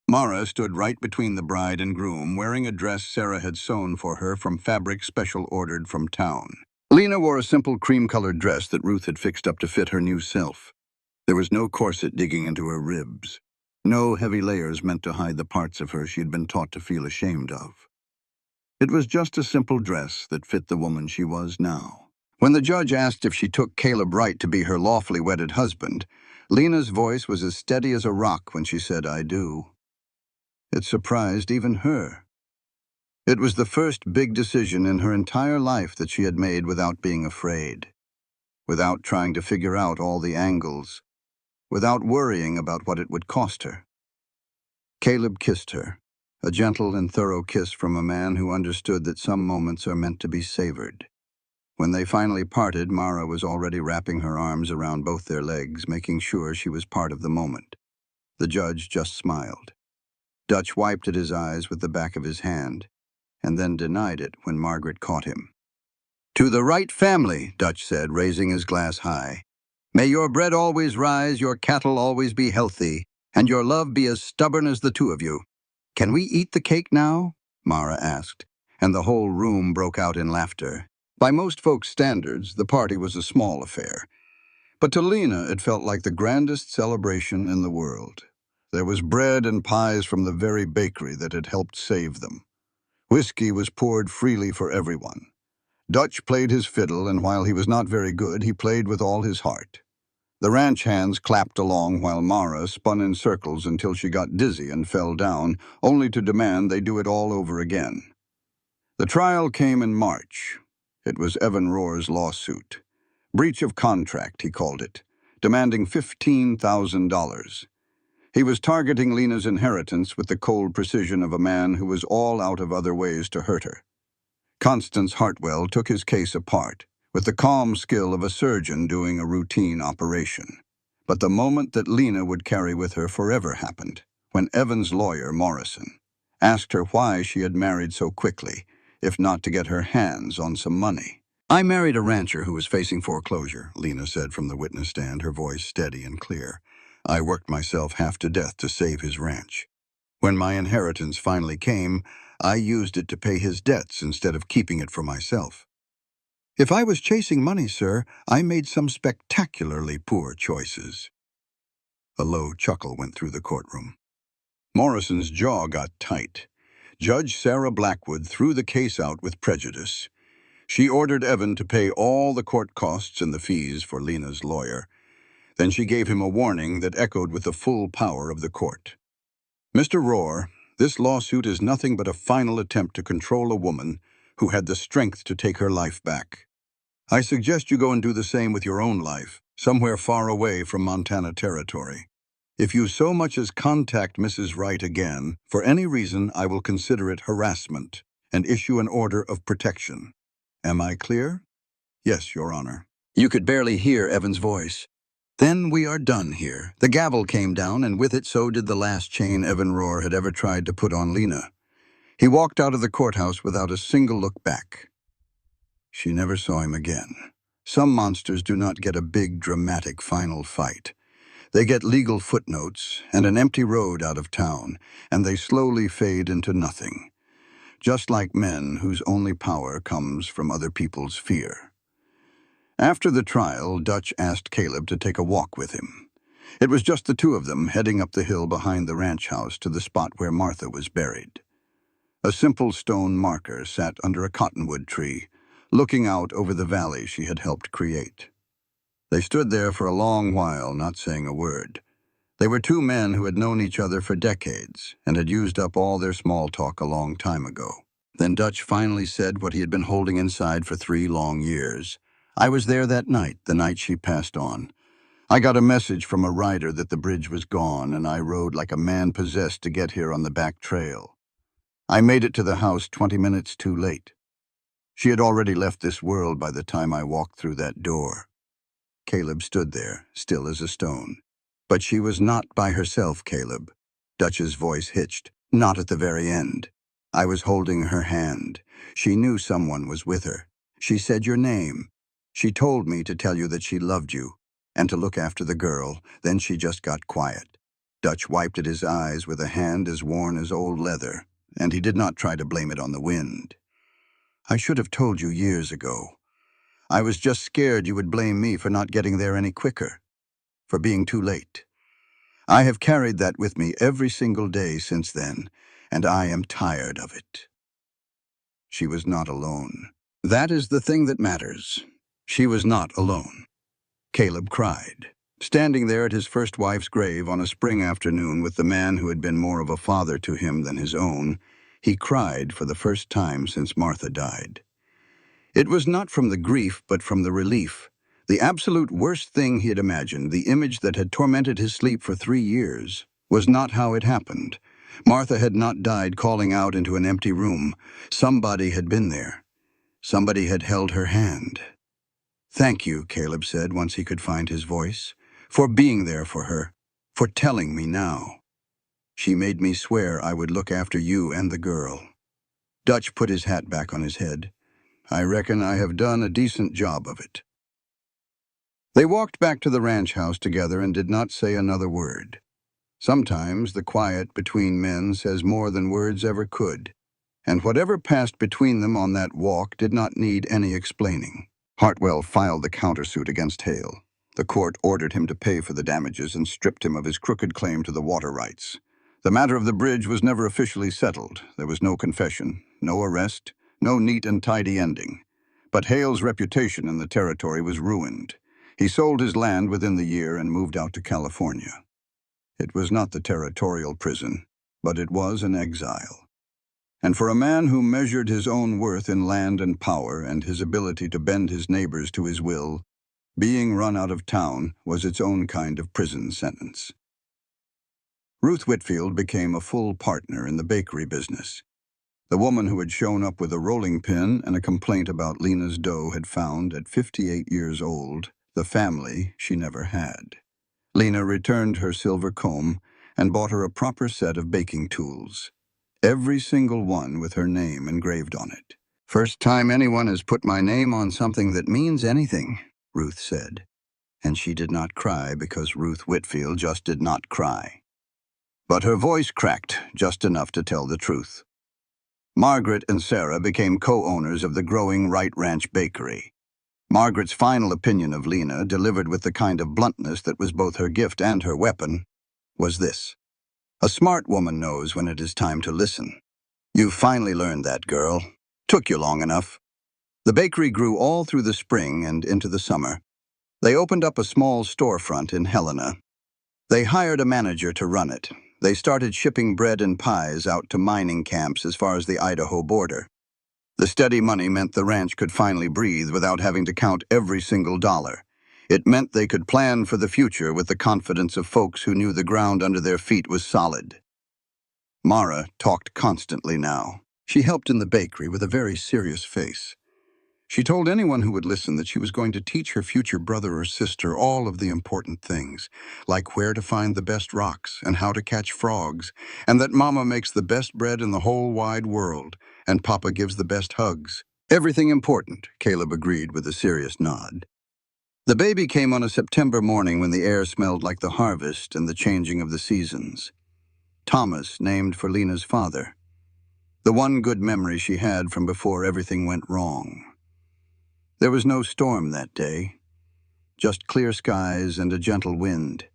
Mara stood right between the bride and groom, wearing a dress Sarah had sewn for her from fabric special ordered from town. Lena wore a simple cream-colored dress that Ruth had fixed up to fit her new self. There was no corset digging into her ribs, no heavy layers meant to hide the parts of her she had been taught to feel ashamed of. It was just a simple dress that fit the woman she was now. When the judge asked if she took Caleb Wright to be her lawfully wedded husband, Lena's voice was as steady as a rock when she said, "I do." It surprised even her. It was the first big decision in her entire life that she had made without being afraid, without trying to figure out all the angles, without worrying about what it would cost her. Caleb kissed her, a gentle and thorough kiss from a man who understood that some moments are meant to be savored. When they finally parted, Mara was already wrapping her arms around both their legs, making sure she was part of the moment. The judge just smiled. Dutch wiped at his eyes with the back of his hand, and then denied it when Margaret caught him. "To the Wright family," Dutch said, raising his glass high. "May your bread always rise, your cattle always be healthy, and your love be as stubborn as the two of you." "Can we eat the cake now?" Mara asked, and the whole room broke out in laughter. By most folks' standards, the party was a small affair, but to Lena it felt like the grandest celebration in the world. There was bread and pies from the very bakery that had helped save them. Whiskey was poured freely for everyone. Dutch played his fiddle, and while he was not very good, he played with all his heart. The ranch hands clapped along while Mara spun in circles until she got dizzy and fell down, only to demand they do it all over again. The trial came in March. It was Evan Rohr's lawsuit. Breach of contract, he called it, demanding $15,000. He was targeting Lena's inheritance with the cold precision of a man who was all out of other ways to hurt her. Constance Hartwell took his case apart, with the calm skill of a surgeon doing a routine operation. But the moment that Lena would carry with her forever happened, when Evan's lawyer, Morrison, asked her why she had married so quickly, if not to get her hands on some money. "I married a rancher who was facing foreclosure," Lena said from the witness stand, her voice steady and clear. "I worked myself half to death to save his ranch. When my inheritance finally came, I used it to pay his debts instead of keeping it for myself. If I was chasing money, sir, I made some spectacularly poor choices." A low chuckle went through the courtroom. Morrison's jaw got tight. Judge Sarah Blackwood threw the case out with prejudice. She ordered Evan to pay all the court costs and the fees for Lena's lawyer. Then she gave him a warning that echoed with the full power of the court. "Mr. Rohr, this lawsuit is nothing but a final attempt to control a woman who had the strength to take her life back. I suggest you go and do the same with your own life, somewhere far away from Montana territory. If you so much as contact Mrs. Wright again, for any reason, I will consider it harassment and issue an order of protection. Am I clear?" "Yes, Your Honor." You could barely hear Evan's voice. "Then we are done here." The gavel came down, and with it so did the last chain Evan Rohr had ever tried to put on Lena. He walked out of the courthouse without a single look back. She never saw him again. Some monsters do not get a big, dramatic final fight. They get legal footnotes and an empty road out of town, and they slowly fade into nothing. Just like men whose only power comes from other people's fear. After the trial, Dutch asked Caleb to take a walk with him. It was just the two of them heading up the hill behind the ranch house to the spot where Martha was buried. A simple stone marker sat under a cottonwood tree, looking out over the valley she had helped create. They stood there for a long while, not saying a word. They were two men who had known each other for decades and had used up all their small talk a long time ago. Then Dutch finally said what he had been holding inside for 3 long years. I was there that night, the night she passed on. I got a message from a rider that the bridge was gone, and I rode like a man possessed to get here on the back trail. I made it to the house 20 minutes too late. She had already left this world by the time I walked through that door. Caleb stood there, still as a stone. But she was not by herself, Caleb. Dutch's voice hitched. Not at the very end. I was holding her hand. She knew someone was with her. She said your name. She told me to tell you that she loved you, and to look after the girl. Then she just got quiet. Dutch wiped at his eyes with a hand as worn as old leather, and he did not try to blame it on the wind. I should have told you years ago. I was just scared you would blame me for not getting there any quicker, for being too late. I have carried that with me every single day since then, and I am tired of it. She was not alone. That is the thing that matters. She was not alone. Caleb cried. Standing there at his first wife's grave on a spring afternoon with the man who had been more of a father to him than his own, he cried for the first time since Martha died. It was not from the grief, but from the relief. The absolute worst thing he had imagined, the image that had tormented his sleep for 3 years, was not how it happened. Martha had not died calling out into an empty room. Somebody had been there. Somebody had held her hand. Thank you, Caleb said once he could find his voice, for being there for her, for telling me now. She made me swear I would look after you and the girl. Dutch put his hat back on his head. I reckon I have done a decent job of it. They walked back to the ranch house together and did not say another word. Sometimes the quiet between men says more than words ever could, and whatever passed between them on that walk did not need any explaining. Hartwell filed the countersuit against Hale. The court ordered him to pay for the damages and stripped him of his crooked claim to the water rights. The matter of the bridge was never officially settled. There was no confession, no arrest, no neat and tidy ending. But Hale's reputation in the territory was ruined. He sold his land within the year and moved out to California. It was not the territorial prison, but it was an exile. And for a man who measured his own worth in land and power and his ability to bend his neighbors to his will, being run out of town was its own kind of prison sentence. Ruth Whitfield became a full partner in the bakery business. The woman who had shown up with a rolling pin and a complaint about Lena's dough had found, at 58 years old, the family she never had. Lena returned her silver comb and bought her a proper set of baking tools, every single one with her name engraved on it. First time anyone has put my name on something that means anything, Ruth said. And she did not cry because Ruth Whitfield just did not cry. But her voice cracked just enough to tell the truth. Margaret and Sarah became co-owners of the growing Wright Ranch Bakery. Margaret's final opinion of Lena, delivered with the kind of bluntness that was both her gift and her weapon, was this: a smart woman knows when it is time to listen. You've finally learned that, girl. Took you long enough. The bakery grew all through the spring and into the summer. They opened up a small storefront in Helena. They hired a manager to run it. They started shipping bread and pies out to mining camps as far as the Idaho border. The steady money meant the ranch could finally breathe without having to count every single dollar. It meant they could plan for the future with the confidence of folks who knew the ground under their feet was solid. Mara talked constantly now. She helped in the bakery with a very serious face. She told anyone who would listen that she was going to teach her future brother or sister all of the important things, like where to find the best rocks and how to catch frogs, and that Mama makes the best bread in the whole wide world, and Papa gives the best hugs. Everything important, Caleb agreed with a serious nod. The baby came on a September morning when the air smelled like the harvest and the changing of the seasons. Thomas, named for Lena's father. The one good memory she had from before everything went wrong. There was no storm that day, just clear skies and a gentle wind.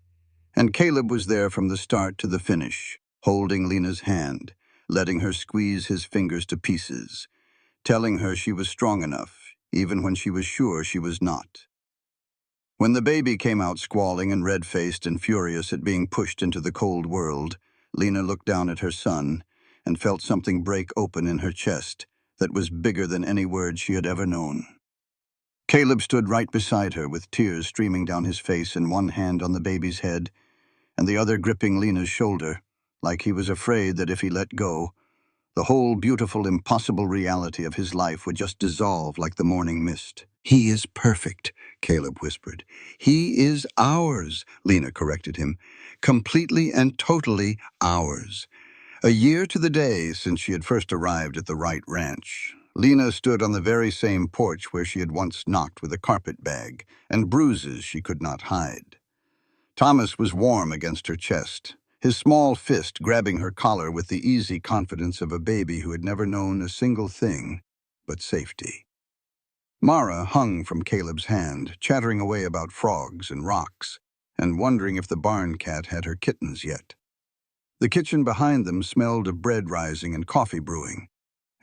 And Caleb was there from the start to the finish, holding Lena's hand, letting her squeeze his fingers to pieces, telling her she was strong enough, even when she was sure she was not. When the baby came out squalling and red-faced and furious at being pushed into the cold world, Lena looked down at her son and felt something break open in her chest that was bigger than any word she had ever known. Caleb stood right beside her with tears streaming down his face and one hand on the baby's head and the other gripping Lena's shoulder, like he was afraid that if he let go, the whole beautiful, impossible reality of his life would just dissolve like the morning mist. "He is perfect," Caleb whispered. "He is ours," Lena corrected him. "Completely and totally ours." A year to the day since she had first arrived at the Wright ranch, Lena stood on the very same porch where she had once knocked with a carpet bag and bruises she could not hide. Thomas was warm against her chest, his small fist grabbing her collar with the easy confidence of a baby who had never known a single thing but safety. Mara hung from Caleb's hand, chattering away about frogs and rocks, and wondering if the barn cat had her kittens yet. The kitchen behind them smelled of bread rising and coffee brewing,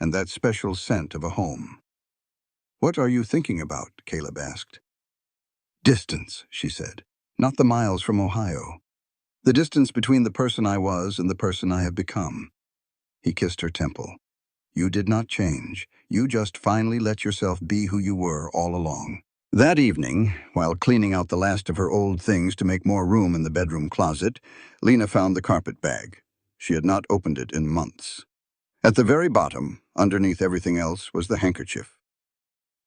and that special scent of a home. "What are you thinking about?" Caleb asked. "Distance," she said. "Not the miles from Ohio. The distance between the person I was and the person I have become." He kissed her temple. "You did not change. You just finally let yourself be who you were all along." That evening, while cleaning out the last of her old things to make more room in the bedroom closet, Lena found the carpet bag. She had not opened it in months. At the very bottom, underneath everything else, was the handkerchief.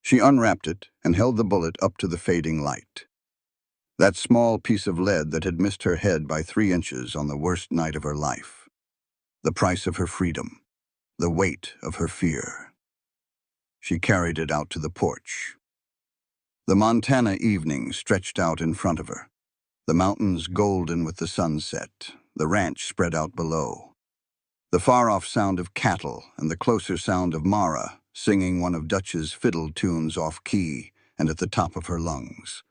She unwrapped it and held the bullet up to the fading light. That small piece of lead that had missed her head by 3 inches on the worst night of her life. The price of her freedom. The weight of her fear. She carried it out to the porch. The Montana evening stretched out in front of her. The mountains golden with the sunset, the ranch spread out below. The far-off sound of cattle and the closer sound of Mara singing one of Dutch's fiddle tunes off-key and at the top of her lungs.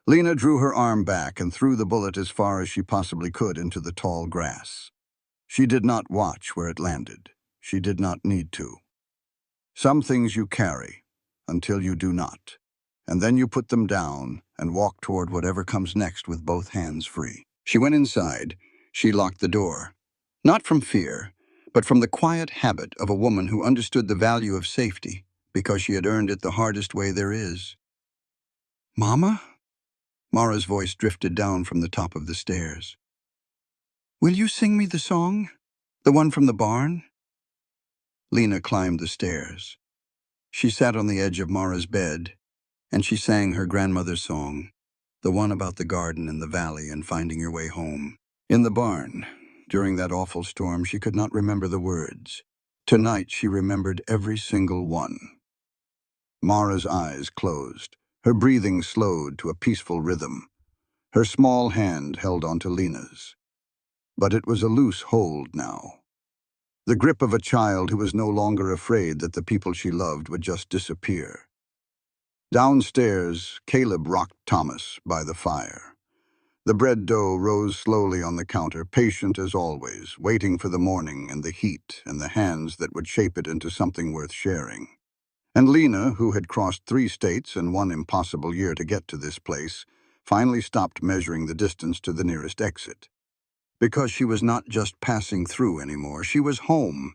Lena drew her arm back and threw the bullet as far as she possibly could into the tall grass. She did not watch where it landed. She did not need to. Some things you carry until you do not, and then you put them down and walk toward whatever comes next with both hands free. She went inside. She locked the door. Not from fear, but from the quiet habit of a woman who understood the value of safety because she had earned it the hardest way there is. "Mama?" Mara's voice drifted down from the top of the stairs. "Will you sing me the song? The one from the barn?" Lena climbed the stairs. She sat on the edge of Mara's bed, and she sang her grandmother's song, the one about the garden and the valley and finding your way home. In the barn, during that awful storm, she could not remember the words. Tonight she remembered every single one. Mara's eyes closed. Her breathing slowed to a peaceful rhythm. Her small hand held onto Lena's. But it was a loose hold now. The grip of a child who was no longer afraid that the people she loved would just disappear. Downstairs, Caleb rocked Thomas by the fire. The bread dough rose slowly on the counter, patient as always, waiting for the morning and the heat and the hands that would shape it into something worth sharing. And Lena, who had crossed 3 states and 1 impossible year to get to this place, finally stopped measuring the distance to the nearest exit. Because she was not just passing through anymore, she was home,